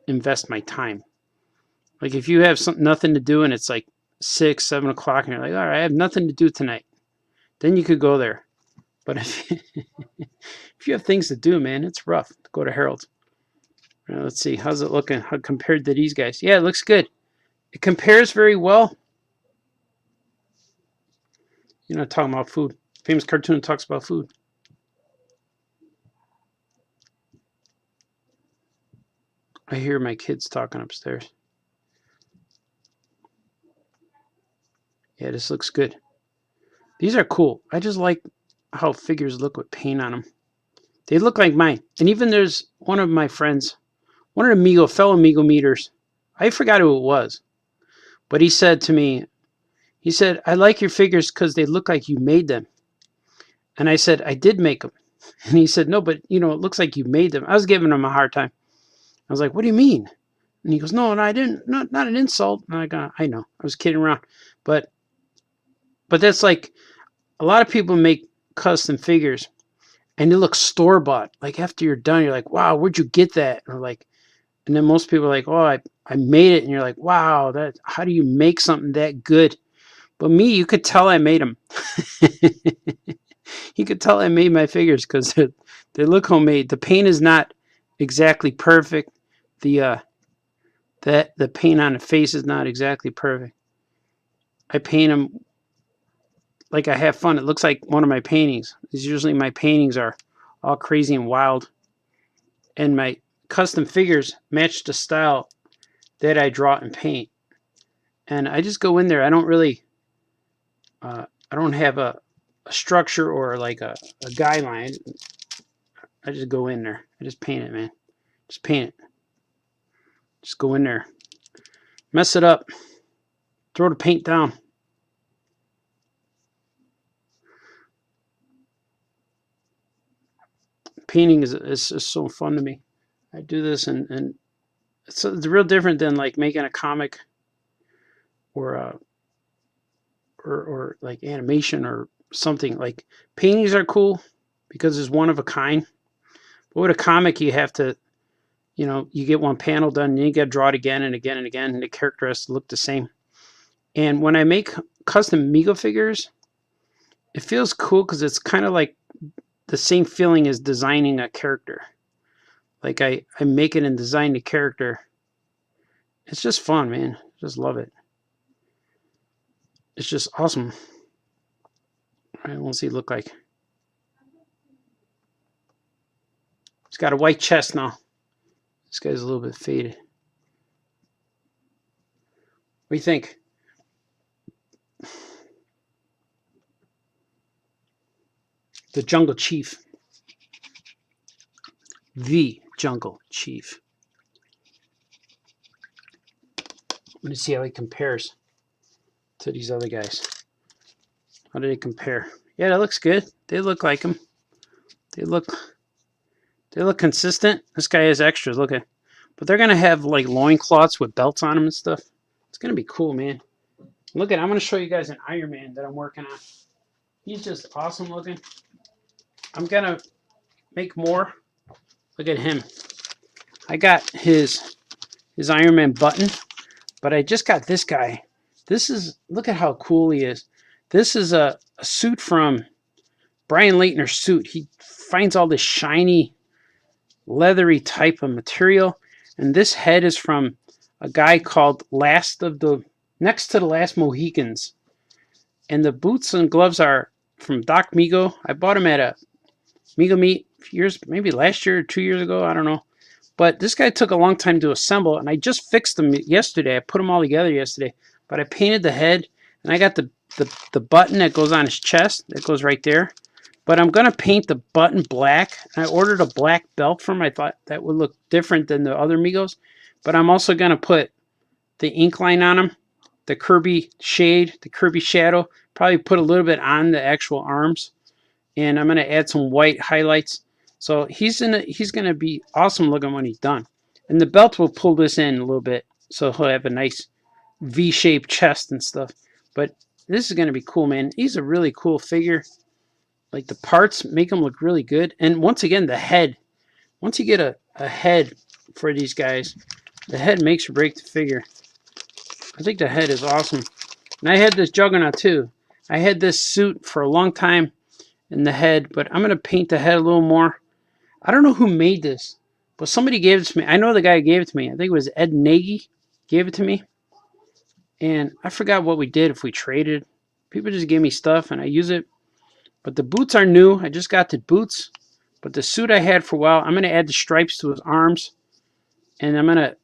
invest my time. Like if you have nothing to do and it's like 6, 7 o'clock and you're like, all right, I have nothing to do tonight. Then you could go there. But if you have things to do, man, it's rough to go to Harold's. Let's see. How's it looking? How compared to these guys? Yeah, it looks good. It compares very well. You're not talking about food. Famous Cartoon talks about food. I hear my kids talking upstairs. Yeah, this looks good. These are cool. I just like how figures look with paint on them. They look like mine. And even there's one of my friends, one of the fellow Mego meters. I forgot who it was. But he said to me, he said, I like your figures because they look like you made them. And I said, I did make them. And he said, no, but you know, it looks like you made them. I was giving him a hard time. I was like, what do you mean? And he goes, no, and I didn't, not an insult. And I go, I know, I was kidding around. But that's like, a lot of people make custom figures and they look store-bought. Like after you're done, you're like, wow, where'd you get that? Or like, and then most people are like, oh, I made it. And you're like, wow, how do you make something that good? But me, you could tell I made them. You could tell I made my figures because they look homemade. The paint is not exactly perfect. The paint on the face is not exactly perfect. I paint them like I have fun. It looks like one of my paintings. Because usually my paintings are all crazy and wild. And my custom figures match the style that I draw and paint. And I just go in there. I don't really, I don't have a structure or like a guideline. I just go in there. I just paint it, man. Just paint it. Just go in there. Mess it up. Throw the paint down. Painting is just so fun to me. I do this and it's real different than like making a comic or like animation or something. Like paintings are cool because it's one of a kind. But with a comic, you have to, you get one panel done and you got to draw it again and again and again, and the character has to look the same. And when I make custom MEGO figures, it feels cool because it's kind of like the same feeling as designing a character. Like I make it and design the character. It's just fun, man. Just love it. It's just awesome. All right, what's he look like? He's got a white chest now. This guy's a little bit faded. What do you think? The Jungle Chief. The Jungle Chief. I'm going to see how he compares to these other guys. How do they compare? Yeah, that looks good. They look like him. They look consistent. This guy has extras. Look at, but they're gonna have like loincloths with belts on them and stuff. It's gonna be cool, man. Look at, I'm gonna show you guys an Iron Man that I'm working on. He's just awesome looking. I'm gonna make more. Look at him. I got his Iron Man button, but I just got this guy. This is, look at how cool he is. This is a suit from Brian Leitner's suit. He finds all this shiny, leathery type of material. And this head is from a guy called Next to the Last Mohicans. And the boots and gloves are from Doc Mego. I bought them at a Mego meet years, maybe last year or 2 years ago. I don't know. But this guy took a long time to assemble, and I just fixed them yesterday. I put them all together yesterday. But I painted the head, and I got the button that goes on his chest. That goes right there. But I'm going to paint the button black. I ordered a black belt from him. I thought that would look different than the other MEGOS. But I'm also going to put the ink line on him, the Kirby shade, the Kirby shadow. Probably put a little bit on the actual arms. And I'm going to add some white highlights. So he's going to be awesome looking when he's done. And the belt will pull this in a little bit. So he'll have a nice V-shaped chest and stuff. But this is going to be cool, man. He's a really cool figure. Like the parts make them look really good. And once again, the head. Once you get a head for these guys, the head makes or breaks the figure. I think the head is awesome. And I had this Juggernaut too. I had this suit for a long time in the head, but I'm going to paint the head a little more. I don't know who made this, but somebody gave it to me. I know the guy who gave it to me. I think it was Ed Nagy gave it to me. And I forgot what we did, if we traded. People just gave me stuff and I use it. But the boots are new. I just got the boots. But the suit I had for a while, I'm going to add the stripes to his arms. And I'm going to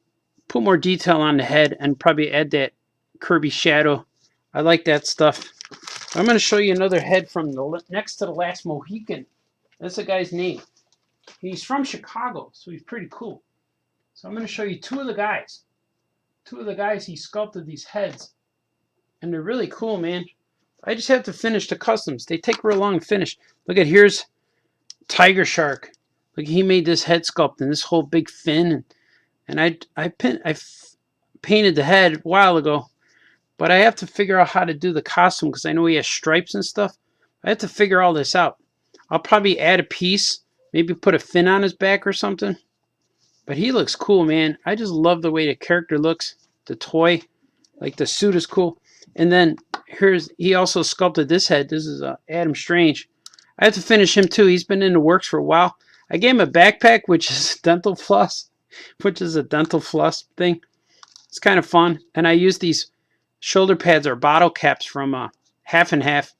put more detail on the head and probably add that Kirby shadow. I like that stuff. I'm going to show you another head from Next to the Last Mohican. That's the guy's name. He's from Chicago, so he's pretty cool. So I'm going to show you two of the guys. Two of the guys he sculpted these heads. And they're really cool, man. I just have to finish the customs. They take real long to finish. Look at, here's Tiger Shark. Look, he made this head sculpt and this whole big fin. And I painted the head a while ago, but I have to figure out how to do the costume because I know he has stripes and stuff. I have to figure all this out. I'll probably add a piece, maybe put a fin on his back or something. But he looks cool, man. I just love the way the character looks. The toy, like the suit is cool. And then he also sculpted this head. This is Adam Strange. I have to finish him too. He's been in the works for a while. I gave him a backpack, which is dental floss, thing. It's kind of fun. And I use these shoulder pads or bottle caps from Half and Half.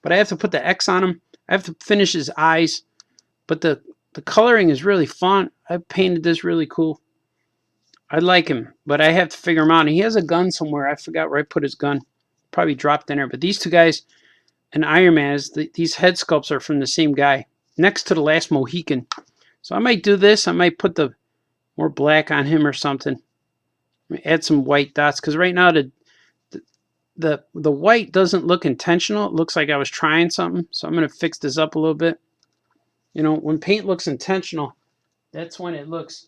But I have to put the X on him. I have to finish his eyes. But the coloring is really fun. I painted this really cool. I like him, but I have to figure him out. And he has a gun somewhere. I forgot where I put his gun. Probably dropped in there. But these two guys and Iron Man, these head sculpts are from the same guy. Next to the last Mohican. So I might do this. I might put the more black on him or something. Add some white dots. Because right now the white doesn't look intentional. It looks like I was trying something. So I'm going to fix this up a little bit. You know, when paint looks intentional, that's when it looks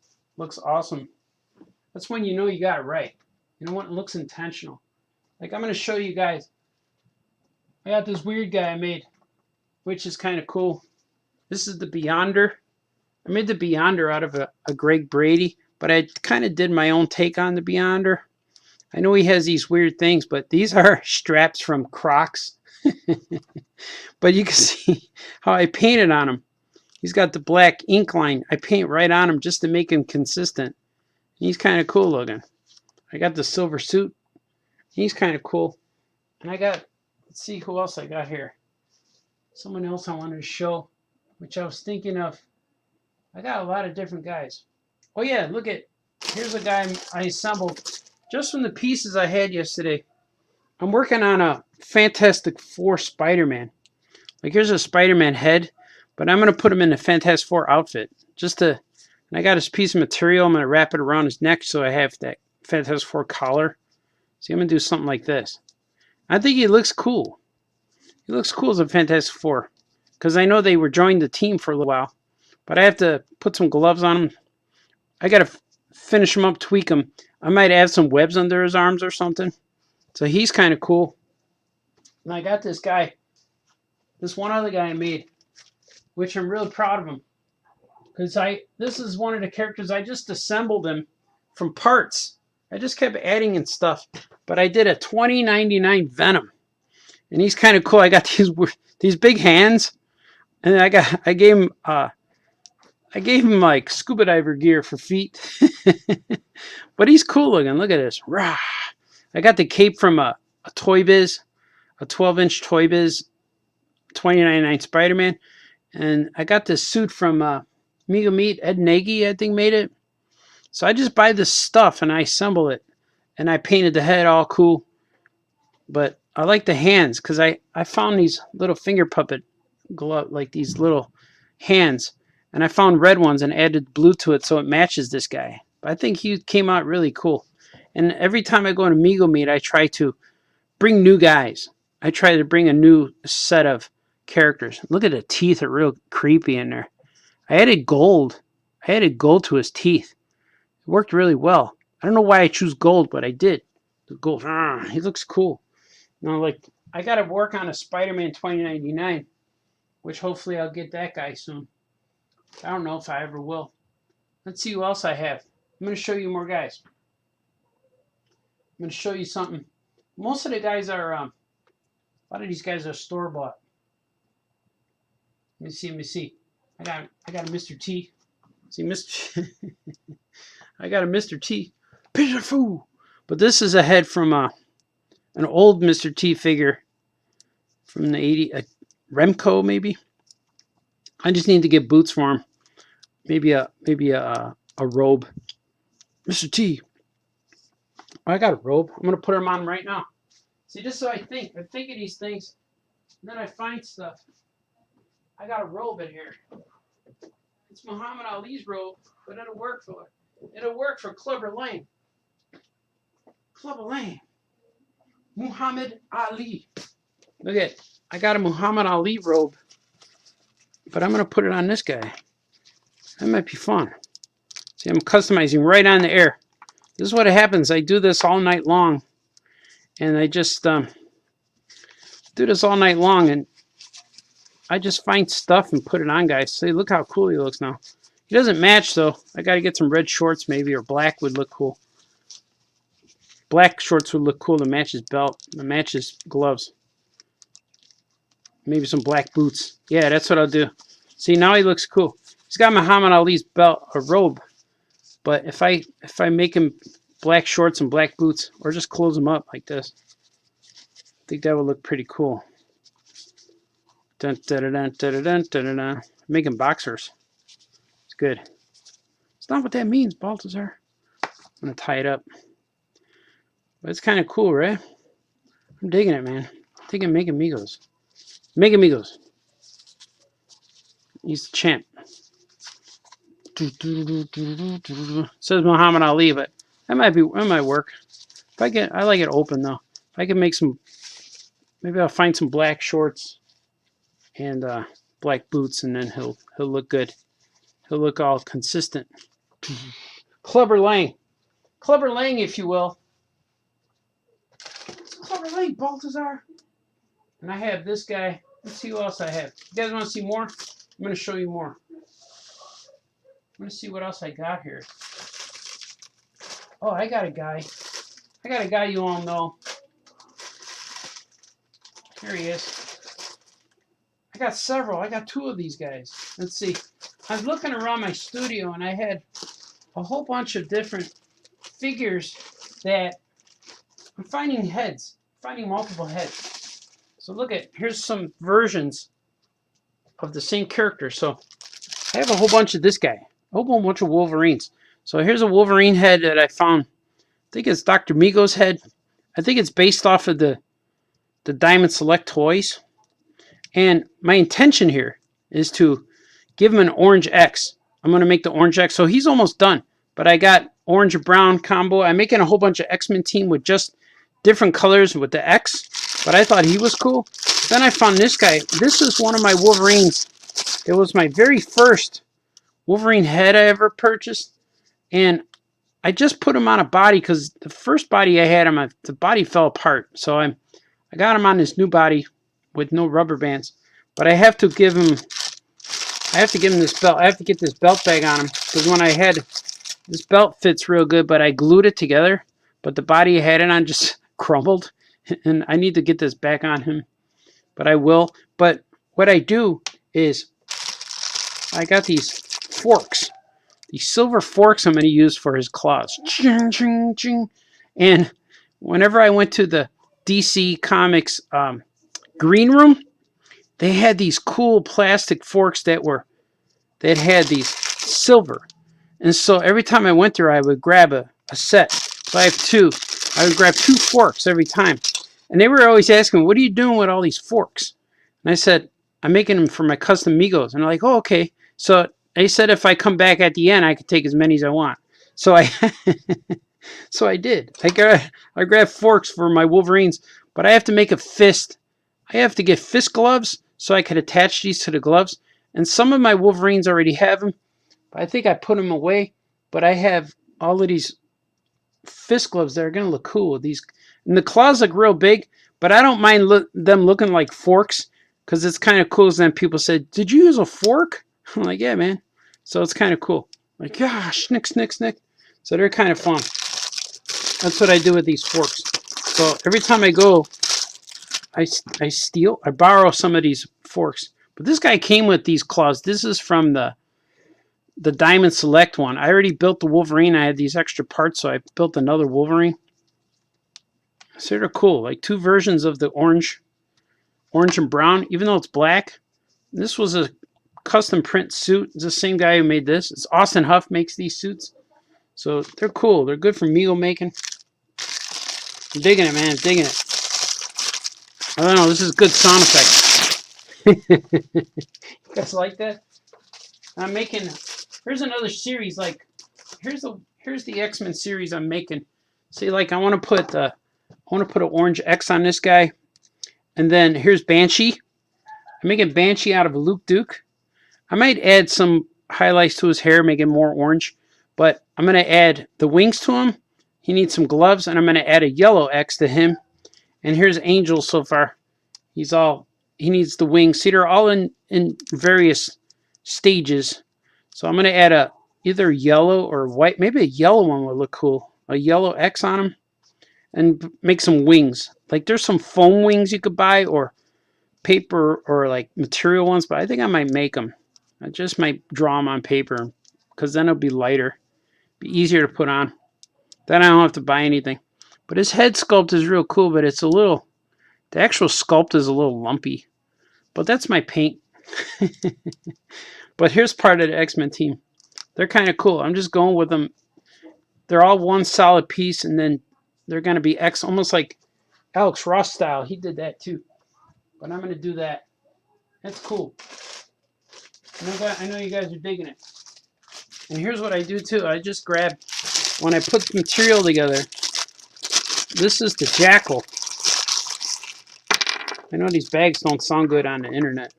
awesome. That's when you know you got it right. You know, when it looks intentional. Like I'm going to show you guys. I got this weird guy I made, which is kind of cool. This is the Beyonder. I made the Beyonder out of a Greg Brady, but I kind of did my own take on the Beyonder. I know he has these weird things, but these are straps from Crocs. But you can see how I painted on him. He's got the black ink line. I paint right on him just to make him consistent. He's kind of cool looking. I got the silver suit. He's kind of cool. And I got, let's see who else I got here. Someone else I wanted to show, which I was thinking of. I got a lot of different guys. Oh yeah, look at, here's a guy I assembled just from the pieces I had yesterday. I'm working on a Fantastic Four Spider-Man. Like here's a Spider-Man head, but I'm going to put him in a Fantastic Four outfit. And I got this piece of material. I'm going to wrap it around his neck so I have that Fantastic Four collar. See, I'm going to do something like this. I think he looks cool. He looks cool as a Fantastic Four. Because I know they were joined the team for a little while. But I have to put some gloves on him. I got to finish him up, tweak him. I might add some webs under his arms or something. So he's kind of cool. And I got this guy. This one other guy I made. Which I'm really proud of him. Because this is one of the characters, I just assembled him from parts. I just kept adding in stuff. But I did a 2099 Venom. And he's kind of cool. I got these big hands. And I gave him like scuba diver gear for feet. But he's cool looking. Look at this. Rah. I got the cape from a Toy Biz, a 12-inch Toy Biz 2099 Spider-Man. And I got this suit from Mega Meat. Ed Nagy, I think, made it. So I just buy this stuff and I assemble it. And I painted the head all cool. But I like the hands because I found these little finger puppet glove, like these little hands. And I found red ones and added blue to it so it matches this guy. But I think he came out really cool. And every time I go to Mego Meet, I try to bring new guys. I try to bring a new set of characters. Look at the teeth are real creepy in there. I added gold. To his teeth. It worked really well. I don't know why I choose gold, but I did. The gold. He looks cool. Now, like, I got to work on a Spider-Man 2099, which hopefully I'll get that guy soon. I don't know if I ever will. Let's see who else I have. I'm going to show you more guys. I'm going to show you something. Most of the guys are, a lot of these guys are store-bought. Let me see. I got a Mr. T. See, Mr. I got a Mr. T. Pitiful. But this is a head from an old Mr. T figure from the 80s. Remco, maybe. I just need to get boots for him. Maybe a robe. Mr. T. I got a robe. I'm gonna put him on right now. See, this is what I think. I think of these things, and then I find stuff. I got a robe in here. It's Muhammad Ali's robe, but it'll work for Clubber Lang. Clubber Lang. Muhammad Ali. Look at it. I got a Muhammad Ali robe, but I'm going to put it on this guy. That might be fun. See, I'm customizing right on the air. This is what happens. I do this all night long. And I just do this all night long. And I just find stuff and put it on, guys. See, look how cool he looks now. He doesn't match, though. I got to get some red shorts maybe, or black would look cool. Black shorts would look cool to match his belt, to match his gloves. Maybe some black boots. Yeah, that's what I'll do. See, now he looks cool. He's got Muhammad Ali's belt, a robe. But if I make him black shorts and black boots, or just close them up like this, I think that would look pretty cool. Dun, dun, dun, dun, dun, dun, dun, dun. Making boxers. It's good. It's not what that means, Baltazar. I'm going to tie it up. But it's kind of cool, right? I'm digging it, man. I'm digging Mega MEGOS. Mega MEGOS. He's the champ. Says Muhammad Ali, but that might work. I like it open though. If I can make some, maybe I'll find some black shorts and black boots, and then he'll look good. He'll look all consistent. Clubber Lang, if you will. Clubber Lang, Baltazar. And I have this guy. Let's see who else I have. You guys want to see more? I'm going to show you more. I'm going to see what else I got here. Oh, I got a guy. You all know. Here he is. I got several. I got 2 of these guys. Let's see. I was looking around my studio, and I had a whole bunch of different figures that I'm finding heads. Finding multiple heads. So look at, here's some versions of the same character. So I have a whole bunch of this guy. A whole bunch of Wolverines. So here's a Wolverine head that I found. I think it's Dr. MEGOS head. I think it's based off of the Diamond Select toys. And my intention here is to give him an orange X. I'm going to make the orange X. So he's almost done. But I got orange and brown combo. I'm making a whole bunch of X-Men team with just different colors with the X. But I thought he was cool. Then I found this guy. This is one of my Wolverines. It was my very first Wolverine head I ever purchased. And I just put him on a body because the first body I had him, the body fell apart. So I got him on this new body with no rubber bands. But I have to give him this belt. I have to get this belt bag on him because when I had this belt fits real good, but I glued it together. But the body I had it on just crumbled, and I need to get this back on him. But I will. But what I do is I got these forks. These silver forks I'm going to use for his claws. Ching, ching, ching. And whenever I went to the DC Comics green room, they had these cool plastic forks that had these silver. And so every time I went there, I would grab a set. So I have 2. I would grab 2 forks every time. And they were always asking, what are you doing with all these forks? And I said, I'm making them for my custom MEGOS. And they're like, oh, okay. So they said if I come back at the end, I could take as many as I want. So I did. I grabbed forks for my Wolverines, but I have to make a fist. I have to get fist gloves so I could attach these to the gloves. And some of my Wolverines already have them, but I think I put them away. But I have all of these fist gloves that are going to look cool with these. And the claws look real big, but I don't mind them looking like forks because it's kind of cool. And then people said, did you use a fork? I'm like, yeah, man. So it's kind of cool. Like, yeah, snick, snick, snick. So they're kind of fun. That's what I do with these forks. So every time I go, I borrow some of these forks. But this guy came with these claws. This is from the Diamond Select one. I already built the Wolverine. I had these extra parts, so I built another Wolverine. So they're cool. Like 2 versions of the orange and brown, even though it's black. This was a custom print suit. It's the same guy who made this. It's Austin Huff makes these suits. So they're cool. They're good for MEGO making. I'm digging it, man. I'm digging it. I don't know. This is good sound effects. You guys like that? I'm making... Here's another series. Like, here's the X-Men series I'm making. See, like, I want to put an orange X on this guy. And then here's Banshee. I'm making Banshee out of Luke Duke. I might add some highlights to his hair, make it more orange. But I'm going to add the wings to him. He needs some gloves, and I'm going to add a yellow X to him. And here's Angel so far. He needs the wings. See, they're all in various stages. So I'm going to add either yellow or white. Maybe a yellow one would look cool. A yellow X on him. And make some wings. Like there's some foam wings you could buy or paper or like material ones, but I think I might make them. I just might draw them on paper because then it'll be lighter. Be easier to put on. Then I don't have to buy anything. But his head sculpt is real cool, but it's a little, the actual sculpt is a little lumpy. But that's my paint. But here's part of the X-Men team. They're kind of cool. I'm just going with them. They're all one solid piece, and then they're going to be X, almost like Alex Ross style. He did that too. But I'm going to do that. That's cool. I know you guys are digging it. And here's what I do too. I just grab, when I put the material together, this is the jackal. I know these bags don't sound good on the internet.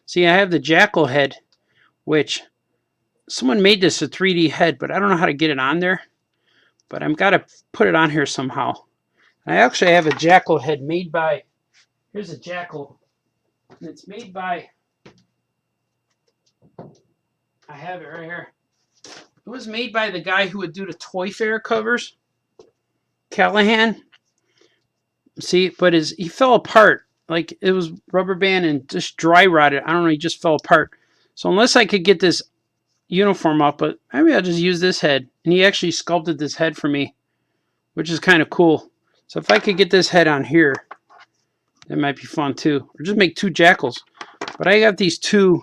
See, I have the jackal head, which someone made this a 3D head, but I don't know how to get it on there. But I've got to put it on here somehow. I actually have a jackal head made by, here's a jackal. And it's made by, I have it right here. It was made by the guy who would do the Toy Fair covers, Callahan. See, but he fell apart. Like it was rubber band and just dry rotted. I don't know, he just fell apart. So unless I could get this uniform up, but maybe I'll just use this head. And he actually sculpted this head for me, which is kind of cool. So if I could get this head on here, that might be fun too. Or just make two jackals. But I got these two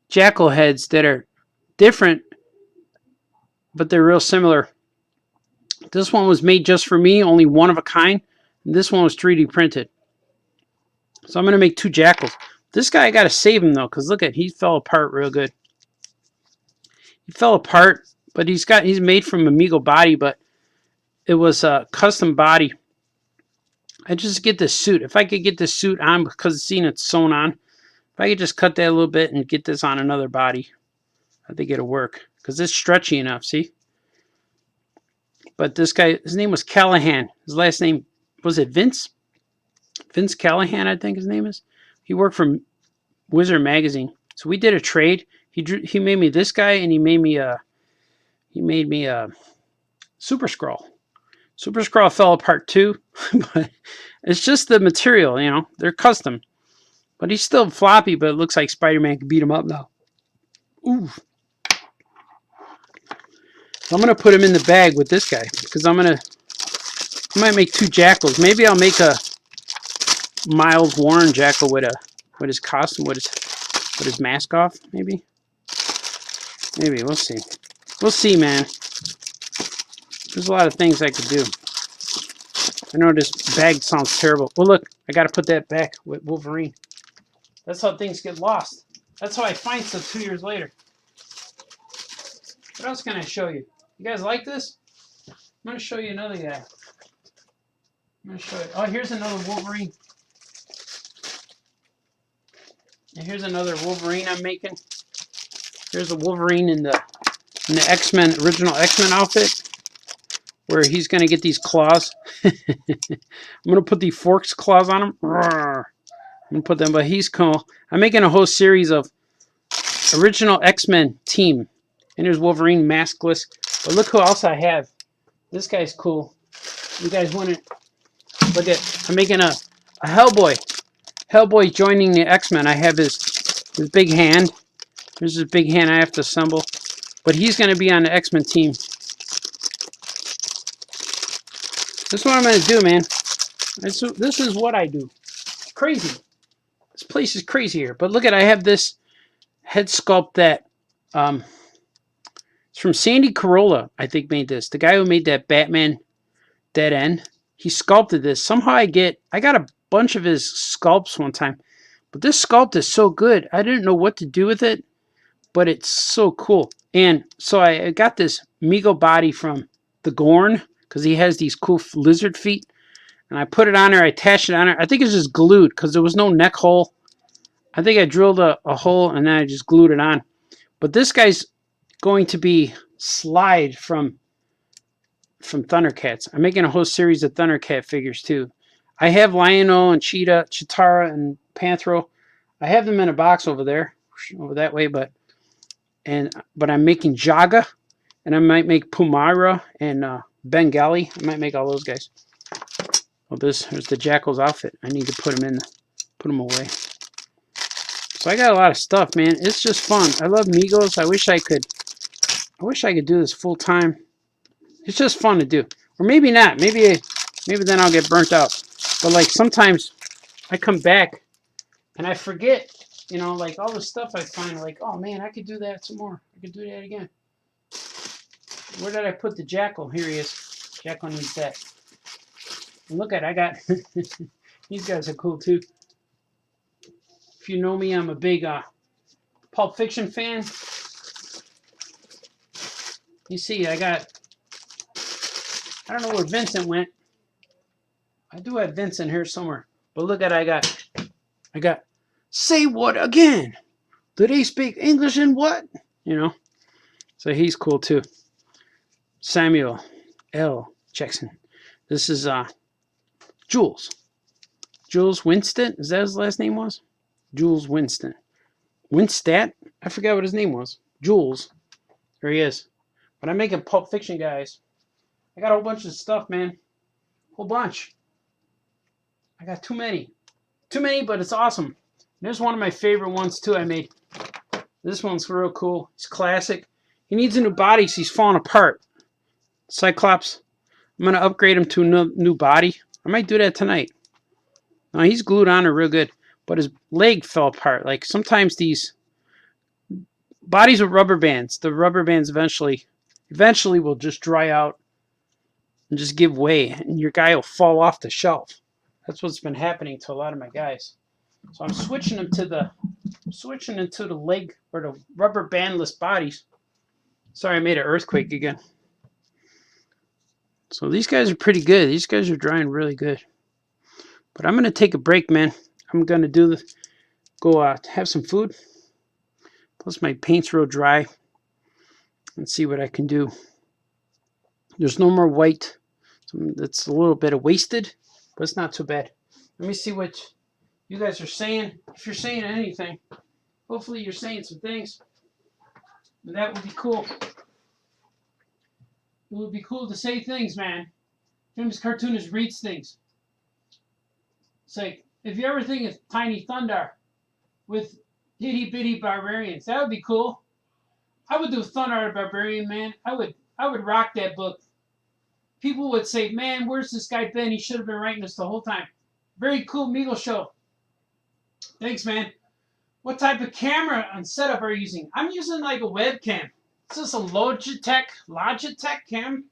jackal heads that are different, but they're real similar. This one was made just for me, only one of a kind. And this one was 3D printed. So I'm going to make two jackals. This guy, I got to save him though, because look at, he fell apart real good. He fell apart, but he's made from Amigo body, but it was a custom body. I just get this suit. If I could get this suit on, because it's sewn on, if I could just cut that a little bit and get this on another body, I think it'll work. Because it's stretchy enough, see? But this guy, his name was Callahan. His last name, was it Vince? Vince Callahan, I think his name is. He worked for Wizard Magazine. So we did a trade. He made me this guy, and he made me a Super Skrull. Super Skrull fell apart too, but it's just the material, you know. They're custom. But he's still floppy, but it looks like Spider-Man can beat him up now. Ooh. So I'm going to put him in the bag with this guy, because I might make two jackals. Maybe I'll make a Miles Warren jackal with his costume, with his mask off, maybe. Maybe, we'll see. We'll see, man. There's a lot of things I could do. I know this bag sounds terrible. Well, look, I got to put that back with Wolverine. That's how things get lost. That's how I find stuff 2 years later. What else can I show you? You guys like this? I'm going to show you another guy. I'm going to show you. Oh, here's another Wolverine. And here's another Wolverine I'm making. Here's a Wolverine in the X-Men, original X-Men outfit, where he's going to get these claws. I'm going to put the forks claws on him. I'm going to put them, but he's cool. I'm making a whole series of original X-Men team. And there's Wolverine maskless. But look who else I have. This guy's cool. You guys want to look at, I'm making a Hellboy. Hellboy joining the X-Men. I have his big hand. There's his big hand I have to assemble. But he's going to be on the X-Men team. This is what I'm going to do, man. This is what I do. It's crazy. This place is crazy here. But look at, I have this head sculpt that it's from Sandy Corolla, I think, made this. The guy who made that Batman Dead End. He sculpted this. Somehow I got a bunch of his sculpts one time. But this sculpt is so good. I didn't know what to do with it. But it's so cool. And so I got this Mego body from the Gorn, because he has these cool lizard feet. And I put it on there. I attached it on there. I think it's just glued, because there was no neck hole. I think I drilled a hole, and then I just glued it on. But this guy's going to be Slide from Thundercats. I'm making a whole series of Thundercat figures too. I have Lionel and Cheetah, Chitara, and Panthro. I have them in a box over there, over that way, but I'm making Jaga, and I might make Pumara and Bengali. I might make all those guys. Well, there's the Jackal's outfit. I need to put them away. So I got a lot of stuff, man. It's just fun. I love MEGOS. I wish I could do this full time. It's just fun to do. Or maybe not. Maybe then I'll get burnt out. But like sometimes I come back and I forget, like all the stuff I find, like, oh man, I could do that some more. I could do that again. Where did I put the Jackal? Here he is. Jackal needs that. And look at it, I got these guys are cool too. If you know me, I'm a big Pulp Fiction fan. You see, I don't know where Vincent went. I do have Vincent here somewhere. But look at it, I got say what again? Do they speak English and what? So he's cool too. Samuel L. Jackson. This is Jules. Jules Winston. Is that his last name was? Jules Winston. Winstat? I forgot what his name was. Jules. There he is. But I'm making Pulp Fiction, guys. I got a whole bunch of stuff, man. Whole bunch. I got too many. Too many, but it's awesome. There's one of my favorite ones, too, I made. This one's real cool. It's classic. He needs a new body because he's falling apart. Cyclops. I'm going to upgrade him to a new body. I might do that tonight. No, he's glued on there real good. But his leg fell apart. Like, sometimes these bodies with rubber bands, the rubber bands eventually will just dry out and just give way. And your guy will fall off the shelf. That's what's been happening to a lot of my guys. So I'm switching them to the leg or the rubber bandless bodies. Sorry, I made an earthquake again. So these guys are pretty good. These guys are drying really good. But I'm going to take a break, man. I'm going to go have some food. Plus my paint's real dry. And see what I can do. There's no more white. That's a little bit of wasted, but it's not too bad. Let me see what you guys are saying. If you're saying anything, hopefully you're saying some things. And that would be cool. It would be cool to say things, man. Famous Cartoonist reads things. It's like, if you ever think of Tiny Thunder with Itty Bitty Barbarians, that would be cool. I would do Thunder the Barbarian, man. I would rock that book. People would say, man, where's this guy been? He should have been writing this the whole time. Very cool MEGOS show. Thanks, man. What type of camera and setup are you using? I'm using like a webcam. It's just a Logitech cam.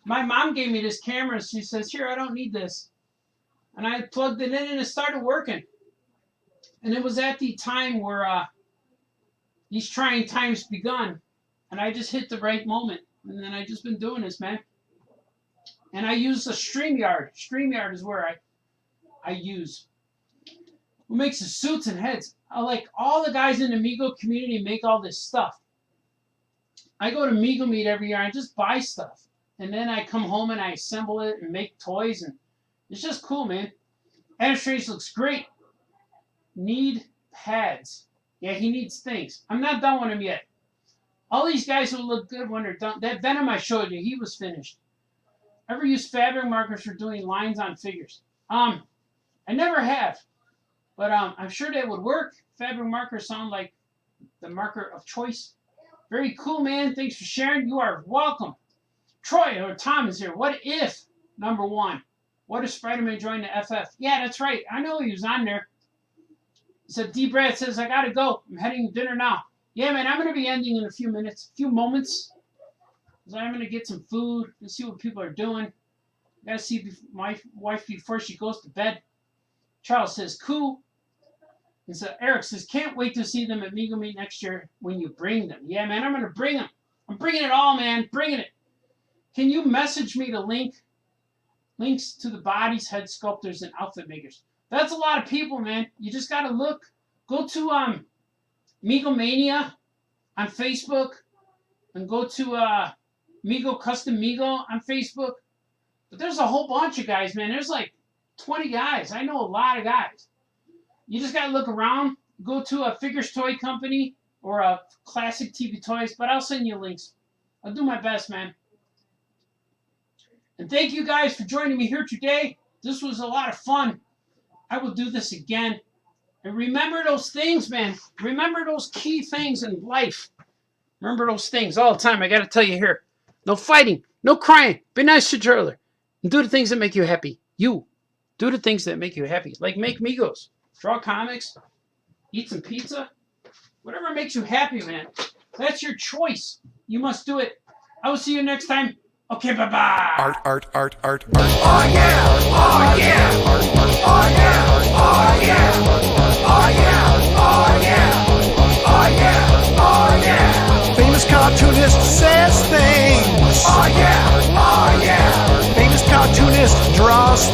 My mom gave me this camera. She says, here, I don't need this. And I plugged it in and it started working. And it was at the time where these trying times begun. And I just hit the right moment. And then I just been doing this, man. And I use a StreamYard. StreamYard is where I use. Who makes the suits and heads? I like all the guys in the MEGO community make all this stuff. I go to MEGO Meet every year and I just buy stuff. And then I come home and I assemble it and make toys. And it's just cool, man. Administration looks great. Need pads. Yeah, he needs things. I'm not done with him yet. All these guys will look good when they're done. That Venom I showed you, he was finished. Ever use fabric markers for doing lines on figures? I never have. But I'm sure that would work. Fabric markers sound like the marker of choice. Very cool, man. Thanks for sharing. You are welcome. Troy or Tom is here. What if, number one, what if Spider-Man joined the FF? Yeah, that's right. I know he was on there. So D-Brad says, I got to go. I'm heading to dinner now. Yeah, man, I'm going to be ending in a few moments. So I'm going to get some food and see what people are doing. I got to see my wife before she goes to bed. Charles says, cool. And so Eric says, can't wait to see them at MEGO Meet next year when you bring them. Yeah, man, I'm going to bring them. I'm bringing it all, man. Bringing it. Can you message me the links to the bodies, head sculptors, and outfit makers? That's a lot of people, man. You just got to look. Go to MEGO Mania on Facebook. and go to Mego Custom Mego on Facebook. But there's a whole bunch of guys, man. There's like 20 guys. I know a lot of guys. You just got to look around. Go to a figures toy company or a classic TV toys, but I'll send you links. I'll do my best, man. And thank you guys for joining me here today. This was a lot of fun. I will do this again. And remember those things, man. Remember those key things in life. Remember those things all the time. I got to tell you here. No fighting. No crying. Be nice to each other. And do the things that make you happy. You. Do the things that make you happy. Like make Megos. Draw comics. Eat some pizza. Whatever makes you happy, man. That's your choice. You must do it. I will see you next time. Okay, bye-bye. Art. Oh yeah! Oh yeah! Oh yeah! Oh yeah! Oh yeah! Oh yeah! Oh yeah! Oh yeah! Famous cartoonist says things. Oh yeah! Oh yeah! Famous cartoonist draws